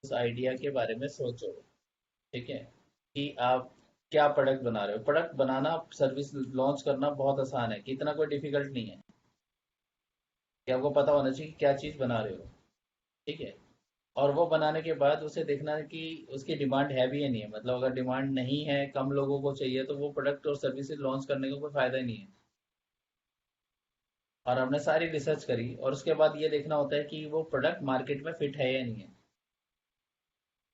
उस आइडिया के बारे में सोचो। ठीक है, कि आप क्या प्रोडक्ट बना रहे हो। प्रोडक्ट बनाना, सर्विस लॉन्च करना बहुत आसान है, कि इतना कोई डिफिकल्ट नहीं है। कि आपको पता होना चाहिए कि क्या चीज़ बना रहे हो। ठीक है, और वो बनाने के बाद उसे देखना है कि उसकी डिमांड है भी या नहीं है। मतलब अगर डिमांड नहीं है, कम लोगों को चाहिए, तो वो प्रोडक्ट और सर्विसेज लॉन्च करने का कोई फायदा ही नहीं है। और हमने सारी रिसर्च करी, और उसके बाद ये देखना होता है कि वो प्रोडक्ट मार्केट में फिट है या नहीं है।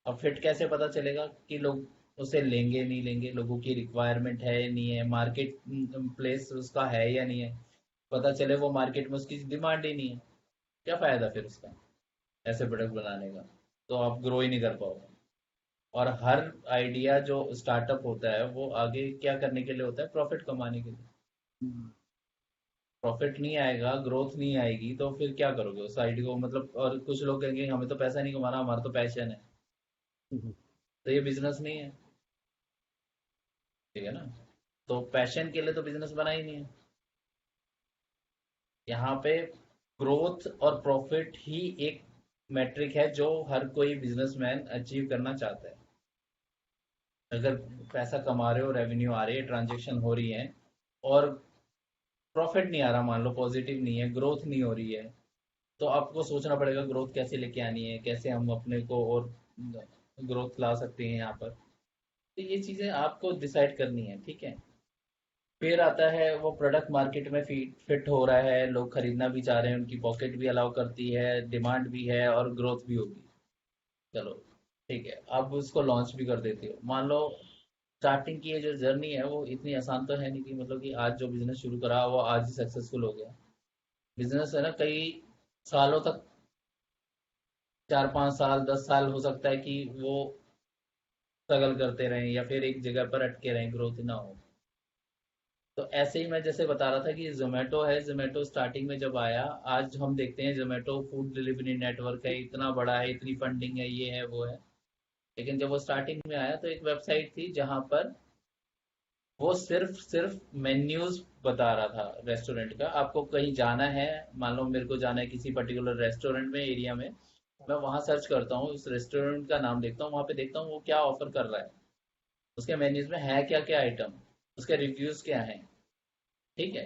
अब फिट कैसे पता चलेगा कि लोग उसे लेंगे नहीं लेंगे, लोगों की रिक्वायरमेंट है या नहीं है, मार्केट प्लेस उसका है या नहीं है। पता चले वो मार्केट में उसकी डिमांड ही नहीं है, क्या फायदा फिर उसका ऐसे प्रोडक्ट बनाने का। तो आप ग्रो ही नहीं कर पाओगे। और हर आइडिया जो स्टार्टअप होता है वो आगे क्या करने के लिए होता है, प्रॉफिट कमाने के लिए। हम्म, प्रॉफिट नहीं आएगा, ग्रोथ नहीं आएगी, तो फिर क्या करोगे उस आइडिया को। मतलब और कुछ लोग कहेंगे हमें तो पैसा नहीं कमाना, हमारा तो पैशन है। हम्म, तो ये बिजनेस नहीं है। ठीक है ना। तो पैशन के लिए तो बिजनेस बना ही नहीं है। यहाँ पे ग्रोथ और प्रॉफिट ही एक मैट्रिक है जो हर कोई बिजनेसमैन अचीव करना चाहता है। अगर पैसा कमा रहे हो, रेवेन्यू आ रही है, ट्रांजेक्शन हो रही है, और प्रॉफिट नहीं आ रहा, मान लो पॉजिटिव नहीं है, ग्रोथ नहीं हो रही है, तो आपको सोचना पड़ेगा ग्रोथ कैसे लेके आनी है, कैसे हम अपने को और ग्रोथ ला सकते हैं यहाँ पर। तो ये चीज़ें आपको डिसाइड करनी है। ठीक है, फिर आता है वो प्रोडक्ट मार्केट में फिट फिट हो रहा है, लोग खरीदना भी चाह रहे हैं, उनकी पॉकेट भी अलाउ करती है, डिमांड भी है और ग्रोथ भी होगी। चलो, ठीक है, अब उसको लॉन्च भी कर देते हो। मान लो स्टार्टिंग की ये जो जर्नी है वो इतनी आसान तो है नहीं, कि मतलब कि आज जो बिजनेस शुरू करा वो आज ही सक्सेसफुल हो गया। बिजनेस है ना, कई सालों तक, 4 5 साल 10 साल हो सकता है कि वो स्ट्रगल करते रहें, या फिर एक जगह पर अटके रहें, ग्रोथ ना हो। तो ऐसे ही मैं जैसे बता रहा था कि जोमेटो है, जोमेटो स्टार्टिंग में जब आया, आज हम देखते हैं जोमेटो फूड डिलीवरी नेटवर्क है, इतना बड़ा है, इतनी फंडिंग है, ये है वो है। लेकिन जब वो स्टार्टिंग में आया तो एक वेबसाइट थी जहां पर वो सिर्फ सिर्फ मेन्यूज बता रहा था रेस्टोरेंट का। आपको कहीं जाना है, मान लो मेरे को जाना है किसी पर्टिकुलर रेस्टोरेंट में, एरिया में, मैं वहां सर्च करता हूँ, उस रेस्टोरेंट का नाम देखता हूँ, वहां पे देखता हूँ वो क्या ऑफर कर रहा है, उसके मेन्यूज में है क्या क्या आइटम, उसके रिव्यूज क्या हैं। ठीक है।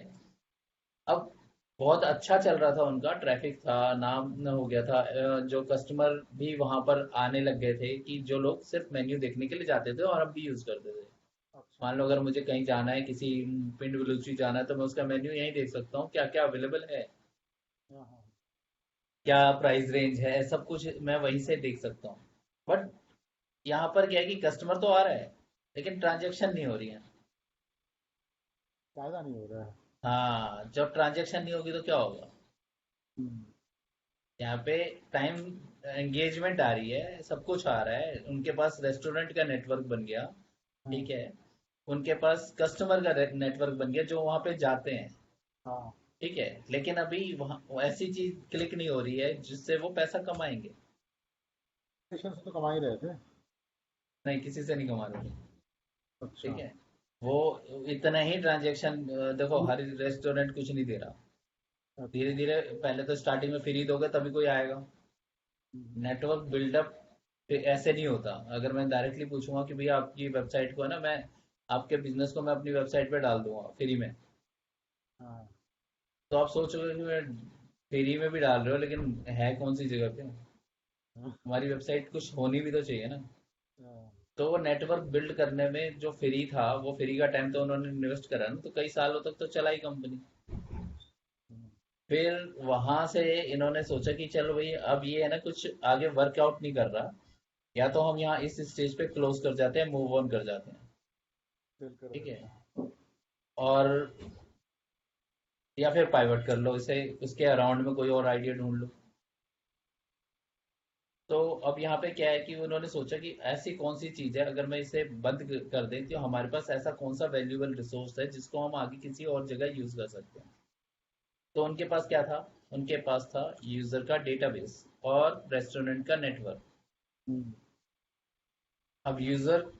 अब बहुत अच्छा चल रहा था, उनका ट्रैफिक था, नाम न हो गया था, जो कस्टमर भी वहां पर आने लग गए थे, कि जो लोग सिर्फ मेन्यू देखने के लिए जाते थे और अब भी यूज करते थे। अच्छा। मान लो अगर मुझे कहीं जाना है, किसी पिंड बलूची जाना है, तो मैं उसका मेन्यू यहीं देख सकता हूँ क्या क्या अवेलेबल है, हाँ हाँ। क्या प्राइस रेंज है, सब कुछ मैं वहीं से देख सकता हूँ। बट यहाँ पर क्या है कि कस्टमर तो आ रहा है, लेकिन ट्रांजेक्शन नहीं हो रही है। फायदा नहीं हो रहा है। हाँ, जब ट्रांजेक्शन नहीं होगी तो क्या होगा। हम्म, यहाँ पे टाइम एंगेजमेंट आ रही है, सब कुछ आ रहा है, उनके पास रेस्टोरेंट का नेटवर्क बन गया। हाँ ठीक है, उनके पास कस्टमर का नेटवर्क बन गया जो वहां पे जाते हैं। हाँ। ठीक है, लेकिन अभी वहाँ ऐसी चीज क्लिक नहीं हो रही है जिससे वो पैसा कमाएंगे। स्टेशन से तो कमा ही रहे थे। नहीं, किसी से नहीं कमा रहे। अच्छा। ठीक है, वो इतना ही ट्रांजेक्शन, देखो हर रेस्टोरेंट कुछ नहीं दे रहा। धीरे अच्छा। धीरे, पहले तो स्टार्टिंग में फ्री दोगे तभी कोई आएगा। हम्म, नेटवर्क बिल्डअप ऐसे नहीं होता। अगर मैं डायरेक्टली पूछूंगा कि भैया आपकी वेबसाइट को है ना, मैं आपके बिजनेस को मैं अपनी वेबसाइट पे डाल दूंगा फ्री में, हाँ तो आप सोचोगे कि मैं फ्री में भी डाल रहे हो, लेकिन है कौन सी जगह पे। हाँ हमारी वेबसाइट कुछ होनी भी तो चाहिए ना। हाँ, तो वो नेटवर्क बिल्ड करने में जो फ्री था, वो फ्री का टाइम तो उन्होंने इन्वेस्ट करा ना, तो कई सालों तक तो चला ही कंपनी। हम्म, फिर वहां से इन्होंने सोचा कि चलो भाई, अब ये है ना, कुछ आगे वर्कआउट नहीं कर रहा, या तो हम यहाँ इस स्टेज पे क्लोज कर जाते हैं, मूव ऑन कर जाते हैं। सेल कर ठीक देते है, हैं। और या फिर पाइवट कर लो इसे, उसके अराउंड में कोई और आइडिया ढूंढ लो। तो अब यहाँ पे क्या है कि उन्होंने सोचा कि ऐसी कौन सी चीज है, अगर मैं इसे बंद कर दें तो हमारे पास ऐसा कौन सा वैल्यूएबल रिसोर्स है जिसको हम आगे किसी और जगह यूज कर सकते हैं। तो उनके पास क्या था, उनके पास था यूजर का डेटाबेस और रेस्टोरेंट का नेटवर्क। हम्म, अब यूजर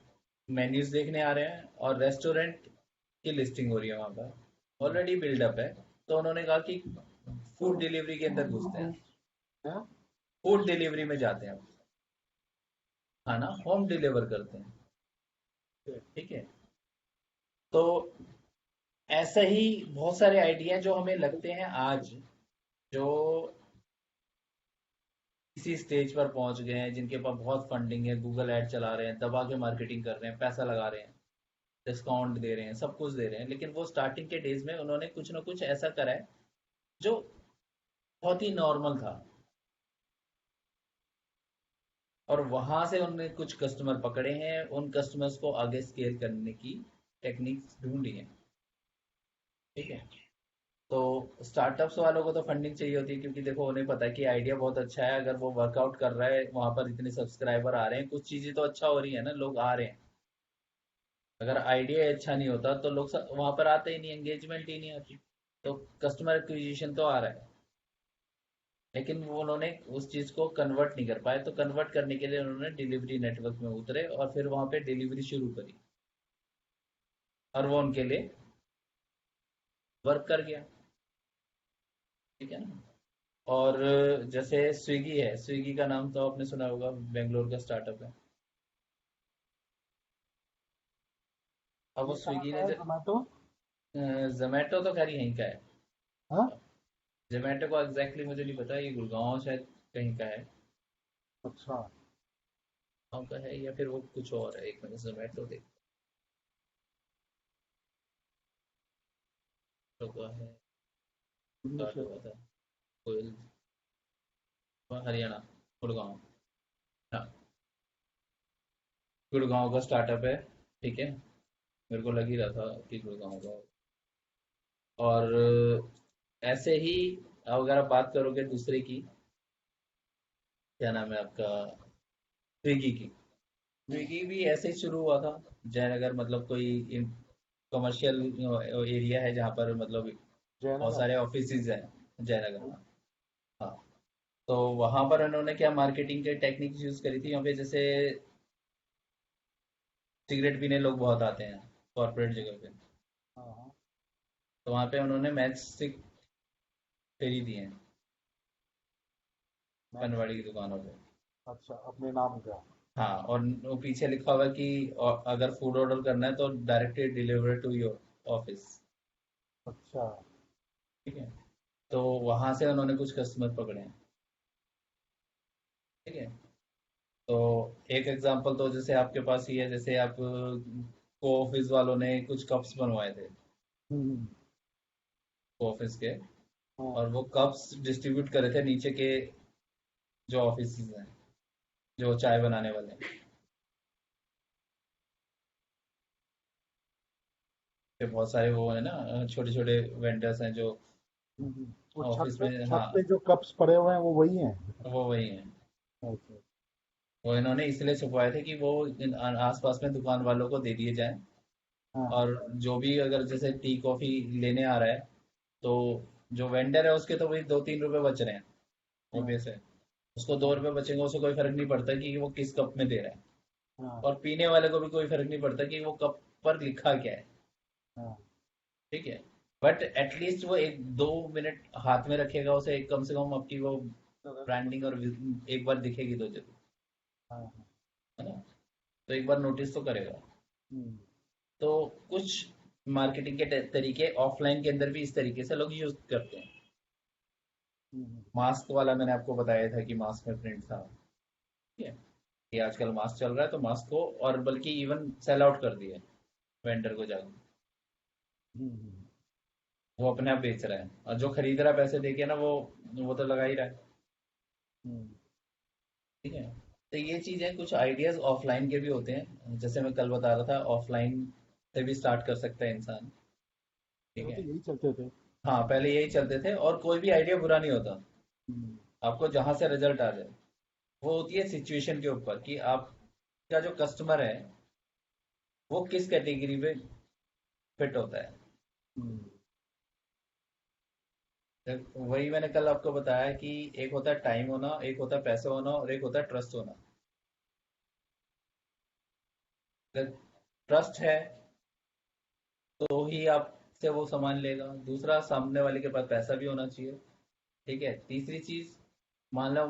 मेन्यूज देखने आ रहे हैं और रेस्टोरेंट की लिस्टिंग हो रही है वहां पर, हम्म, ऑलरेडी बिल्डअप है। तो उन्होंने कहा कि फूड डिलीवरी के अंदर घुसते हैं, हाँ, फूड डिलीवरी में जाते हैं। खाना होम डिलीवर करते हैं। ठीक। ठीक है। तो ऐसा ही बहुत सारे आइडिया जो हमें लगते हैं आज, जो किसी स्टेज पर पहुंच गए हैं, जिनके पास बहुत फंडिंग है, गूगल ऐड चला रहे हैं, दबा के मार्केटिंग कर रहे हैं, पैसा लगा रहे हैं, डिस्काउंट दे रहे हैं, सब कुछ दे रहे हैं, लेकिन वो स्टार्टिंग के डेज में उन्होंने कुछ ना कुछ ऐसा करा है जो बहुत ही नॉर्मल था, और वहां से उन्होंने कुछ कस्टमर पकड़े हैं, उन कस्टमर्स को आगे स्केल करने की टेक्निक्स ढूंढी हैं। ठीक है। तो स्टार्टअप्स वालों को तो फंडिंग चाहिए होती है, क्योंकि देखो उन्हें पता है कि आइडिया बहुत अच्छा है, अगर वो वर्कआउट कर रहा है, वहां पर इतने सब्सक्राइबर आ रहे हैं, कुछ चीजें तो अच्छा हो रही है ना, लोग आ रहे हैं। अगर आइडिया अच्छा नहीं होता तो लोग वहां पर आते ही नहीं, एंगेजमेंट ही नहीं आती। तो कस्टमर एक्विजिशन तो आ रहा है, लेकिन वो उन्होंने उस चीज को कन्वर्ट नहीं कर पाए, तो कन्वर्ट करने के लिए उन्होंने डिलीवरी नेटवर्क में उतरे और फिर वहां पे डिलीवरी शुरू करी, और वो उनके लिए वर्क कर गया। ठीक है ना। और जैसे स्विगी है, स्विगी का नाम तो आपने सुना होगा, बेंगलोर का स्टार्टअप है। अब वो ये कहाँ स्विगी का ने है जोमेटो? जोमेटो तो खैर यहीं का है। हाँ। जोमेटो को एग्जैक्टली मुझे नहीं पता, ये गुड़गांव शायद कहीं का है। अच्छा। गाँव का है या फिर वो कुछ और है, एक मिनट जोमेटो देख का है। इंग्लिश स्टार्ट है। हुआ था कोयल, हरियाणा, गुड़गांव। हाँ, गुड़गांव का स्टार्टअप है। ठीक है। मेरे को लग ही रहा था कि गुड़गांव का। और ऐसे ही अगर आप बात करोगे दूसरे की, क्या नाम है आपका, स्विगी की। स्विगी भी ऐसे ही शुरू हुआ था, जयनगर, मतलब कोई कमर्शियल एरिया है जहाँ पर मतलब बहुत जयनगर। सारे ऑफिसेज हैं, जयनगर में। हाँ। तो वहां पर उन्होंने क्या मार्केटिंग के टेक्निक्स यूज करी थी, यहाँ पे जैसे सिगरेट पीने लोग बहुत आते हैं कॉर्पोरेट जगह पे, हाँ हाँ। तो वहां पे उन्होंने मैच स्टिक फ्री दिए हैं मैक्स। पनवाड़ी की दुकानों पे। अच्छा, अपने नाम का। हाँ, और वो पीछे लिखा हुआ कि अगर फूड ऑर्डर करना है तो directly deliver to your office. अच्छा। ठीक है। तो वहां से उन्होंने कुछ कस्टमर पकड़े हैं। ठीक है। तो एक एग्जांपल तो जैसे आपके पास ही है, जैसे आप को ऑफिस वालों ने कुछ कप्स बनवाए थे, हम्म। को ऑफिस के, हाँ। और वो कप्स डिस्ट्रीब्यूट करे थे नीचे के जो ऑफिस हैं, जो चाय बनाने वाले हैं, पे बहुत सारे वो है ना, छोटे छोटे वेंडर्स हैं जो वो छत ऑफिस पे, में। हाँ, छत पे जो कप्स पड़े हुए हैं वो वही हैं? वो वही है। अच्छा। वो इन्होंने इसलिए छुपवाए थे कि वो आसपास में दुकान वालों को दे दिए जाएं, हाँ और हाँ। जो भी अगर जैसे टी कॉफी लेने आ रहा है, तो जो वेंडर है उसके तो वही 2-3 रुपए बच रहे हैं, हाँ ऑब्वियस है। उसको दो हाँ। रुपए बचेंगे, उसे कोई फर्क नहीं पड़ता कि वो किस कप में दे रहा है, हाँ और पीने वाले को भी कोई फर्क नहीं पड़ता कि वो कप पर लिखा क्या है। हाँ। ठीक है। बट एटलीस्ट वो 1-2 मिनट हाथ में रखेगा, उसे कम से कम आपकी वो तो तो ब्रांडिंग पता। और एक बार दिखेगी तो जरूर, हाँ हाँ। है ना। तो एक बार नोटिस तो करेगा। हम्म। तो कुछ मार्केटिंग के तरीके ऑफलाइन के अंदर भी इस तरीके से लोग यूज करते हैं। हम्म। मास्क वाला मैंने आपको बताया था कि मास्क में प्रिंट था। ठीक है। कि आजकल मास्क चल रहा है, तो मास्क को और बल्कि इवन सेल आउट कर दिया वेंडर को जाकर, हम्म। वो अपने आप बेच रहा है, और जो खरीद रहा है पैसे देके ना, वो तो लगा ही रहा है। हम्म। ठीक है। तो ये चीजें, कुछ आइडियाज ऑफलाइन के भी होते हैं, जैसे मैं कल बता रहा था, ऑफलाइन से भी स्टार्ट कर सकता है इंसान। ठीक पहले तो है। यही चलते थे। हाँ, पहले यही चलते थे, और कोई भी आइडिया बुरा नहीं होता, हम्म। आपको जहां से रिजल्ट आ जाए। वो होती है सिचुएशन के ऊपर कि आपका जो कस्टमर है वो किस कैटेगरी में फिट होता है। हम्म। तो वही मैंने कल आपको बताया कि एक होता है टाइम होना, एक होता है पैसे होना, और एक होता है ट्रस्ट होना। अगर ट्रस्ट है तो ही आपसे वो सामान लेगा, दूसरा सामने वाले के पास पैसा भी होना चाहिए। ठीक है। तीसरी चीज, मान लो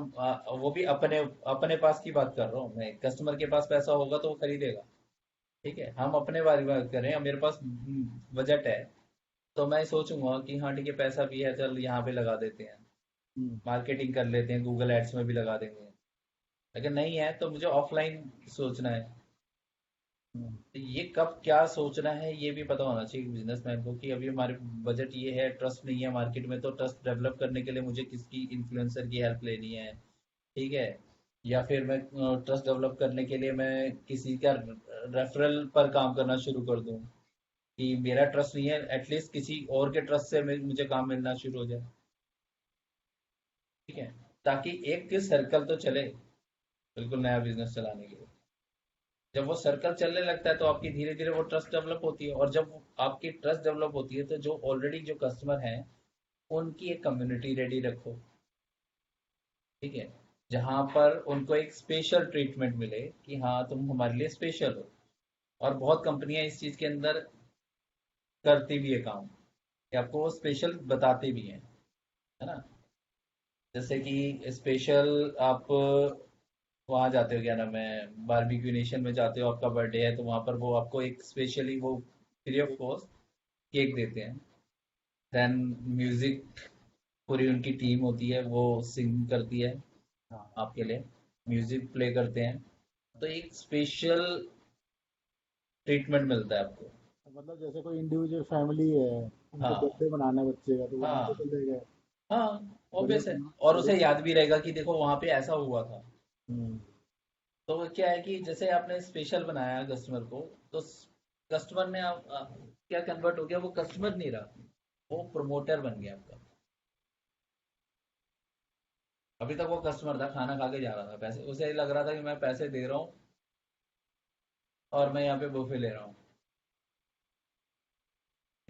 वो भी अपने अपने पास की बात कर रहा हूँ मैं, कस्टमर के पास पैसा होगा तो वो खरीदेगा। ठीक है, हम अपने बारे में बात करें, मेरे पास बजट है, तो मैं सोचूंगा कि हाँ ठीक है, पैसा भी है, चल यहाँ पे लगा देते हैं, हम्म, मार्केटिंग कर लेते हैं, गूगल एड्स में भी लगा देंगे। अगर नहीं है तो मुझे ऑफलाइन सोचना है। हम्म, तो ये कब क्या सोचना है ये भी पता होना चाहिए बिजनेसमैन को, कि अभी हमारे बजट ये है, ट्रस्ट नहीं है मार्केट में, तो ट्रस्ट डेवलप करने के लिए मुझे किसकी, इन्फ्लुएंसर की हेल्प लेनी है। ठीक है, या फिर मैं ट्रस्ट डेवलप करने के लिए मैं किसी का रेफरल पर काम करना शुरू कर दूं, कि मेरा ट्रस्ट नहीं है, एटलीस्ट किसी और के ट्रस्ट से मुझे काम मिलना शुरू हो जाए। ठीक है, ताकि एक सर्कल तो चले, बिल्कुल नया बिजनेस चलाने के लिए। जब वो सर्कल चलने लगता है तो आपकी धीरे धीरे वो ट्रस्ट डेवलप होती है, और जब आपकी ट्रस्ट डेवलप होती है तो जो ऑलरेडी जो कस्टमर हैं उनकी एक कम्युनिटी रेडी रखो। ठीक है, जहां पर उनको एक स्पेशल ट्रीटमेंट मिले, कि हाँ तुम हमारे लिए स्पेशल हो। और बहुत कंपनियां इस चीज के अंदर करती भी है काम, कि आपको वो स्पेशल बताते भी हैं, है ना। जैसे कि स्पेशल आप वहां जाते हो, क्या नाम है, बारबेक्यू नेशन में जाते हो, आपका बर्थडे है तो वहां पर वो आपको एक स्पेशली वो फ्री ऑफ कॉस्ट केक देते हैं। देन म्यूजिक, पूरी उनकी टीम होती है, वो सिंग करती है हाँ। आपके लिए, म्यूजिक प्ले करते हैं। तो एक स्पेशल ट्रीटमेंट मिलता है आपको। तो मतलब जैसे कोई इंडिविजुअल फैमिली है, उनको हाँ बर्थडे मनाना है बच्चे का, तो वो वहाँ पे हाँ चले गए। हाँ, बढ़िया ऑब्वियस है, बना, और बढ़िया उसे बना। याद भी रहेगा कि देखो वहां पे ऐसा हुआ था। हम्म, तो वो क्या है कि जैसे आपने स्पेशल बनाया कस्टमर को, तो कस्टमर ने क्या कन्वर्ट हो गया, वो कस्टमर नहीं रहा, वो प्रमोटर बन गया आपका। अभी तक वो कस्टमर था, खाना खा के जा रहा था, पैसे उसे लग रहा था कि मैं पैसे दे रहा हूँ और मैं यहाँ पे बुफे ले रहा हूँ।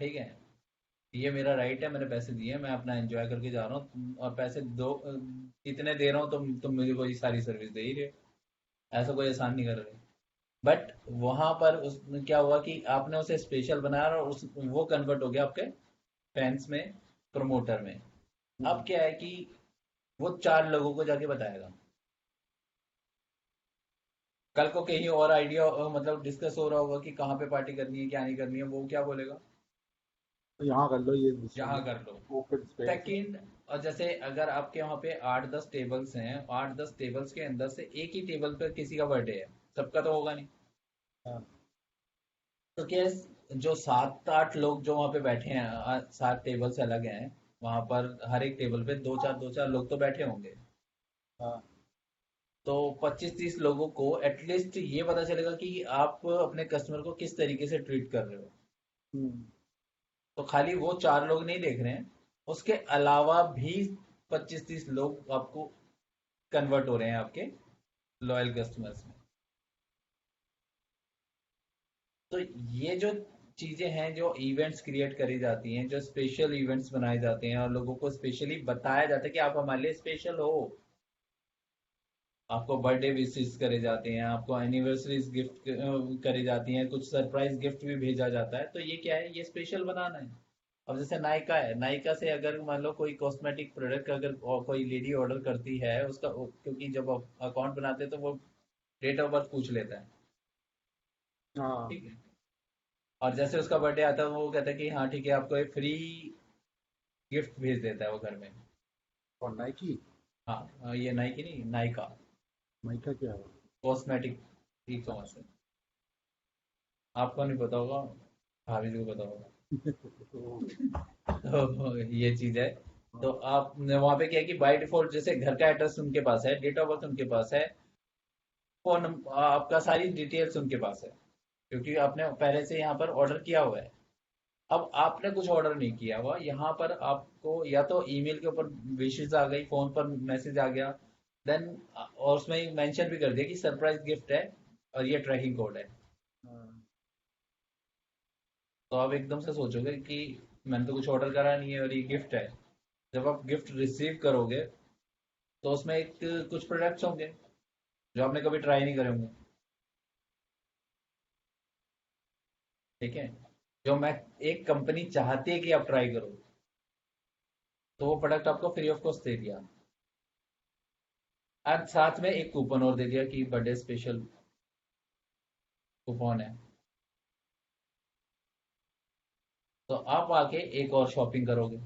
ठीक है, ये मेरा राइट है, मैंने पैसे दिए, मैं अपना एंजॉय करके जा रहा हूँ, और पैसे दो इतने दे रहा हूँ, तुम मुझे कोई सारी सर्विस दे ही रहे हो, ऐसा कोई एहसान नहीं कर रहे। बट वहां पर क्या हुआ कि आपने उसे स्पेशल बनाया, और वो कन्वर्ट हो गया आपके फैंस में, प्रमोटर में। अब हम्म। क्या है कि वो 4 लोगों को जाके बताएगा, कल को कहीं और आइडिया मतलब डिस्कस हो रहा होगा कि कहाँ पे पार्टी करनी है, क्या नहीं करनी है, वो क्या बोलेगा, तो यहाँ कर लो ये यहाँ कर लो। ओपन स्पेस है। सेकंड, और जैसे अगर आपके वहाँ पे 8-10 टेबल्स हैं, 8-10 टेबल्स के अंदर से एक ही टेबल पर किसी का बर्थडे है, सबका तो होगा नहीं। हाँ, तो क्या जो 7-8 लोग जो वहाँ पे बैठे हैं, 7 टेबल्स अलग हैं, वहाँ पर हर एक टेबल पे दो चार लोग तो बैठे होंगे। हाँ। तो 25-30 लोगों को एटलीस्ट ये पता चलेगा कि आप अपने कस्टमर को किस तरीके से ट्रीट कर रहे हो। हम्म, तो खाली वो 4 लोग नहीं देख रहे हैं, उसके अलावा भी 25-30 लोग आपको कन्वर्ट हो रहे हैं आपके लॉयल कस्टमर्स में। तो ये जो चीजें हैं, जो इवेंट्स क्रिएट करी जाती हैं, जो स्पेशल इवेंट्स बनाए जाते हैं, और लोगों को स्पेशली बताया जाता है कि आप हमारे लिए स्पेशल हो, आपको बर्थडे विशेस करे जाते हैं, आपको एनिवर्सरीज गिफ्ट करी जाती हैं, कुछ सरप्राइज गिफ्ट भी भेजा जाता है, तो ये क्या है, ये स्पेशल बनाना है। अब जैसे नायका है, नायका से अगर मान लो कोई कॉस्मेटिक प्रोडक्ट अगर कोई लेडी ऑर्डर करती है उसका, क्योंकि जब अकाउंट बनाते हैं तो वो डेट ऑफ बर्थ पूछ लेता है। हाँ। ठीक है, और जैसे उसका बर्थडे आता है वो कहता है कि हाँ ठीक है, आपको एक फ्री गिफ्ट भेज देता है वो घर में। और नाइकी। हाँ ये नाइकी नहीं, नायका, नाइका क्या है? कॉस्मेटिक ई कॉमर्स है। आपको नहीं पता होगा, भाभी जी को पता होगा। तो, तो ये चीज है। तो हाँ, आप वहां पे क्या है कि बाय डिफॉल्ट जैसे घर का एड्रेस उनके पास है, डेट ऑफ बर्थ उनके पास है, फोन आपका सारी डिटेल्स उनके पास है, क्योंकि आपने पहले से यहाँ पर ऑर्डर किया हुआ है। अब आपने कुछ ऑर्डर नहीं किया हुआ, यहाँ पर आपको या तो ईमेल के ऊपर विशेष आ गई, फोन पर मैसेज आ गया, देन और उसमें मेंशन भी कर दिया कि सरप्राइज गिफ्ट है और ये ट्रैकिंग कोड है। हाँ। तो आप एकदम से सोचोगे कि मैंने तो कुछ ऑर्डर करा नहीं है और ये गिफ्ट है। जब आप गिफ्ट रिसीव करोगे तो उसमें एक कुछ प्रोडक्ट्स होंगे जो आपने कभी ट्राई नहीं करे होंगे। ठीक है, जो मैं, एक कंपनी चाहती है कि आप ट्राई करो, तो वो प्रोडक्ट आपको फ्री ऑफ कॉस्ट दे दिया। आज साथ में एक कूपन और दे दिया कि बर्थडे स्पेशल कूपन है, तो आप आके एक और शॉपिंग करोगे।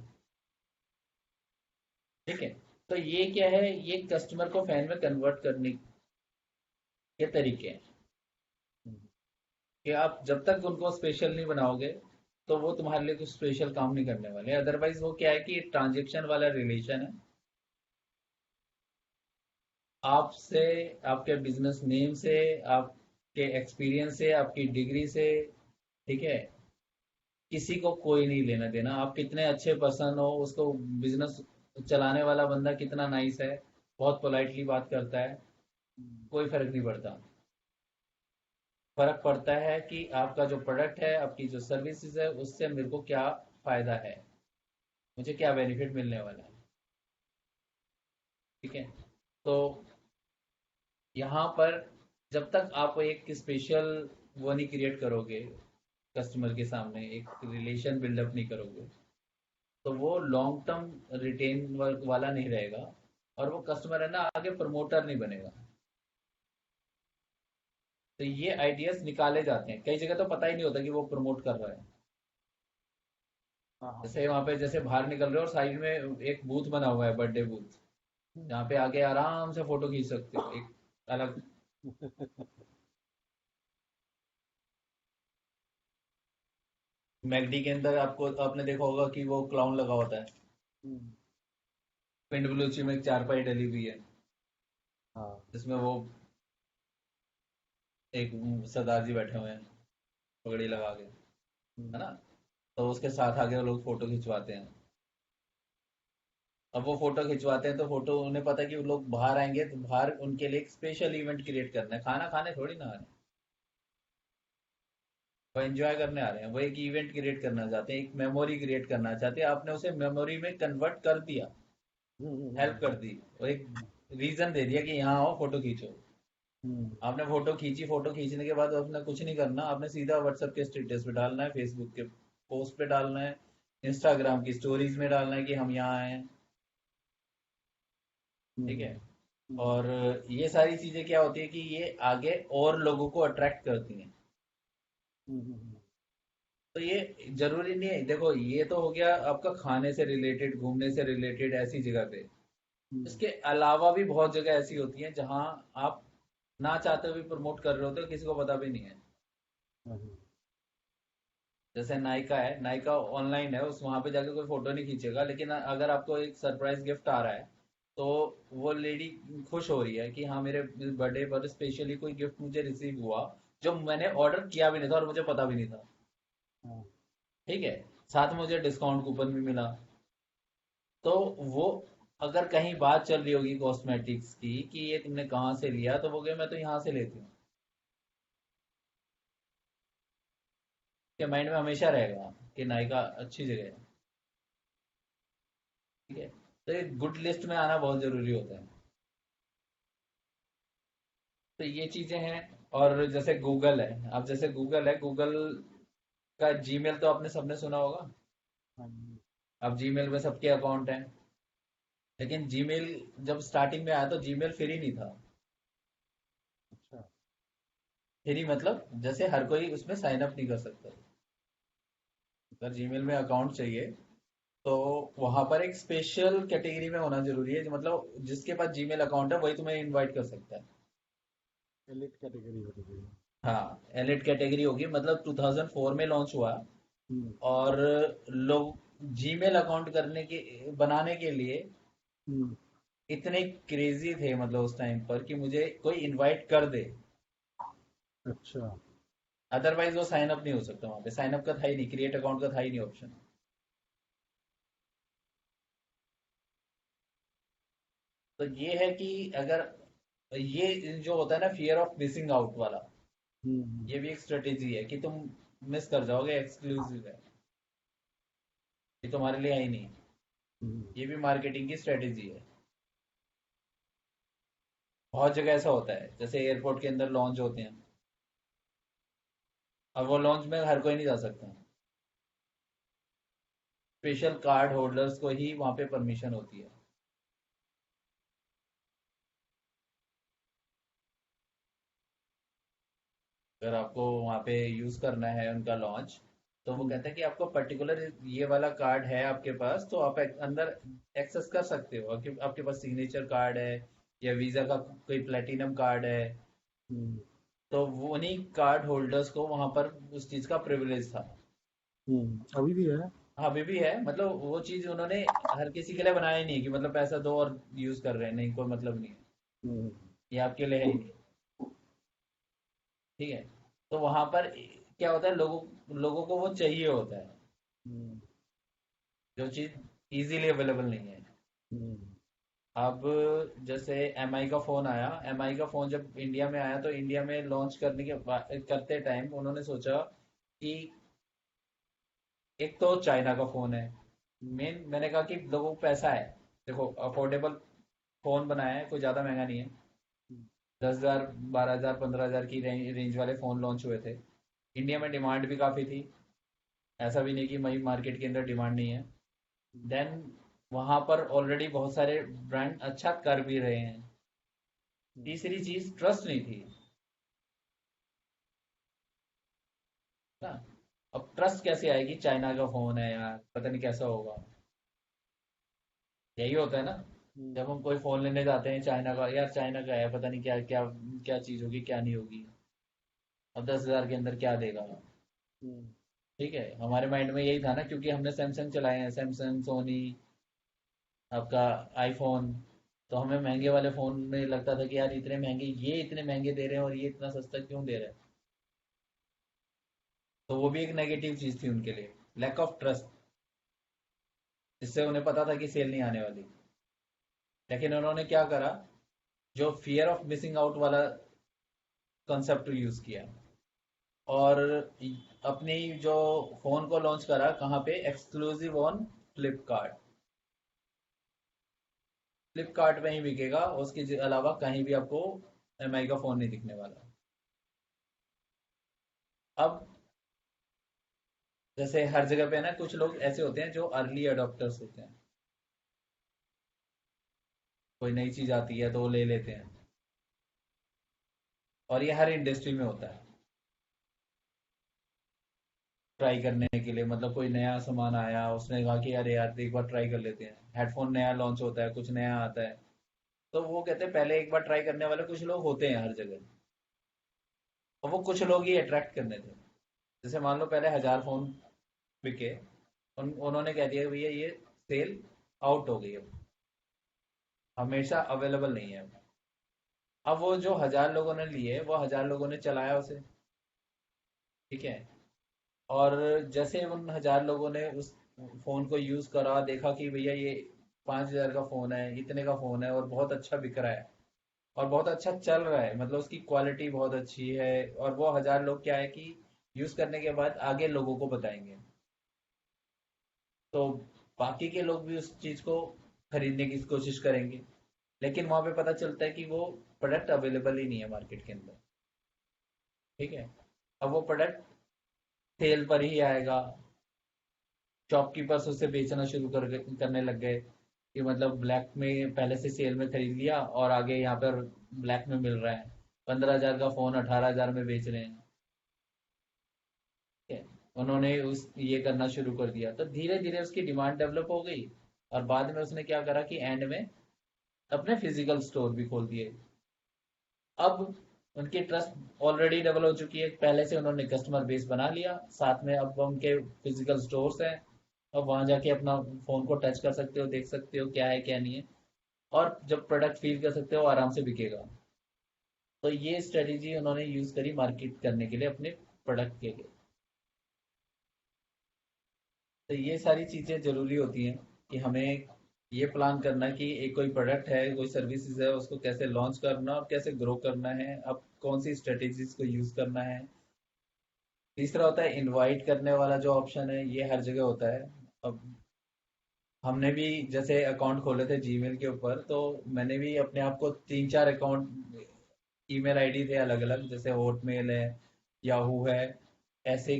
ठीक है। तो ये क्या है, ये कस्टमर को फैन में कन्वर्ट करने के तरीके हैं हम्म, कि आप जब तक उनको स्पेशल नहीं बनाओगे तो वो तुम्हारे लिए कुछ स्पेशल काम नहीं करने वाले। अदरवाइज वो क्या है कि ट्रांजेक्शन वाला रिलेशन है आपसे, आपके बिजनेस नेम से, आपके एक्सपीरियंस से, आपकी डिग्री से। ठीक है। किसी को कोई नहीं लेना देना, आप कितने अच्छे पर्सन हो, उसको बिजनेस चलाने वाला बंदा कितना नाइस है, बहुत पोलाइटली बात करता है, हम्म, कोई फर्क नहीं पड़ता। फर्क पड़ता है कि आपका जो प्रोडक्ट है, आपकी जो सर्विसेज है, उससे मेरे को क्या फायदा है, मुझे क्या बेनिफिट मिलने वाला है। ठीक है। तो यहाँ पर जब तक आप एक स्पेशल वो नहीं क्रिएट करोगे, कस्टमर के सामने एक रिलेशन बिल्डअप नहीं करोगे, तो वो लॉन्ग टर्म रिटेन वाला नहीं रहेगा, और वो कस्टमर है ना आगे प्रमोटर नहीं बनेगा। तो ये आइडियाज निकाले जाते हैं, कई जगह तो पता ही नहीं होता कि वो प्रमोट कर रहा है। हाँ हाँ। जैसे वहां पे जैसे बाहर निकल रहे हो और साइड में एक बूथ बना हुआ है, बर्थडे बूथ, हम्म, जहाँ पे आके आराम से फोटो खींच सकते हो एक अलग। मैगडी के अंदर आपको, आपने देखा होगा कि वो क्लाउन लगा होता है, हम्म, पिंड बलूची में एक चारपाई डली हुई है, हाँ। जिसमें वो एक सरदार जी बैठे हुए हैं पगड़ी लगा के, है हम्म, ना। तो उसके साथ आगे वो लोग फोटो खिंचवाते हैं। अब वो फोटो खिंचवाते हैं तो फोटो उन्हें पता है कि वो लोग बाहर आएंगे, तो बाहर उनके लिए एक स्पेशल इवेंट क्रिएट करना है, खाना खाने थोड़ी ना आ रहे हैं, वो एंजॉय करने आ रहे हैं, वो एक इवेंट क्रिएट करना चाहते हैं, एक मेमोरी क्रिएट करना चाहते हैं, आपने उसे मेमोरी में कन्वर्ट कर दिया, हम्म, हेल्प कर दी, वो एक रीजन दे दिया कि यहाँ आओ फोटो खींचो। हम्म, आपने फोटो खींची, फोटो खींचने के बाद आपने कुछ नहीं करना, आपने सीधा व्हाट्सएप के स्टेटस पे डालना है, फेसबुक के पोस्ट पे डालना है, इंस्टाग्राम की स्टोरीज में डालना है कि हम यहाँ आए हैं। ठीक है। हम्म, और ये सारी चीजें क्या होती है कि ये आगे और लोगों को अट्रैक्ट करती हैं। हम्म, तो ये जरूरी नहीं है, देखो ये तो हो गया आपका खाने से रिलेटेड, घूमने से रिलेटेड ऐसी जगह पे। हम्म, इसके अलावा भी बहुत जगह ऐसी होती हैं जहां आप ना चाहते हुए प्रमोट कर रहे होते हो, किसी को पता भी नहीं है। हम्म, जैसे नायका है, नायका ऑनलाइन है, उस वहां पे जाके कोई फोटो नहीं खींचेगा, लेकिन अगर आपको एक सरप्राइज गिफ्ट आ रहा है तो वो लेडी खुश हो रही है कि हाँ मेरे बर्थडे पर स्पेशली कोई गिफ्ट मुझे रिसीव हुआ, जो मैंने ऑर्डर किया भी नहीं था और मुझे पता भी नहीं था। हाँ, ठीक है। साथ में मुझे डिस्काउंट कूपन भी मिला। तो वो, अगर कहीं बात चल रही होगी कॉस्मेटिक्स की कि ये तुमने कहाँ से लिया, तो वो कहे मैं तो यहाँ से लेती हूँ, के माइंड में हमेशा रहेगा कि नायका अच्छी जगह है। ठीक है। तो एक गुड लिस्ट में आना बहुत जरूरी होता है। तो ये चीजें हैं। और जैसे गूगल है, अब जैसे गूगल है, गूगल का जीमेल तो आपने सबने सुना होगा। हाँ, अब जीमेल में सबके अकाउंट हैं, लेकिन जीमेल जब स्टार्टिंग में आया तो जीमेल फ्री नहीं था। अच्छा। फ्री मतलब जैसे हर कोई उसमें साइन अप नहीं कर सकता। अगर जीमेल में अकाउंट चाहिए तो वहां पर एक स्पेशल कैटेगरी में होना जरूरी है, जो मतलब जिसके पास जीमेल अकाउंट है वही तुम्हें इनवाइट कर सकता है। एलिट कैटेगरी होती थी। हाँ, एलिट कैटेगरी होगी, मतलब 2004 में लॉन्च हुआ। हम्म, और लोग जीमेल अकाउंट करने के बनाने के लिए हम्म, इतने क्रेजी थे, मतलब उस टाइम पर कि मुझे कोई इनवाइट कर दे, अच्छा। अदरवाइज वो साइन अप नहीं हो सकता। वहां पे साइन अप का था ही नहीं, क्रिएट अकाउंट का था ही नहीं ऑप्शन। तो ये है कि अगर ये जो होता है ना फियर ऑफ मिसिंग आउट वाला, हम्म, ये भी एक स्ट्रेटेजी है कि तुम मिस कर जाओगे, एक्सक्लूसिव है, ये तुम्हारे लिए आई नहीं। हम्म, ये भी मार्केटिंग की स्ट्रेटेजी है। बहुत जगह ऐसा होता है, जैसे एयरपोर्ट के अंदर लॉन्च होते हैं, अब वो लॉन्च में हर कोई नहीं जा सकता, स्पेशल कार्ड होल्डर्स को ही वहां पे परमिशन होती है। अगर आपको वहाँ पे यूज़ करना है उनका लॉन्च, तो वो हम्म, कहता है कि आपको पर्टिकुलर ये वाला कार्ड है आपके पास, तो आप अंदर एक्सेस कर सकते हो। आपके आपके पास सिग्नेचर कार्ड है या वीज़ा का कोई प्लेटिनम कार्ड है, हम्म, तो वो उन्हीं कार्ड होल्डर्स को वहाँ पर उस चीज़ का प्रिविलेज था। अभी भी है। हाँ, अभी भी है, मतलब वो चीज़ उन्होंने हर किसी के लिए बनाया ही नहीं कि मतलब पैसा दो और यूज़ कर रहे हैं, नहीं, कोई मतलब नहीं है, हम्म, ये आपके लिए है ही नहीं। ठीक है। तो वहां पर क्या होता है, लोगों लोगों को वो चाहिए होता है, हम्म, जो चीज इजीली अवेलेबल नहीं है। हम्म, अब जैसे एमआई का फोन आया, एमआई का फोन जब इंडिया में आया, तो इंडिया में लॉन्च करने के करते टाइम उन्होंने सोचा कि एक तो चाइना का फोन है, मेन मैंने कहा कि लोगों को पैसा है, देखो अफोर्डेबल फोन बनाया है, कोई ज्यादा महंगा नहीं है। 10,000, 12,000, 15,000 की रेंज वाले फोन लॉन्च हुए थे। इंडिया में डिमांड भी काफी थी, ऐसा भी नहीं कि मई मार्केट के अंदर डिमांड नहीं है। देन वहां पर ऑलरेडी बहुत सारे ब्रांड अच्छा कर भी रहे हैं। तीसरी चीज ट्रस्ट नहीं थी ना। अब ट्रस्ट कैसे आएगी, चाइना का फोन है यार, पता नहीं कैसा होगा। यही होता है ना, हम्म, जब हम कोई फोन लेने जाते हैं चाइना का, यार चाइना का है, पता नहीं क्या क्या क्या चीज होगी क्या नहीं होगी, अब 10,000 के अंदर क्या देगा। हम्म, ठीक है, हमारे माइंड में यही था ना, क्योंकि हमने सैमसंग चलाए हैं, सैमसंग, सोनी, आपका आईफोन। तो हमें महंगे वाले फोन में लगता था कि यार इतने महंगे, ये इतने महंगे दे रहे हैं और ये इतना सस्ता क्यों दे रहे हैं। तो वो भी एक नेगेटिव चीज थी उनके लिए, लैक ऑफ ट्रस्ट, जिससे उन्हें पता था कि सेल नहीं आने वाली। लेकिन उन्होंने क्या करा, जो फियर ऑफ मिसिंग आउट वाला कंसेप्ट यूज किया, और अपनी जो फोन को लॉन्च करा कहाँ पे, एक्सक्लूसिव ऑन फ्लिपकार्ट। फ्लिपकार्ट में ही बिकेगा, उसके अलावा कहीं भी आपको एमआई का फोन नहीं दिखने वाला। अब जैसे हर जगह पे है ना, कुछ लोग ऐसे होते हैं जो अर्ली अडॉप्टर्स होते हैं, कोई नई चीज आती है तो वो ले लेते हैं, और ये हर इंडस्ट्री में होता है। ट्राई करने के लिए, मतलब कोई नया सामान आया, उसने कहा कि अरे यार एक बार ट्राई कर लेते हैं, हेडफोन नया लॉन्च होता है, कुछ नया आता है, तो वो कहते हैं पहले एक बार ट्राई करने वाले कुछ लोग होते हैं हर जगह, और वो कुछ लोग ही अट्रैक्ट करने थे। जैसे मान लो पहले 1,000 फोन बिके, उन्होंने कह दिया भैया ये सेल आउट हो गई, अब हमेशा अवेलेबल नहीं है। अब वो जो 1,000 लोगों ने लिए, वो 1,000 लोगों ने चलाया उसे, ठीक है, और जैसे उन 1,000 लोगों ने उस फोन को यूज करा, देखा कि भैया ये 5,000 का फोन है, इतने का फोन है, और बहुत अच्छा बिक रहा है, और बहुत अच्छा चल रहा है, मतलब उसकी क्वालिटी बहुत अच्छी है, और वो 1,000 लोग क्या है कि यूज करने के बाद आगे लोगों को बताएंगे, तो बाकी के लोग भी उस चीज को खरीदने की कोशिश करेंगे। लेकिन वहां पे पता चलता है कि वो प्रोडक्ट अवेलेबल ही नहीं है मार्केट के अंदर। ठीक है, अब वो प्रोडक्ट सेल पर ही आएगा, शॉपकीपर्स उसे बेचना शुरू करने लग गए, कि मतलब ब्लैक में पहले से सेल में खरीद लिया और आगे यहाँ पर ब्लैक में मिल रहा है, 15,000 का फोन 18,000 में बेच रहे हैं। ठीक है, उन्होंने उस ये करना शुरू कर दिया, तो धीरे धीरे उसकी डिमांड डेवलप हो गई, और बाद में उसने क्या करा कि एंड में अपने फिजिकल स्टोर भी खोल दिए। अब उनकी ट्रस्ट ऑलरेडी डेवलप हो चुकी है, पहले से उन्होंने कस्टमर बेस बना लिया, साथ में अब उनके फिजिकल स्टोर्स हैं, अब वहां जाके अपना फोन को टच कर सकते हो, देख सकते हो क्या है क्या नहीं है, और जब प्रोडक्ट फील कर सकते हो, आराम से बिकेगा। तो ये स्ट्रेटेजी उन्होंने यूज करी मार्केट करने के लिए अपने प्रोडक्ट के लिए। तो ये सारी चीजें जरूरी होती हैं कि हमें ये प्लान करना कि एक कोई प्रोडक्ट है, कोई सर्विसेज है, उसको कैसे लॉन्च करना और कैसे ग्रो करना है, अब कौन सी स्ट्रेटेजीज को यूज करना है। तीसरा होता है इनवाइट करने वाला जो ऑप्शन है, ये हर जगह होता है। अब हमने भी जैसे अकाउंट खोले थे जीमेल के ऊपर, तो मैंने भी अपने आप को 3-4 अकाउंट, ईमेल आईडी थे अलग अलग, जैसे हॉटमेल है, याहू है, ऐसे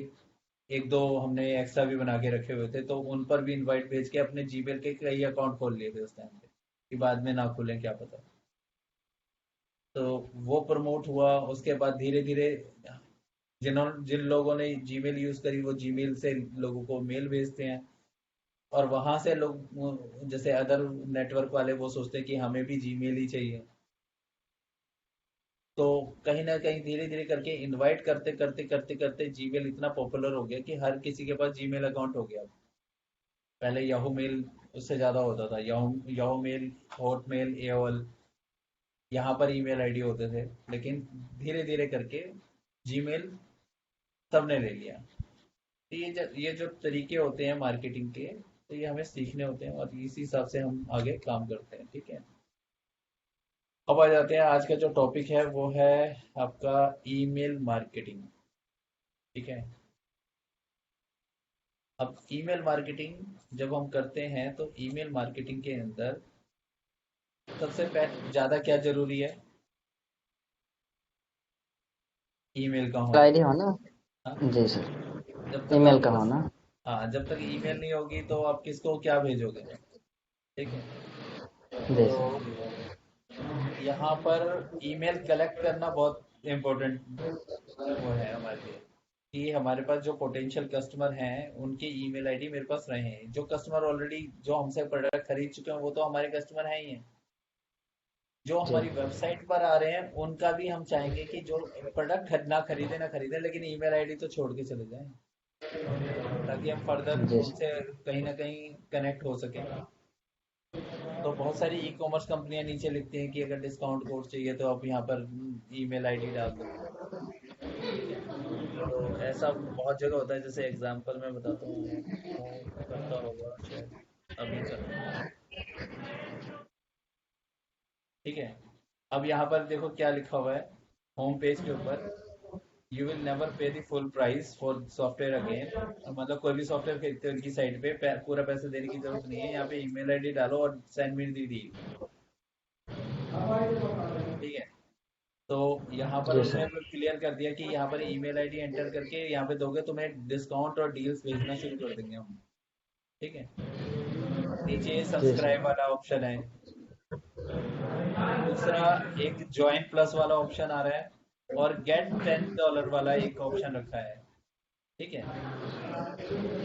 एक दो हमने एक्स्ट्रा भी बना के रखे हुए थे, तो उन पर भी इनवाइट भेज के अपने जीमेल के कई अकाउंट खोल लिए थे उस टाइम पे, कि बाद में ना खुलें क्या पता। तो वो प्रमोट हुआ, उसके बाद धीरे धीरे जिन लोगों ने जीमेल यूज करी वो जीमेल से लोगों को मेल भेजते हैं, और वहां से लोग जैसे अदर नेटवर्क वाले वो सोचते हैं कि हमें भी जीमेल ही चाहिए। तो कहीं ना कहीं धीरे धीरे करके इनवाइट करते करते करते करते जीमेल इतना पॉपुलर हो गया कि हर किसी के पास जीमेल अकाउंट हो गया। पहले याहू मेल उससे ज्यादा होता था, Yahoo Yahoo mail, Hotmail, AOL, यहाँ पर ईमेल आईडी होते थे। लेकिन धीरे धीरे करके जीमेल सबने ले लिया। तो ये जो तरीके होते हैं मार्केटिंग के, तो ये हमें सीखने होते हैं और इसी हिसाब से हम आगे काम करते हैं। ठीक है, अब आ जाते हैं, आज का जो टॉपिक है वो है आपका ईमेल मार्केटिंग। ठीक है, अब ईमेल मार्केटिंग जब हम करते हैं तो ईमेल मार्केटिंग के अंदर सबसे ज्यादा क्या जरूरी है? ईमेल का होना। आईडी होना। हाँ, जी सर। जब तक ईमेल आपके का पास, होना। हाँ, जब तक ईमेल नहीं होगी तो आप किसको क्या भेजोगे? ठीक है, जी तो सर। यहाँ पर ईमेल कलेक्ट करना बहुत इम्पोर्टेंट वो है हमारे लिए, कि हमारे पास जो पोटेंशियल कस्टमर हैं उनकी ईमेल आईडी मेरे पास रहे हैं। जो कस्टमर ऑलरेडी जो हमसे प्रोडक्ट खरीद चुके हैं वो तो हमारे कस्टमर हैं ही हैं। जो जी हमारी वेबसाइट पर आ रहे हैं उनका भी हम चाहेंगे कि जो प्रोडक्ट ना खरीदे ना खरीदे, लेकिन ईमेल आईडी तो छोड़ के चले जाएं, ताकि हम फर्दर जी उनसे कहीं ना कहीं कनेक्ट हो सकें। तो बहुत सारी ई कॉमर्स कंपनियां नीचे लिखती हैं कि अगर डिस्काउंट कोड चाहिए तो आप यहाँ पर ईमेल आईडी डाल दो। ठीक है, तो ऐसा बहुत जगह होता है। जैसे एग्जांपल मैं बताता हूँ, करता होगा शायद अभी कर रहा हूँ। ठीक है, अब यहाँ पर देखो क्या लिखा हुआ है होम पेज के ऊपर, यू विल नेवर पे the full price for software again. मतलब कोई भी सॉफ्टवेयर खरीदते हो उनकी साइट पे पूरा पैसे देने की जरूरत नहीं है, यहाँ पे ईमेल आईडी डालो और सेंड मी दी डील। ठीक है, तो यहाँ पर जी उन्होंने सर। क्लियर कर दिया कि यहाँ पर ईमेल आईडी एंटर करके यहाँ पे दोगे तुम्हें डिस्काउंट और डील्स भेजना शुरू कर देंगे हम। ठीक है, नीचे जी सर। सब्सक्राइब वाला ऑप्शन है। दूसरा, एक ज्वाइन प्लस वाला ऑप्शन आ रहा है, और गेट $10 वाला एक ऑप्शन रखा है। ठीक है,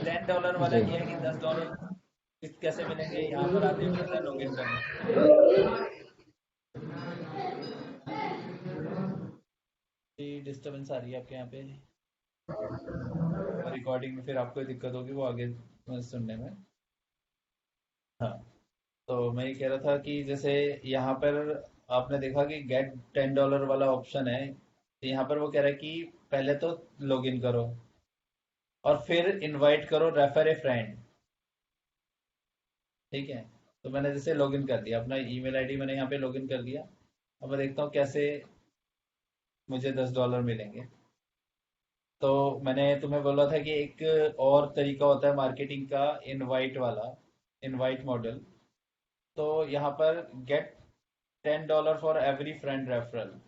$10 वाला जी। ये है कि $10 कैसे मिलेंगे, यहाँ पर आते ही पड़ता है लॉग इन करना। डिस्टरबेंस आ रही है आपके यहाँ पे, और रिकॉर्डिंग में फिर आपको दिक्कत होगी वो आगे सुनने में। हाँ, तो मैं ये कह रहा था कि जैसे यहाँ पर आपने देखा कि गेट $10 वाला ऑप्शन है, तो यहाँ पर वो कह रहा है कि पहले तो लॉग इन करो और फिर इनवाइट करो रेफर ए फ्रेंड। ठीक है, तो मैंने जैसे लॉग इन कर दिया, अपना ईमेल आईडी मैंने यहाँ पे लॉग इन कर दिया। अब मैं देखता हूँ कैसे मुझे $10 मिलेंगे। तो मैंने तुम्हें बोला था कि एक और तरीका होता है मार्केटिंग का, इनवाइट वाला, इनवाइट मॉडल। तो यहाँ पर get $10 for every friend referral.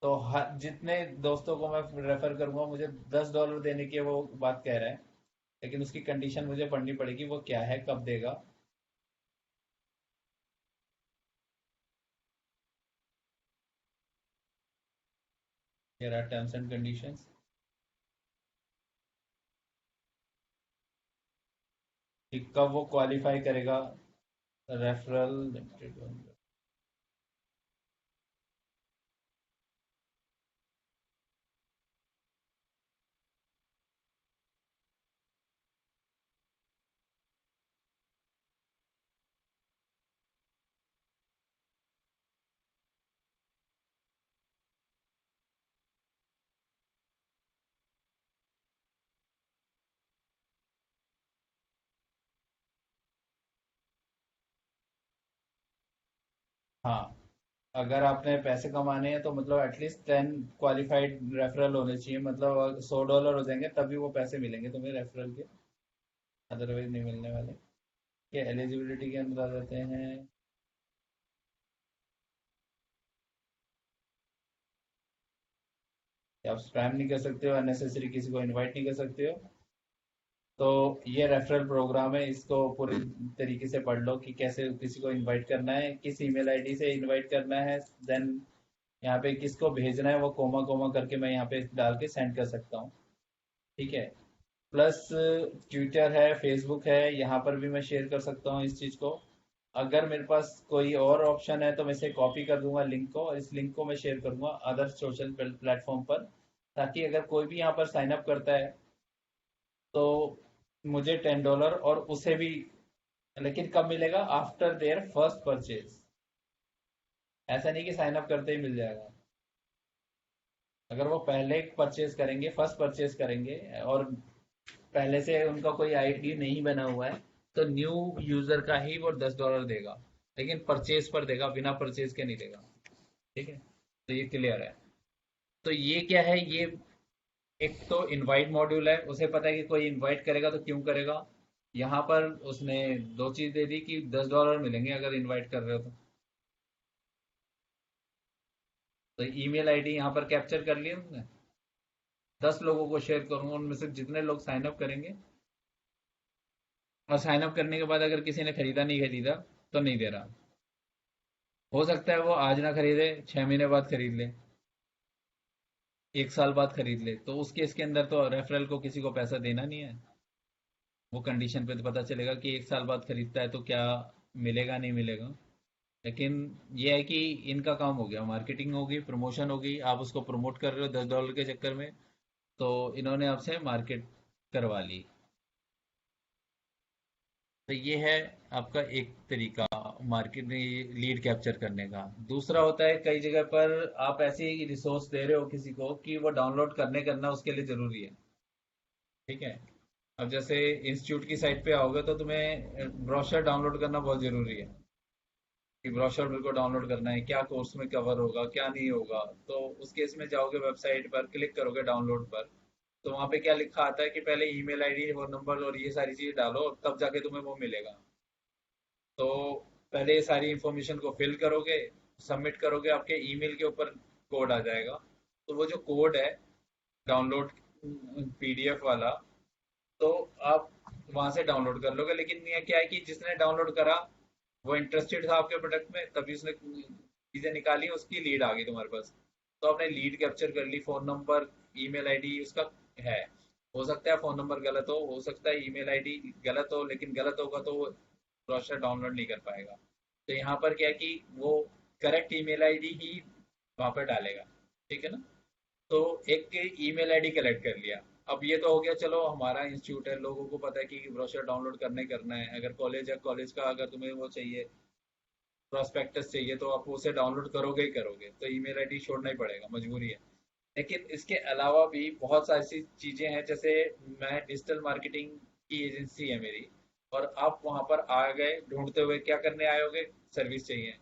तो हर जितने दोस्तों को मैं रेफर करूंगा मुझे $10 देने की वो बात कह रहा है, लेकिन उसकी कंडीशन मुझे पढ़नी पड़ेगी, वो क्या है, कब देगा। Here are terms and conditions, कि कब वो क्वालिफाई करेगा रेफरल लिमिटेड। हाँ, अगर आपने पैसे कमाने हैं तो मतलब एटलीस्ट 10 क्वालिफाइड रेफरल होने चाहिए, मतलब $100 हो जाएंगे तभी वो पैसे मिलेंगे तुम्हें रेफरल के, अदरवाइज नहीं मिलने वाले। ये एलिजिबिलिटी के अंदर आ जाते हैं। आप स्पैम नहीं कर सकते हो, अननेसेसरी किसी को इनवाइट नहीं कर सकते हो। तो ये रेफरल प्रोग्राम है, इसको पूरी तरीके से पढ़ लो कि कैसे किसी को इनवाइट करना है, किस ईमेल आईडी से इनवाइट करना है, देन यहाँ पे किसको भेजना है वो कोमा कोमा करके मैं यहाँ पे डाल के सेंड कर सकता हूँ। ठीक है। प्लस ट्विटर है, फेसबुक है, यहाँ पर भी मैं शेयर कर सकता हूँ इस चीज़ को। अगर मेरे पास कोई और ऑप्शन है तो मैं इसे कॉपी कर दूंगा लिंक को, और इस लिंक को मैं शेयर करूंगा अदर सोशल प्लेटफॉर्म पर, ताकि अगर कोई भी यहाँ पर साइन अप करता है तो मुझे $10 और उसे भी, लेकिन कब मिलेगा? After their first purchase. ऐसा नहीं कि साइन अप करते ही मिल जाएगा। अगर वो पहले परचेज करेंगे, फर्स्ट परचेज करेंगे, और पहले से उनका कोई आईडी नहीं बना हुआ है, तो न्यू यूजर का ही वो $10 देगा, लेकिन परचेज पर देगा, बिना परचेज के नहीं देगा। ठीक है, तो ये क्लियर है। तो ये क्या है, ये एक तो इनवाइट मॉड्यूल है, उसे पता है कि कोई इनवाइट करेगा तो क्यों करेगा। यहाँ पर उसने दो चीज दे दी कि $10 मिलेंगे अगर इनवाइट कर रहे हो तो ईमेल आईडी यहाँ पर कैप्चर कर लिया उसने। 10 लोगों को शेयर करूंगा, उनमें से जितने लोग साइन अप करेंगे, और साइन अप करने के बाद अगर किसी ने खरीदा नहीं खरीदा तो नहीं दे रहा। हो सकता है वो आज ना खरीदे, 6 महीने बाद खरीद ले, 1 साल बाद खरीद ले, तो उस केस के अंदर तो रेफरल को किसी को पैसा देना नहीं है। वो कंडीशन पे तो पता चलेगा कि 1 साल बाद खरीदता है तो क्या मिलेगा नहीं मिलेगा। लेकिन ये है कि इनका काम हो गया, मार्केटिंग होगी, प्रमोशन होगी, आप उसको प्रमोट कर रहे हो $10 के चक्कर में, तो इन्होंने आपसे मार्केट करवा ली। तो ये है आपका एक तरीका मार्केट लीड कैप्चर करने का। दूसरा होता है कई जगह पर आप ऐसी रिसोर्स दे रहे हो किसी को कि वो डाउनलोड करने करना उसके लिए जरूरी है। ठीक है। अब जैसे इंस्टीट्यूट की साइट पे आओगे तो तुम्हें ब्रोशर डाउनलोड करना बहुत जरूरी है, कि ब्रोशर बिल्कुल डाउनलोड करना है, क्या कोर्स में कवर होगा क्या नहीं होगा। तो उस केस में जाओगे, वेबसाइट पर क्लिक करोगे डाउनलोड पर, तो वहाँ पे क्या लिखा आता है कि पहले ईमेल आईडी, फोन नंबर और ये सारी चीज़ डालो, तब जाके तुम्हें वो मिलेगा। तो पहले ये सारी इंफॉर्मेशन को फिल करोगे, सबमिट करोगे, आपके ईमेल के ऊपर कोड आ जाएगा। तो वो जो कोड है डाउनलोड पीडीएफ वाला, तो आप वहां से डाउनलोड कर लोगे। लेकिन ये क्या है कि जिसने डाउनलोड करा वो इंटरेस्टेड था आपके प्रोडक्ट में, तभी उसने चीजें निकाली, उसकी लीड आ गई तुम्हारे पास। तो आपने लीड कैप्चर कर ली, फोन नंबर, ईमेल आईडी उसका है। हो सकता है फोन नंबर गलत हो सकता है ईमेल आईडी गलत हो, लेकिन गलत होगा तो वो ब्रोशर डाउनलोड नहीं कर पाएगा। तो यहाँ पर क्या है कि वो करेक्ट ईमेल आईडी ही वहां पर डालेगा। ठीक है ना। तो एक ईमेल आईडी कलेक्ट कर लिया। अब ये तो हो गया, चलो हमारा इंस्टीट्यूट है, लोगों को पता है कि ब्रोशर डाउनलोड करना है। अगर कॉलेज है, कॉलेज का अगर तुम्हें वो चाहिए, प्रोस्पेक्टस चाहिए, तो आप उसे डाउनलोड करोगे ही करोगे, तो ईमेल आईडी छोड़ना ही पड़ेगा, मजबूरी है। लेकिन इसके अलावा भी बहुत सारी चीजें हैं, जैसे मैं डिजिटल मार्केटिंग की एजेंसी है मेरी, और आप वहां पर आ गए ढूंढते हुए, क्या करने आए होगे? सर्विस चाहिए।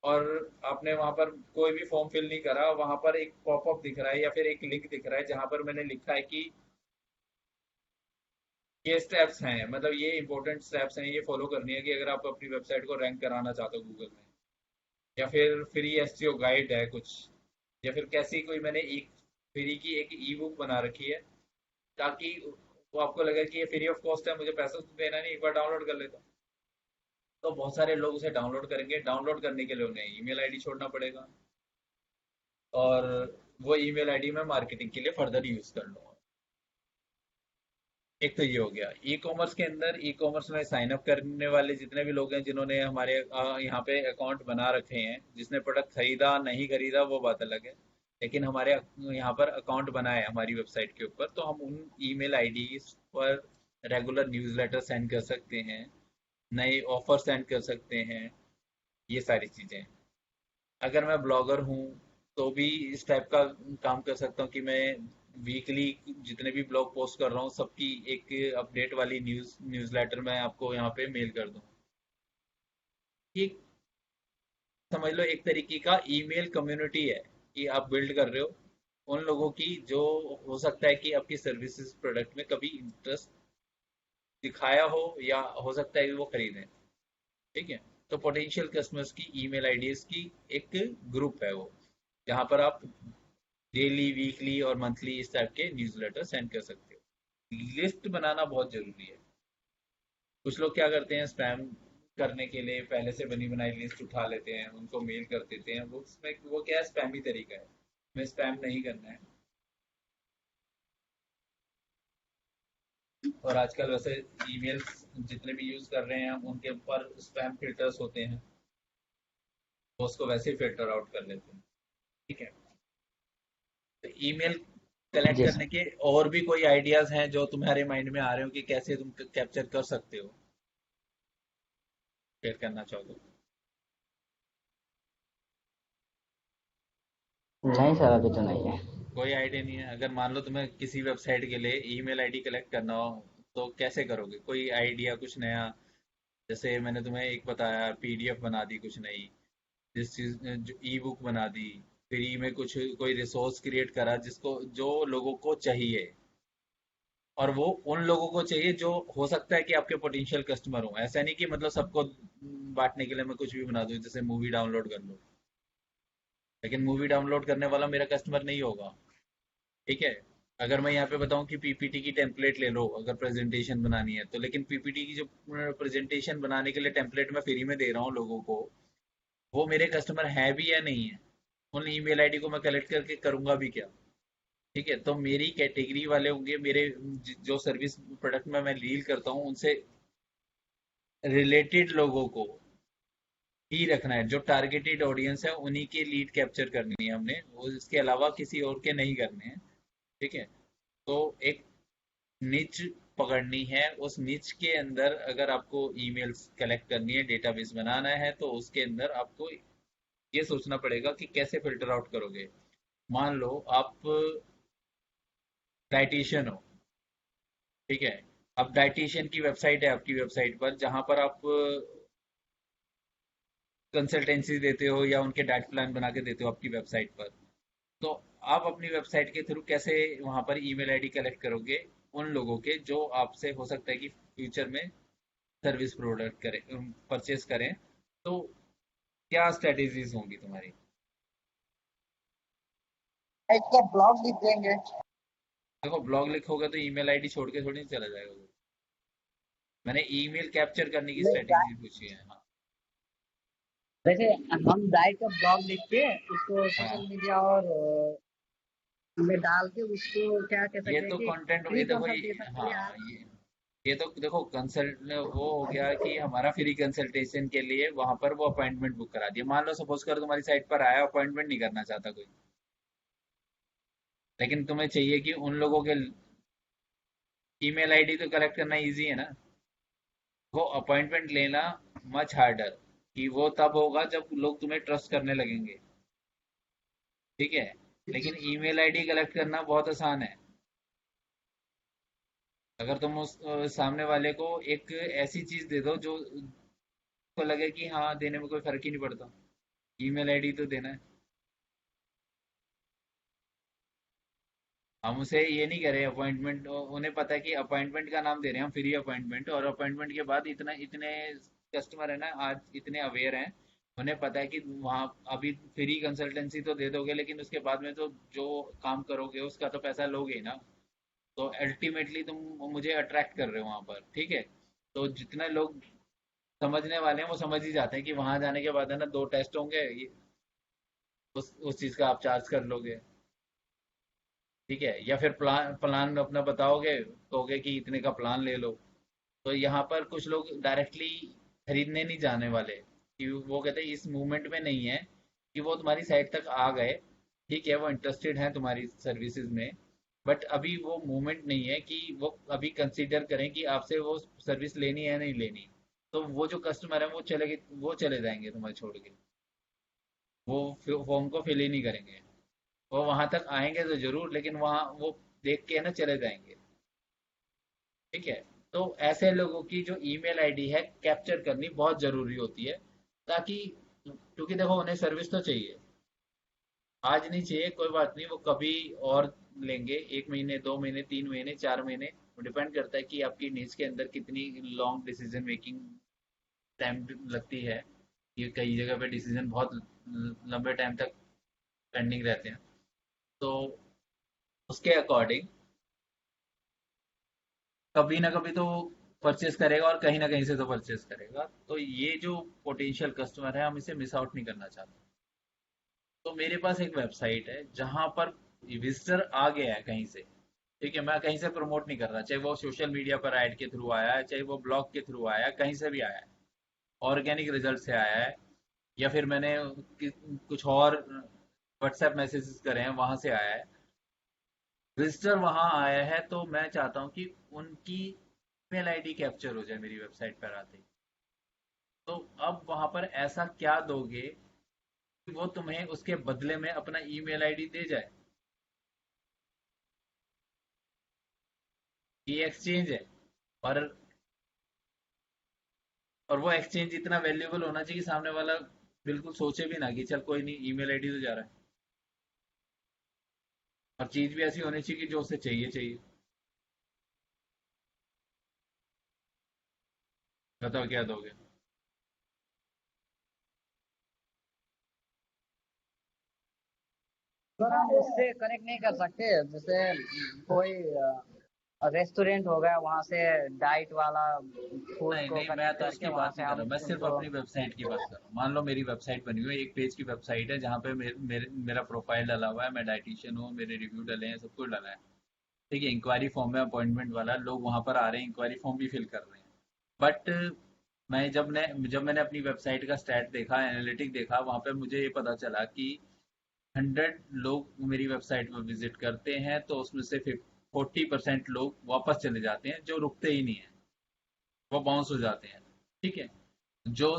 और आपने वहां पर कोई भी फॉर्म फिल नहीं करा, वहां पर एक पॉपअप दिख रहा है या फिर एक लिंक दिख रहा है जहां पर मैंने लिखा है कि ये स्टेप्स हैं, मतलब ये इंपॉर्टेंट स्टेप्स हैं, ये फॉलो करनी है कि अगर आप अपनी वेबसाइट को रैंक कराना चाहते हो गूगल में। या फिर फ्री एसईओ गाइड है कुछ, या फिर कैसी कोई मैंने एक फ्री की एक ई बुक बना रखी है, ताकि वो आपको लगे कि ये फ्री ऑफ कॉस्ट है, मुझे पैसा तो देना नहीं, एक बार डाउनलोड कर लेता हूँ। तो बहुत सारे लोग उसे डाउनलोड करेंगे, डाउनलोड करने के लिए उन्हें ईमेल आईडी छोड़ना पड़ेगा, और वो ईमेल आईडी मैं मार्केटिंग के लिए फर्दर यूज कर लूंगा। एक तो ये हो गया। ई कॉमर्स के अंदर, ई कॉमर्स में साइन अप करने वाले जितने भी लोग हैं जिन्होंने हमारे यहाँ पे अकाउंट बना रखे हैं, जिसने प्रोडक्ट खरीदा नहीं खरीदा वो बात अलग है, लेकिन हमारे यहाँ पर अकाउंट बना है हमारी वेबसाइट के ऊपर, तो हम उन ईमेल आईडी पर रेगुलर न्यूज़लेटर सेंड कर सकते हैं, नए ऑफर सेंड कर सकते हैं, ये सारी चीज़ें। अगर मैं ब्लॉगर हूँ तो भी इस टाइप का काम कर सकता हूँ कि मैं वीकली जितने भी ब्लॉग पोस्ट कर रहा हूँ सबकी एक अपडेट वाली न्यूज़लेटर मैं आपको यहाँ पे मेल कर दूँ। ये समझ लो एक तरीके का ईमेल कम्युनिटी है कि आप बिल्ड कर रहे हो उन लोगों की, जो हो सकता है कि आपकी सर्विसेज प्रोडक्ट में कभी इंटरेस्ट दिखाया हो, या हो सकता है कि वो खरीदें। ठीक है। तो पोटेंशियल कस्टमर्स की ईमेल आईडीज की एक ग्रुप है वो, जहाँ पर आप डेली, वीकली और मंथली इस टाइप के न्यूज़लेटर सेंड कर सकते हो। लिस्ट बनाना बहुत जरूरी है। कुछ लोग क्या करते हैं, स्पैम करने के लिए पहले से बनी बनाई लिस्ट उठा लेते हैं, उनको मेल कर देते हैं। वो उसमें वो क्या है, स्पैमी तरीका है, हमें स्पैम नहीं करना है। और आजकल वैसे ईमेल्स जितने भी यूज कर रहे हैं हम, उनके ऊपर स्पैम फिल्टर्स होते हैं, तो उसको वैसे ही फिल्टर आउट कर लेते हैं। ठीक है। तो ईमेल कलेक्ट जी करने सर। के और भी कोई आइडियाज हैं जो तुम्हारे माइंड में आ रहे हो कि कैसे तुम कैप्चर कर सकते हो, शेयर करना चाहो तो? नहीं सर, अभी तो नहीं है। कोई आइडिया नहीं है? अगर मान लो तुम्हें किसी वेबसाइट के लिए ईमेल आईडी कलेक्ट करना हो, तो कैसे करोगे? कोई आइडिया कुछ नया? जैसे मैंने तुम्हें एक बताया, पीडीएफ बना दी कुछ नई, जिस चीज जो ई बुक बना दी, फ्री में कुछ कोई रिसोर्स क्रिएट करा जिसको जो लोगों को चाहिए, और वो उन लोगों को चाहिए जो हो सकता है कि आपके पोटेंशियल कस्टमर हो। ऐसा नहीं कि मतलब सबको बांटने के लिए मैं कुछ भी बना दूं, जैसे मूवी डाउनलोड कर लो, लेकिन मूवी डाउनलोड करने वाला मेरा कस्टमर नहीं होगा। ठीक है। अगर मैं यहाँ पे बताऊं कि पीपीटी की टेम्पलेट ले लो अगर प्रेजेंटेशन बनानी है तो, लेकिन पीपीटी की जो प्रेजेंटेशन बनाने के लिए टेम्पलेट मैं फ्री में दे रहा हूँ लोगों को, वो मेरे कस्टमर है भी या नहीं है? उन ईमेल आईडी को मैं कलेक्ट करके करूंगा भी क्या? ठीक है। तो मेरी कैटेगरी वाले होंगे, मेरे जो सर्विस प्रोडक्ट में मैं डील करता हूँ उनसे रिलेटेड लोगों को ही रखना है। जो टारगेटेड ऑडियंस है उन्हीं के लीड कैप्चर करनी है हमने, वो इसके अलावा किसी और के नहीं करने हैं। ठीक है। तो एक निच पकड़नी है, उस निच के अंदर अगर आपको ईमेल्स कलेक्ट करनी है, डेटाबेस बनाना है, तो उसके अंदर आपको ये सोचना पड़ेगा कि कैसे फिल्टर आउट करोगे। मान लो आप डाइटिशियन हो। ठीक है। अब डाइटिशियन की वेबसाइट है आपकी वेबसाइट पर, जहां पर आप कंसल्टेंसी देते हो या उनके डाइट प्लान बना के देते हो आपकी वेबसाइट पर। तो आप अपनी वेबसाइट के थ्रू कैसे वहां पर ईमेल आईडी कलेक्ट करोगे उन लोगों के जो आपसे हो सकता है कि फ्यूचर में सर्विस प्रोडक्ट करें, परचेस करें? तो क्या स्ट्रेटेजीज होंगी तुम्हारी? इसका ब्लॉग लिख देंगे। देखो, ब्लॉग लिखोगे तो ईमेल आईडी छोड़ के थोड़ी नहीं चला जाएगा वो। मैंने ईमेल कैप्चर करने की नहीं, स्ट्रेटेजी पूछी है। हाँ। जैसे हम डाइट का ब्लॉग लिख के उसको हाँ, सोशल मीडिया और में डाल के उसको क्या कह ये सकते हैं तो कि कंटेंट, ये फ्री देखो कंसल्टेशन के लिए हाँ, ये तो देखो कंसल्ट वो हो गया कि हमारा फ्री कंसल्टेशन के लिए वहां पर वो अपॉइंटमेंट बुक करा दिया। मान लो सपोज कर तुम्हारी साइट पर आया, अपॉइंटमेंट नहीं करना चाहता कोई, लेकिन तुम्हें चाहिए कि उन लोगों के ईमेल आईडी तो कलेक्ट करना इजी है ना। वो अपॉइंटमेंट लेना मच हार्डर, कि वो तब होगा जब लोग तुम्हें ट्रस्ट करने लगेंगे। ठीक है। लेकिन ईमेल आईडी कलेक्ट करना बहुत आसान है। अगर तुम उस सामने वाले को एक ऐसी चीज दे दो जो को लगे कि हाँ, देने में कोई फर्क ही नहीं पड़ता, ईमेल आईडी तो देना है। हम उसे ये नहीं करें अपॉइंटमेंट, उन्हें पता है कि अपॉइंटमेंट का नाम दे रहे हैं हम, फ्री अपॉइंटमेंट, और अपॉइंटमेंट के बाद इतना इतने कस्टमर है ना आज इतने अवेयर हैं, उन्हें पता है कि वहाँ अभी फ्री कंसल्टेंसी तो दे दोगे, लेकिन उसके बाद में तो जो काम करोगे उसका तो पैसा लोगे ही ना। तो अल्टीमेटली तुम मुझे अट्रैक्ट कर रहे हो वहां पर। ठीक है। तो जितने लोग समझने वाले हैं वो समझ ही जाते हैं कि वहां जाने के बाद है ना, दो टेस्ट होंगे, उस चीज का आप चार्ज कर लोगे। ठीक है। या फिर प्लान प्लान अपना बताओगे, कहोगे कि इतने का प्लान ले लो। तो यहाँ पर कुछ लोग डायरेक्टली खरीदने नहीं जाने वाले, कि वो कहते हैं इस मूवमेंट में नहीं है कि वो तुम्हारी साइट तक आ गए। ठीक है, वो इंटरेस्टेड हैं तुम्हारी सर्विसेज में, बट अभी वो मूवमेंट नहीं है कि वो अभी कंसीडर करें कि आपसे वो सर्विस लेनी है नहीं लेनी। तो वो जो कस्टमर है वो चले जाएंगे तुम्हें छोड़ के, वो फॉर्म को फिल ही नहीं करेंगे। वो वहां तक आएंगे तो जरूर, लेकिन वहां वो देख के ना चले जाएंगे। ठीक है। तो ऐसे लोगों की जो ईमेल आईडी है कैप्चर करनी बहुत जरूरी होती है, ताकि, क्योंकि देखो उन्हें सर्विस तो चाहिए, आज नहीं चाहिए कोई बात नहीं, वो कभी और लेंगे, 1 महीने 2 महीने 3 महीने 4 महीने, डिपेंड करता है कि आपकी नीड्स के अंदर कितनी लॉन्ग डिसीजन मेकिंग टाइम लगती है। ये कई जगह पे डिसीजन बहुत लंबे टाइम तक पेंडिंग रहते हैं। तो उसके अकॉर्डिंग कभी ना कभी तो परचेस करेगा और कहीं ना कहीं से तो परचेस करेगा। तो ये जो पोटेंशियल कस्टमर है हम इसे मिस आउट नहीं करना चाहते। तो मेरे पास एक वेबसाइट है जहां पर विजिटर आ गया है कहीं से, ठीक है, मैं कहीं से प्रमोट नहीं कर रहा, चाहे वो सोशल मीडिया पर ऐड के थ्रू आया है, चाहे वो ब्लॉग के थ्रू आया है, कहीं से भी आया है, ऑर्गेनिक रिजल्ट से आया है, या फिर मैंने कुछ और व्हाट्सएप मैसेजेस करे हैं वहां से आया है, विजिटर वहां आया है, तो मैं चाहता हूँ कि उनकी ईमेल आईडी कैप्चर हो जाए मेरी वेबसाइट पर आते ही। तो अब वहां पर ऐसा क्या दोगे कि वो तुम्हें उसके बदले में अपना ईमेल आईडी दे जाए? ये एक्सचेंज है। और वो एक्सचेंज इतना वैल्यूएबल होना चाहिए कि सामने वाला बिल्कुल सोचे भी ना कि चल कोई नहीं, ईमेल आईडी तो जा रहा है। और चीज भी ऐसी होनी चाहिए कि जो उसे चाहिए चाहिए। बताओ क्या दोगे? सर हम उससे कनेक्ट नहीं कर सकते, जैसे कोई रेस्टोरेंट हो गया, वहां से डाइट वाला फूड नहीं को नहीं, मैं कनेक्ट तो करके उसकी वहां बात से नहीं कर रहा, हम मैं सिर्फ उनको। अपनी वेबसाइट की बात कर रहा हूँ। मान लो मेरी वेबसाइट बनी हुई है, एक पेज की वेबसाइट है जहाँ पे मेरा प्रोफाइल डाला हुआ है, मैं डाइटिशियन हूँ, मेरे रिव्यू डले हैं, सब कुछ डला है, ठीक है, इंक्वायरी फॉर्म है अपॉइंटमेंट वाला, लोग वहां पर आ रहे हैं, इंक्वायरी फॉर्म भी फिल कर रहे हैं। बट मैं जब मैंने अपनी वेबसाइट का स्टैट देखा, एनालिटिक देखा, वहां पे मुझे ये पता चला कि 100 लोग मेरी वेबसाइट पर विजिट करते हैं तो उसमें से 40% लोग वापस चले जाते हैं, जो रुकते ही नहीं है, वो बाउंस हो जाते हैं, ठीक है। जो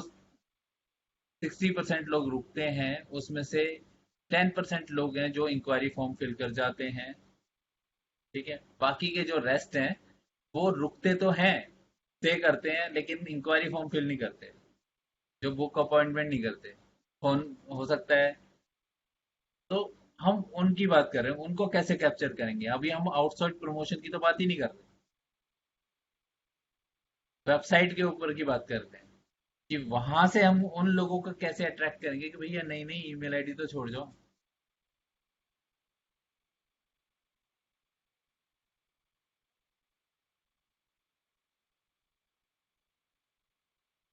60% लोग रुकते हैं उसमें से 10% लोग हैं जो इंक्वायरी फॉर्म फिल कर जाते हैं, ठीक है। बाकी के जो रेस्ट हैं वो रुकते तो हैं, स्टे करते हैं, लेकिन इंक्वायरी फॉर्म फिल नहीं करते, जो बुक अपॉइंटमेंट नहीं करते, फोन हो सकता है। तो हम उनकी बात कर रहे हैं, उनको कैसे कैप्चर करेंगे? अभी हम आउटसाइड प्रमोशन की तो बात ही नहीं कर रहे, वेबसाइट के ऊपर की बात करते हैं कि वहां से हम उन लोगों को कैसे अट्रैक्ट करेंगे कि भैया नहीं नहीं, ईमेल आईडी तो छोड़ जाओ।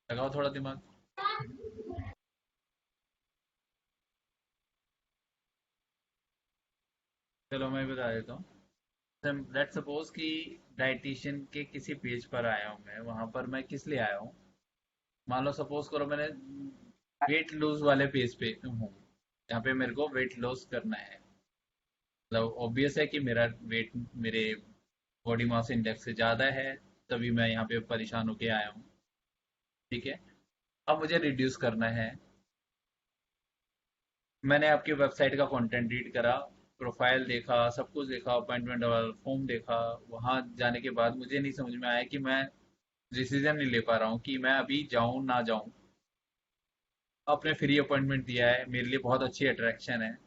लगाओ थोड़ा दिमाग। चलो मैं बता देता हूँ। लेट्स सपोज कि डाइटिशियन के किसी पेज पर आया हूँ मैं, वहां पर मैं किस लिए आया हूँ? मान लो सपोज करो मैंने वेट लूज वाले पेज पे हूँ, जहाँ पे मेरे को वेट लॉस करना है। मतलब ऑब्वियस है कि मेरा वेट मेरे बॉडी मास इंडेक्स से ज़्यादा है, तभी मैं यहाँ पे परेशान होके आया हूँ, ठीक है। अब मुझे रिड्यूस करना है। मैंने आपकी वेबसाइट का कंटेंट रीड करा, प्रोफाइल देखा, सब कुछ देखा, अपॉइंटमेंट वाला फॉर्म देखा। वहाँ जाने के बाद मुझे नहीं समझ में आया कि मैं डिसीजन नहीं ले पा रहा हूँ कि मैं अभी जाऊँ ना जाऊँ। आपने फ्री अपॉइंटमेंट दिया है, मेरे लिए बहुत अच्छी अट्रैक्शन है,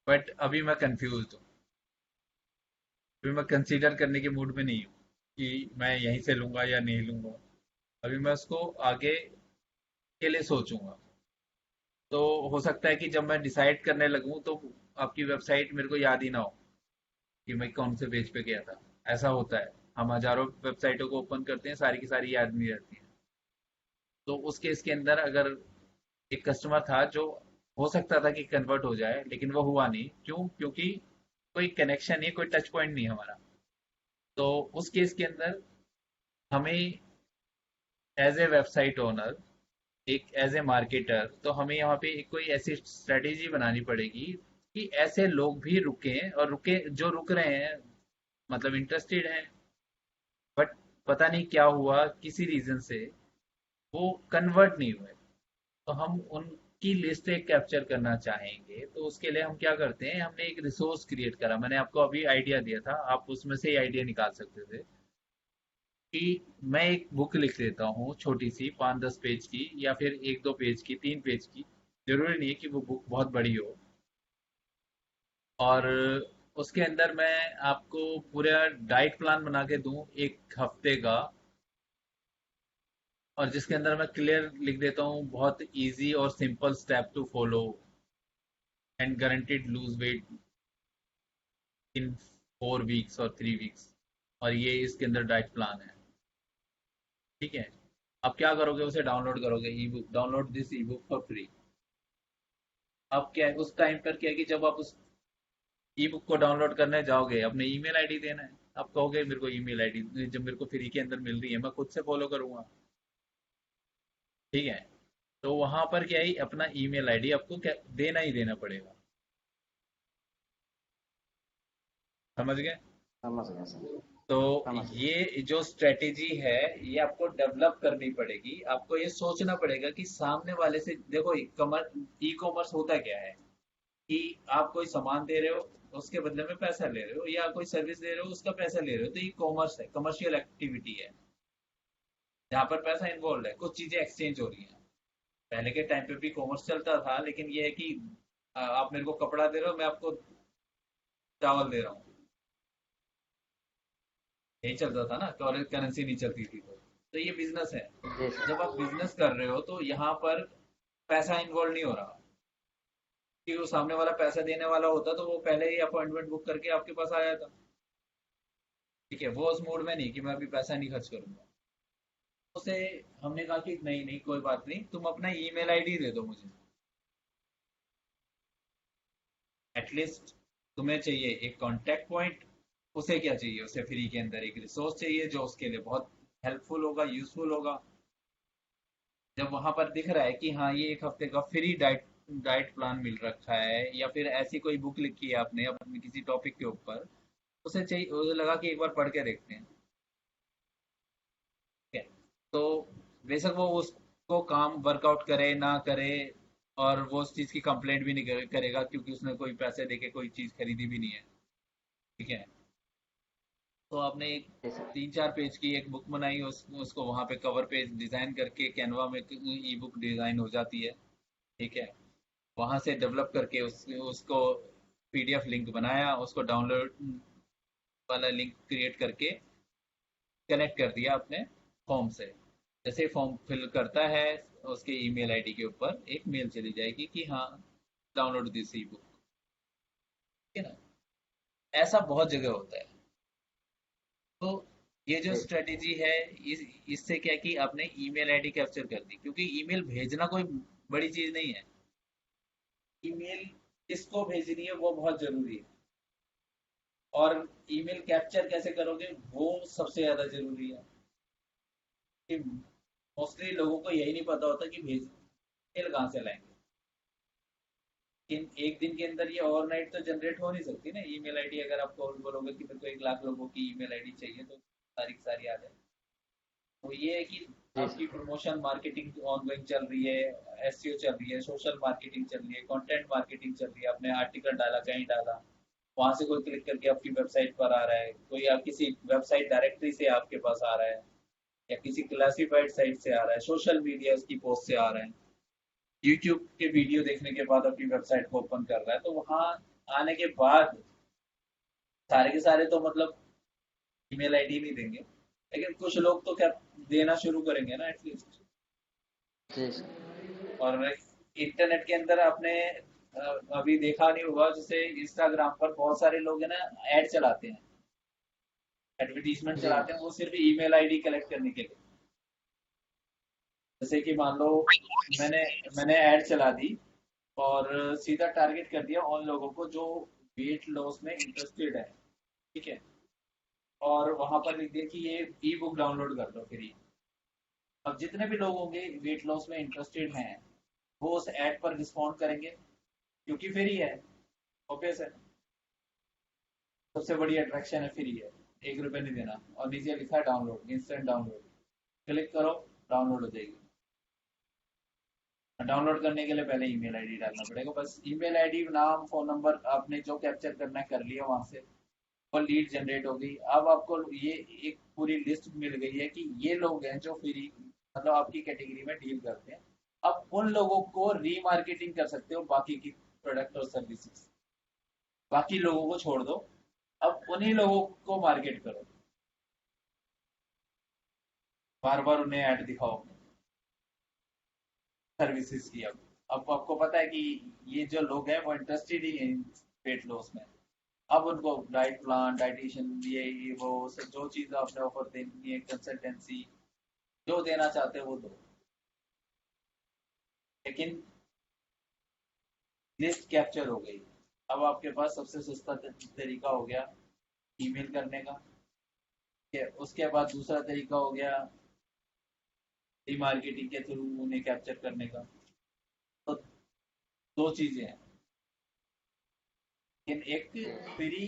बट अभी मैं कंफ्यूज हूँ। अभी मैं कंसीडर करने के मूड में नहीं हूँ कि मैं यहीं से लूंगा या नहीं लूंगा। अभी मैं उसको आगे के लिए सोचूंगा। तो हो सकता है कि जब मैं डिसाइड करने लगूं तो आपकी वेबसाइट मेरे को याद ही ना हो कि मैं कौन से पेज पे गया था। ऐसा होता है, हम हजारों वेबसाइटों को ओपन करते हैं, सारी की सारी याद नहीं रहती है। तो उस केस के अंदर अगर एक कस्टमर था जो हो सकता था कि कन्वर्ट हो जाए, लेकिन वो हुआ नहीं, क्यों? क्योंकि कोई कनेक्शन नहीं, कोई टच पॉइंट नहीं हमारा। तो उस केस के अंदर हमें एज ए वेबसाइट ओनर, एक एज ए मार्केटर, तो हमें यहाँ पे एक कोई ऐसी स्ट्रेटेजी बनानी पड़ेगी कि ऐसे लोग भी रुके, और रुके जो रुक रहे हैं मतलब इंटरेस्टेड हैं, बट पता नहीं क्या हुआ, किसी रीजन से वो कन्वर्ट नहीं हुए, तो हम उनकी लिस्ट एक कैप्चर करना चाहेंगे। तो उसके लिए हम क्या करते हैं, हमने एक रिसोर्स क्रिएट करा, मैंने आपको अभी आइडिया दिया था, आप उसमें से ही आइडिया निकाल सकते थे कि मैं एक बुक लिख लेता हूँ छोटी सी, 5-10 पेज की, या फिर 1-2 पेज की, 3 पेज की, जरूरी नहीं है कि वो बुक बहुत बड़ी हो। और उसके अंदर मैं आपको पूरा डाइट प्लान बना के दूं 1 हफ्ते का, और जिसके अंदर मैं क्लियर लिख देता हूँ बहुत इजी और simple step to follow and guaranteed lose weight in 4 weeks और 3 वीक्स, और ये इसके अंदर डाइट प्लान है। ठीक है। अब क्या करोगे, उसे डाउनलोड करोगे, ई book, download this E book for free. अब क्या है उस टाइम पर, क्या है कि जब आप उस ई बुक को डाउनलोड करने जाओगे, अपने ईमेल आईडी देना है। आप कहोगे मेरे को ईमेल आईडी जब मेरे को फ्री के अंदर मिल रही है, मैं खुद से फॉलो करूंगा। ठीक है। तो वहां पर क्या है, अपना ईमेल आईडी आपको क्या देना ही देना पड़ेगा। समझ गए? समझ गया, समझ तो समझ गया। ये जो स्ट्रेटेजी है, ये आपको डेवलप करनी पड़ेगी। आपको ये सोचना पड़ेगा कि सामने वाले से, देखो ई कॉमर्स होता क्या है, कि आप कोई सामान दे रहे हो, उसके बदले में पैसा ले रहे हो, या कोई सर्विस दे रहे हो, उसका पैसा ले रहे हो। तो ई कॉमर्स है, कमर्शियल एक्टिविटी है, जहाँ पर पैसा इन्वॉल्व है, कुछ चीजें एक्सचेंज हो रही हैं। पहले के टाइम पे भी कॉमर्स चलता था, लेकिन ये है कि आप मेरे को कपड़ा दे रहे हो, मैं आपको चावल दे रहा हूँ। यही चलता था ना, करेंसी नहीं चलती थी तो ये बिजनेस है। जी जब आप सर। बिजनेस कर रहे हो तो यहाँ पर पैसा इन्वॉल्व नहीं हो रहा, कि वो सामने वाला पैसा देने वाला होता तो वो पहले ही अपॉइंटमेंट बुक करके आपके पास आया था। ठीक है, वो उस मूड में नहीं कि मैं अभी पैसा नहीं खर्च करूंगा। उसे हमने कहा कि नहीं नहीं, कोई बात नहीं, तुम अपना ईमेल आईडी दे दो मुझे। एटलीस्ट तुम्हें चाहिए एक कांटेक्ट पॉइंट। उसे क्या चाहिए, उसे फ्री के अंदर एक रिसोर्स चाहिए जो उसके लिए बहुत हेल्पफुल होगा, यूजफुल होगा। जब वहां पर दिख रहा है कि हाँ, ये एक हफ्ते का फ्री डाइट डाइट प्लान मिल रखा है, या फिर ऐसी कोई बुक लिखी है आपने अपने किसी टॉपिक के ऊपर, उसे चाहिए, उसे लगा कि एक बार पढ़ के देखते हैं। ठीक है। तो बेशक वो उसको काम वर्कआउट करे ना करे, और वो उस चीज की कंप्लेंट भी नहीं करेगा, क्योंकि उसने कोई पैसे देके कोई चीज खरीदी भी नहीं है। ठीक है। तो आपने एक जी सर। 3-4 पेज की एक बुक बनाई, उसको वहां पे कवर पेज डिजाइन करके कैनवा में ई बुक डिजाइन हो जाती है। ठीक है। वहां से डेवलप करके उसको पीडीएफ लिंक बनाया, उसको डाउनलोड वाला लिंक क्रिएट करके कनेक्ट कर दिया अपने फॉर्म से। जैसे फॉर्म फिल करता है, उसके ईमेल आईडी के ऊपर एक मेल चली जाएगी कि हाँ, डाउनलोड दिस ई बुक। ठीक है ना? ऐसा बहुत जगह होता है। तो ये जो जी स्ट्रेटेजी है, इससे क्या कि आपने ईमेल आईडी कैप्चर कर दी, क्योंकि ईमेल भेजना कोई बड़ी चीज नहीं है। ईमेल किसको भेजनी है वो बहुत जरूरी है, और ईमेल कैप्चर कैसे करोगे वो सबसे ज्यादा जरूरी है। कि मोस्टली लोगों को यही नहीं पता होता कि भेज मेल कहाँ से लाएंगे। लेकिन एक दिन के अंदर ये ओवरनाइट तो जनरेट हो नहीं सकती ना ईमेल आईडी। अगर आपको बोलोगे कि मेरे को 1 लाख लोगों की ईमेल आईडी चाहिए, तो सारी की सारी आ जाए। तो ये है कि जी आपकी सर। प्रमोशन मार्केटिंग ऑनगोइंग चल रही है, एसईओ चल रही है, सोशल मार्केटिंग चल रही है, कंटेंट मार्केटिंग चल रही है, आपने आर्टिकल डाला, कहीं डाला, वहां से कोई क्लिक करके आपकी वेबसाइट पर आ रहा है, कोई आप किसी वेबसाइट डायरेक्टरी से आपके पास आ रहा है, या किसी क्लासिफाइड साइट से आ रहा है, सोशल मीडिया की पोस्ट से आ रहा है, यूट्यूब के वीडियो देखने के बाद अपनी वेबसाइट को ओपन कर रहा है। तो वहां आने के बाद सारे के सारे तो मतलब ईमेल आईडी नहीं देंगे, लेकिन कुछ लोग तो क्या देना शुरू करेंगे ना एटलीस्ट। जी सर। और इंटरनेट के अंदर आपने अभी देखा नहीं होगा, जैसे इंस्टाग्राम पर बहुत सारे लोग है ना, ऐड चलाते हैं, एडवर्टीजमेंट जी चलाते हैं, वो सिर्फ ईमेल आईडी कलेक्ट करने के लिए। जैसे कि मान लो मैंने मैंने ऐड चला दी, और सीधा टारगेट कर दिया उन लोगों को जो वेट लॉस में इंटरेस्टेड है। ठीक है। और वहां पर लिख दिया कि ये ई बुक डाउनलोड कर लो फ्री। अब जितने भी लोग होंगे वेट लॉस में इंटरेस्टेड हैं, वो उस ऐड पर रिस्पॉन्ड करेंगे, क्योंकि फ्री है, ऑब्वियस है। सबसे बड़ी अट्रैक्शन है, फ्री है, 1 रुपये नहीं देना, और नीचे लिखा है डाउनलोड, इंस्टेंट डाउनलोड। क्लिक करो, डाउनलोड हो जाएगी। डाउनलोड करने के लिए पहले ईमेल आईडी डालना पड़ेगा, बस ईमेल आईडी, नाम, फोन नंबर, आपने जो कैप्चर करना है कर लिया वहां से, और लीड जनरेट हो गई। अब आपको ये एक पूरी लिस्ट मिल गई है कि ये लोग हैं जो फ्री, मतलब आपकी कैटेगरी में डील करते हैं। अब उन लोगों को रीमार्केटिंग कर सकते हो बाकी की प्रोडक्ट और सर्विसेज। बाकी लोगों को छोड़ दो, अब उन्हीं लोगों को मार्केट करो, बार बार उन्हें ऐड दिखाओ सर्विसेज की। अब आपको पता है कि ये जो लोग हैं वो इंटरेस्टेड ही हैं वेट लॉस में। अब उनको डाइट प्लान, डाइटिशियन, ये वो सब जो चीज़ आपने ऑफर देनी है, कंसल्टेंसी, जो देना चाहते हो वो दो, लेकिन लिस्ट कैप्चर हो गई। अब आपके पास सबसे सस्ता तरीका हो गया ईमेल करने का। उसके बाद दूसरा तरीका हो गया रीमार्केटिंग के थ्रू उन्हें कैप्चर करने का। तो दो चीजें हैं, लेकिन एक फ्री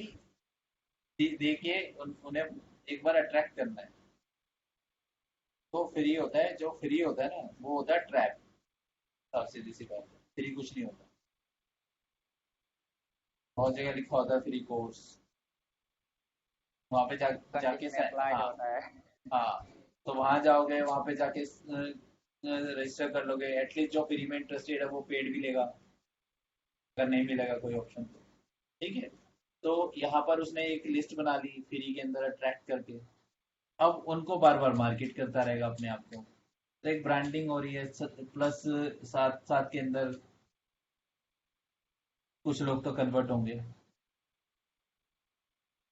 दे के उन्हें एक बार अट्रैक्ट करना है। तो फ्री होता है, जो फ्री होता है ना वो होता है ट्रैप। साफ सीधी सी बात है, फ्री कुछ नहीं होता। बहुत जगह लिखा होता है फ्री कोर्स, वहां पे जाके कंडीशन अप्लाइड हाँ होता है। हाँ, तो वहां जाओगे, वहां पे जाके रजिस्टर कर लोगे, एटलीस्ट जो फ्री में इंटरेस्टेड है वो पेड भी लेगा, अगर नहीं मिलेगा कोई ऑप्शन तो। ठीक है, तो यहाँ पर उसने एक लिस्ट बना ली फ्री के अंदर अट्रैक्ट करके। अब उनको बार बार मार्केट करता रहेगा अपने आप को, तो एक ब्रांडिंग हो रही है। प्लस साथ साथ के अंदर कुछ लोग तो कन्वर्ट होंगे।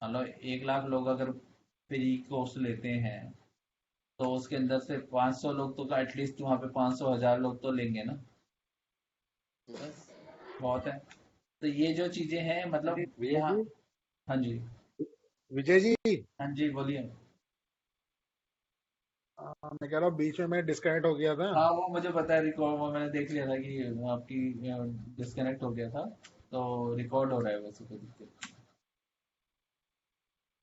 मान लो 1 लाख लोग अगर फ्री कोर्स लेते हैं, तो उसके अंदर से 500 लोग तो एटलीस्ट वहां पे 500 हजार लोग तो लेंगे ना। बस, बहुत है। तो ये जो चीजें हैं विजय मतलब विजय यहाँ। जी, हाँ जी। विजय जी, हाँ जी बोलिए। मैं कह रहा हूँ बीच में मैं डिस्कनेक्ट हो गया था। हाँ वो मुझे पता है, रिकॉर्ड वो मैंने देख लिया था कि आपकी डिस्कनेक्ट हो गया था। तो रिकॉर्ड हो रहा है वैसे, कोई दिक्कत नहीं।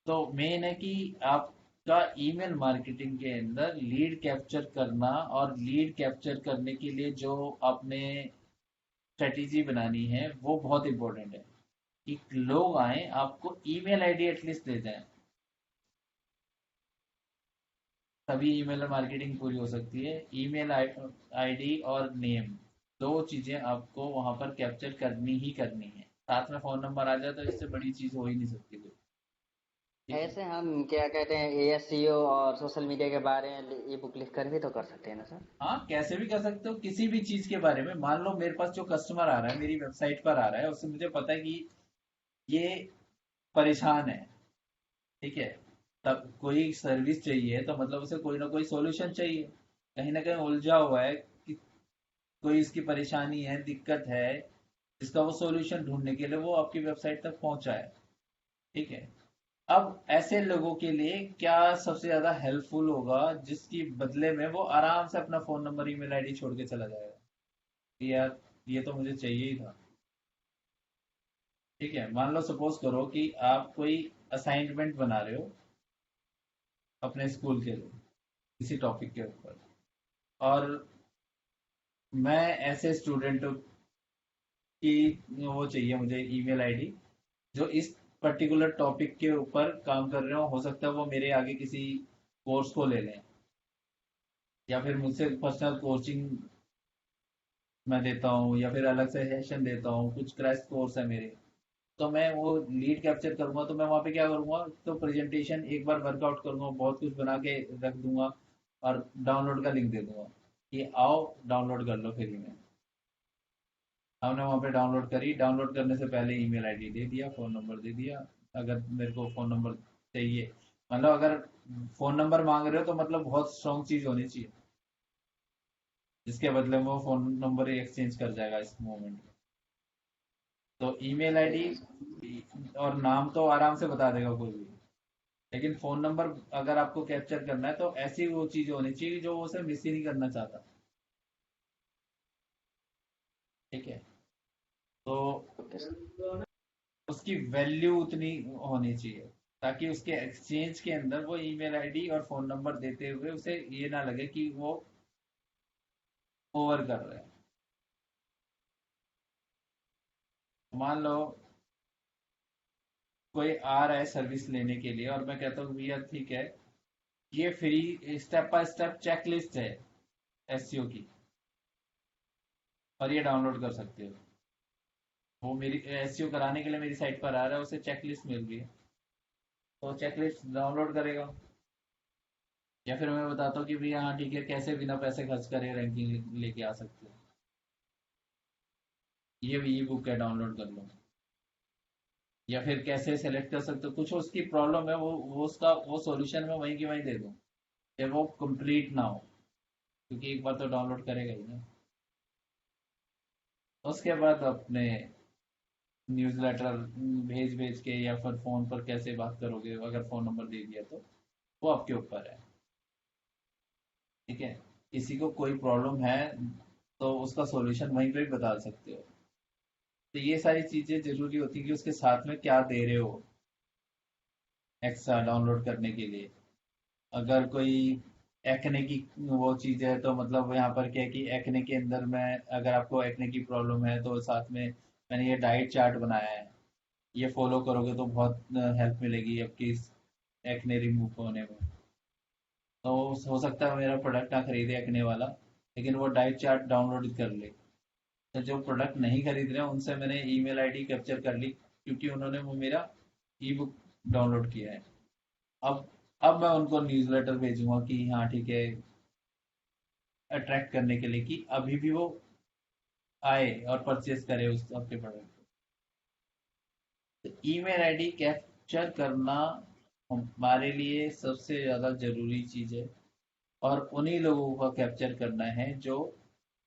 तो मेन है कि आपका ईमेल मार्केटिंग के अंदर लीड कैप्चर करना, और लीड कैप्चर करने के लिए जो आपने स्ट्रेटेजी बनानी है वो बहुत इंपॉर्टेंट है। कि लोग आए आपको ईमेल आईडी एटलीस्ट दे जाएं, तभी ईमेल मार्केटिंग पूरी हो सकती है। ईमेल आईडी और नेम, दो चीजें आपको वहां पर कैप्चर करनी ही करनी है। साथ में फोन नंबर आ जाए तो इससे बड़ी चीज हो ही नहीं सकती कोई। ठीक है। ऐसे हम क्या कहते हैं एएससीओ और सोशल मीडिया के बारे में ई बुक लिख कर भी तो कर सकते हैं ना सर। हाँ, कैसे भी कर सकते हो किसी भी चीज के बारे में। मान लो मेरे पास जो कस्टमर आ रहा है, मेरी वेबसाइट पर आ रहा है, उससे मुझे पता है कि ये परेशान है। ठीक है, तब कोई सर्विस चाहिए तो मतलब उसे कोई ना कोई सॉल्यूशन चाहिए। कहीं ना कहीं उलझा हुआ है कि कोई इसकी परेशानी है, दिक्कत है, जिसका वो सॉल्यूशन ढूंढने के लिए वो आपकी वेबसाइट तक पहुंचा है। ठीक है। अब ऐसे लोगों के लिए क्या सबसे ज्यादा हेल्पफुल होगा, जिसकी बदले में वो आराम से अपना फोन नंबर ईमेल आईडी छोड़ के चला जाएगा कि यार ये तो मुझे चाहिए ही था। ठीक है, मान लो सपोज करो कि आप कोई असाइनमेंट बना रहे हो अपने स्कूल के लिए किसी टॉपिक के ऊपर, और मैं ऐसे स्टूडेंट की वो चाहिए मुझे ईमेल आईडी जो इस पर्टिकुलर टॉपिक के ऊपर काम कर रहे हो सकता है वो मेरे आगे किसी कोर्स को ले लें, या फिर मुझसे पर्सनल कोचिंग मैं देता हूँ, या फिर अलग से सेशन देता हूँ, कुछ क्रैश कोर्स है मेरे। तो मैं वो लीड कैप्चर करूंगा, तो मैं वहाँ पे क्या करूंगा, तो प्रेजेंटेशन एक बार वर्कआउट करूंगा, बहुत कुछ बना के रख दूंगा, और डाउनलोड का लिंक दे दूंगा कि आओ डाउनलोड कर लो फ्री में। हमने वहाँ पे डाउनलोड करी, डाउनलोड करने से पहले ईमेल आईडी दे दिया, फ़ोन नंबर दे दिया। अगर मेरे को फ़ोन नंबर चाहिए, मतलब अगर फ़ोन नंबर मांग रहे हो तो मतलब बहुत स्ट्रॉन्ग चीज़ होनी चाहिए, जिसके बदले में वो फ़ोन नंबर ही एक्सचेंज कर जाएगा इस मोमेंट में। तो ईमेल आईडी ठीक है सर। और नाम तो आराम से बता देगा कोई भी, लेकिन फ़ोन नंबर अगर आपको कैप्चर करना है तो ऐसी वो चीज़ होनी चाहिए जो वो उसे मिस ही नहीं करना चाहता। ठीक है, तो ओके सर। उसकी वैल्यू उतनी होनी चाहिए, ताकि उसके एक्सचेंज के अंदर वो ईमेल आईडी और फोन नंबर देते हुए उसे ये ना लगे कि वो ओवर कर रहे हैं। मान लो कोई आ रहा है सर्विस लेने के लिए, और मैं कहता हूँ भैया ठीक है, ये free step by step checklist है एसईओ की, और ये डाउनलोड कर सकते हो। वो मेरी एसईओ कराने के लिए मेरी साइट पर आ रहा है, उसे चेकलिस्ट मिल रही है, तो चेकलिस्ट डाउनलोड करेगा। या फिर मैं बताता हूँ कि भैया हाँ ठीक है, कैसे बिना पैसे खर्च करे रैंकिंग लेके आ सकते हो, ये भी ई बुक है, डाउनलोड कर लो। या फिर कैसे सेलेक्ट कर सकते हो, कुछ उसकी प्रॉब्लम है, वो उसका वो सॉल्यूशन मैं वहीं की वहीं दे दूँ, कि वो कंप्लीट ना हो। क्योंकि एक बार तो डाउनलोड करेगा ही ना। उसके बाद अपने न्यूज़लेटर भेज भेज के या फिर फ़ोन पर कैसे बात करोगे, अगर फ़ोन नंबर दे दिया तो वो आपके ऊपर है। ठीक है, किसी को कोई प्रॉब्लम है तो उसका सॉल्यूशन वहीं पे भी बता सकते हो। तो ये सारी चीज़ें ज़रूरी होती है कि उसके साथ में क्या दे रहे हो एक्स्ट्रा डाउनलोड करने के लिए। अगर कोई एक्ने की वो चीज़ है तो मतलब यहाँ पर क्या है कि एक्ने के अंदर में अगर आपको एक्ने की प्रॉब्लम है तो साथ में मैंने ये डाइट चार्ट बनाया है, ये फॉलो करोगे तो बहुत हेल्प मिलेगी आपकी एक्ने रिमूव होने में। तो हो सकता है मेरा प्रोडक्ट ना खरीदे एक्ने वाला, लेकिन वो डाइट चार्ट डाउनलोड कर ले। तो जो प्रोडक्ट नहीं खरीद रहे हैं उनसे मैंने ईमेल आईडी कैप्चर कर ली, क्योंकि उन्होंने वो मेरा ई बुक डाउनलोड किया है। अब अब मैं उनको न्यूज़लेटर भेजूंगा कि हाँ ठीक है, अट्रैक्ट करने के लिए कि अभी भी वो आए और परचेज करे उस आपके प्रोडक्ट को। तो ईमेल आईडी कैप्चर करना हमारे लिए सबसे ज़्यादा ज़रूरी चीज़ है, और उन्हीं लोगों का कैप्चर करना है जो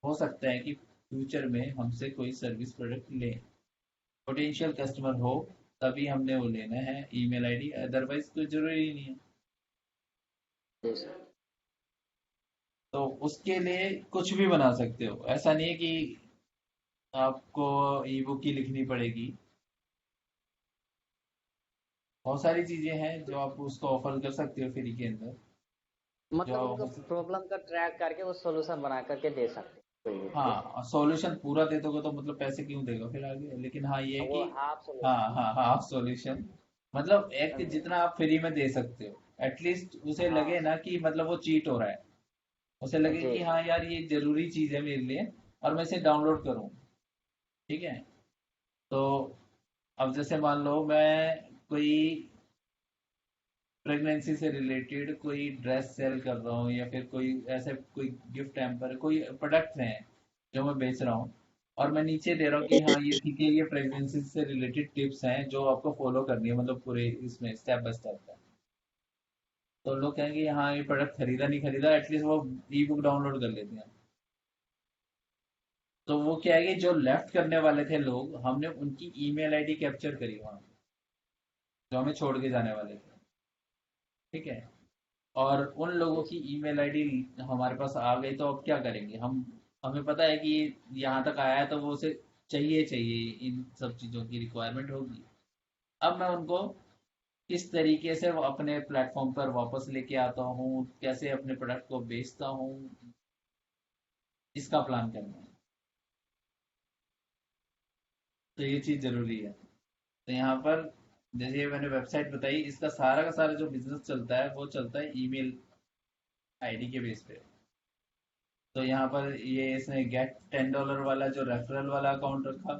हो सकता है कि फ्यूचर में हमसे कोई सर्विस प्रोडक्ट लें। पोटेंशियल कस्टमर हो तभी हमने वो लेना है ईमेल आईडी, अदरवाइज कोई ज़रूरी नहीं है। जी सर। तो उसके लिए कुछ भी बना सकते हो, ऐसा नहीं है कि आपको ई बुक ही लिखनी पड़ेगी। बहुत सारी चीजें हैं जो आप उसको ऑफर कर सकते हो फ्री के अंदर, जो मतलब उनको हो सकता है। प्रॉब्लम का ट्रैक करके वो सॉल्यूशन बना करके दे सकते हैं कोई व्यक्ति। हाँ, सॉल्यूशन पूरा दे दोगे तो मतलब पैसे क्यों देगा फिर आगे, लेकिन हाँ ये है वो कि हाफ हाँ सॉल्यूशन। हाँ हाँ सॉल्यूशन, मतलब एक समझे? जितना आप फ्री में दे सकते हो, एटलीस्ट उसे हाँ लगे ना कि मतलब वो चीट हो रहा है। उसे लगे जी कि सर। हाँ यार ये जरूरी चीज है मेरे लिए और मैं इसे डाउनलोड करूँ। ठीक है, तो अब जैसे मान लो मैं कोई प्रेगनेंसी से रिलेटेड कोई ड्रेस सेल कर रहा हूँ, या फिर कोई ऐसे कोई गिफ्ट हैम्पर कोई प्रोडक्ट्स हैं जो मैं बेच रहा हूँ, और मैं नीचे दे रहा हूँ कि हाँ ये ठीक है, ये प्रेगनेंसी से रिलेटेड टिप्स हैं जो आपको फॉलो करनी है, मतलब पूरे इसमें स्टेप बाय स्टेप है। तो लोग कहेंगे हाँ ये प्रोडक्ट खरीदा नहीं खरीदा, एटलीस्ट वो ई बुक डाउनलोड कर लेते हैं। तो वो क्या है कि जो लेफ्ट करने वाले थे लोग, हमने उनकी ईमेल आईडी कैप्चर करी वहां पे, जो हमें छोड़ के जाने वाले थे। ठीक है, और उन लोगों जी की सर। ईमेल आईडी हमारे पास आ गई तो अब क्या करेंगे हम। हमें पता है कि यहाँ तक आया है तो वो उसे चाहिए चाहिए, इन सब चीज़ों की रिक्वायरमेंट होगी। अब मैं उनको किस तरीके से वो अपने प्लेटफॉर्म पर वापस लेके आता हूँ, कैसे अपने प्रोडक्ट को बेचता हूँ, इसका प्लान करना है। तो ये चीज़ ज़रूरी है। तो यहाँ पर जैसे ये मैंने वेबसाइट बताई, इसका सारा का सारा जो बिजनेस चलता है वो चलता है ईमेल आईडी के बेस पे। तो यहाँ पर ये इसने गेट $10 वाला जो रेफरल वाला अकाउंट रखा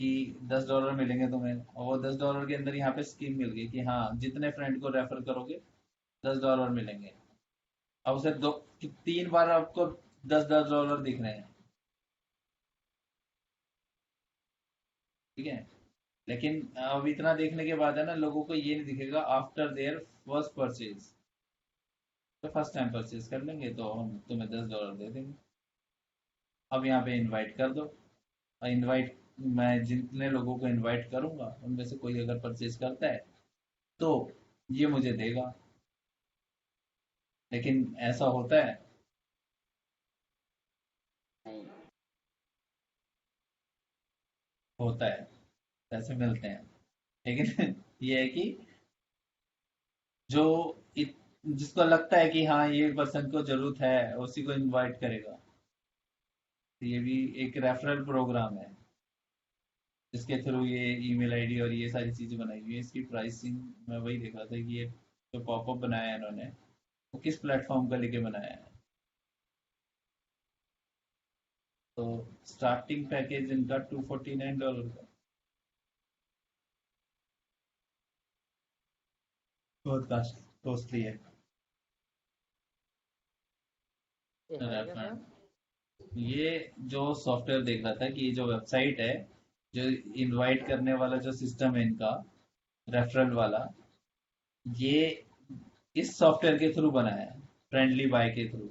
कि $10 मिलेंगे तुम्हें, और वो $10 के अंदर यहाँ पे स्कीम मिल गई कि हाँ जितने फ्रेंड को रेफर करोगे $10 मिलेंगे। अब उसे दो कि 3 बार आपको $10 दिख रहे हैं। ठीक है, लेकिन अब इतना देखने के बाद है ना, लोगों को ये नहीं दिखेगा आफ्टर देयर फर्स्ट परचेज। तो फर्स्ट टाइम परचेज कर लेंगे तो हम तुम्हें $10 दे देंगे। अब यहाँ पे इनवाइट कर दो, और इनवाइट मैं जितने लोगों को इनवाइट करूंगा उनमें से कोई अगर परचेज करता है तो ये मुझे देगा। लेकिन ऐसा होता है, नहीं। होता है, पैसे मिलते हैं, लेकिन ये है कि जो जिसको लगता है कि हाँ ये पर्सन को जरूरत है उसी को इनवाइट करेगा। तो ये भी एक रेफरल प्रोग्राम है जिसके थ्रू ये ईमेल आईडी और ये सारी चीजें बनाई हुई है। इसकी प्राइसिंग मैं वही देख रहा था कि ये जो पॉपअप बनाया है इन्होंने वो किस प्लेटफॉर्म का लेके बनाया है। तो स्टार्टिंग पैकेज इनका $249 का, बहुत कॉस्टली है। ये है क्या सर? ये जो सॉफ्टवेयर देख रहा था कि ये जो वेबसाइट है, जो इनवाइट करने वाला जो सिस्टम है इनका, रेफरल वाला, ये इस सॉफ्टवेयर के थ्रू बना है, फ्रेंडली बाय के थ्रू।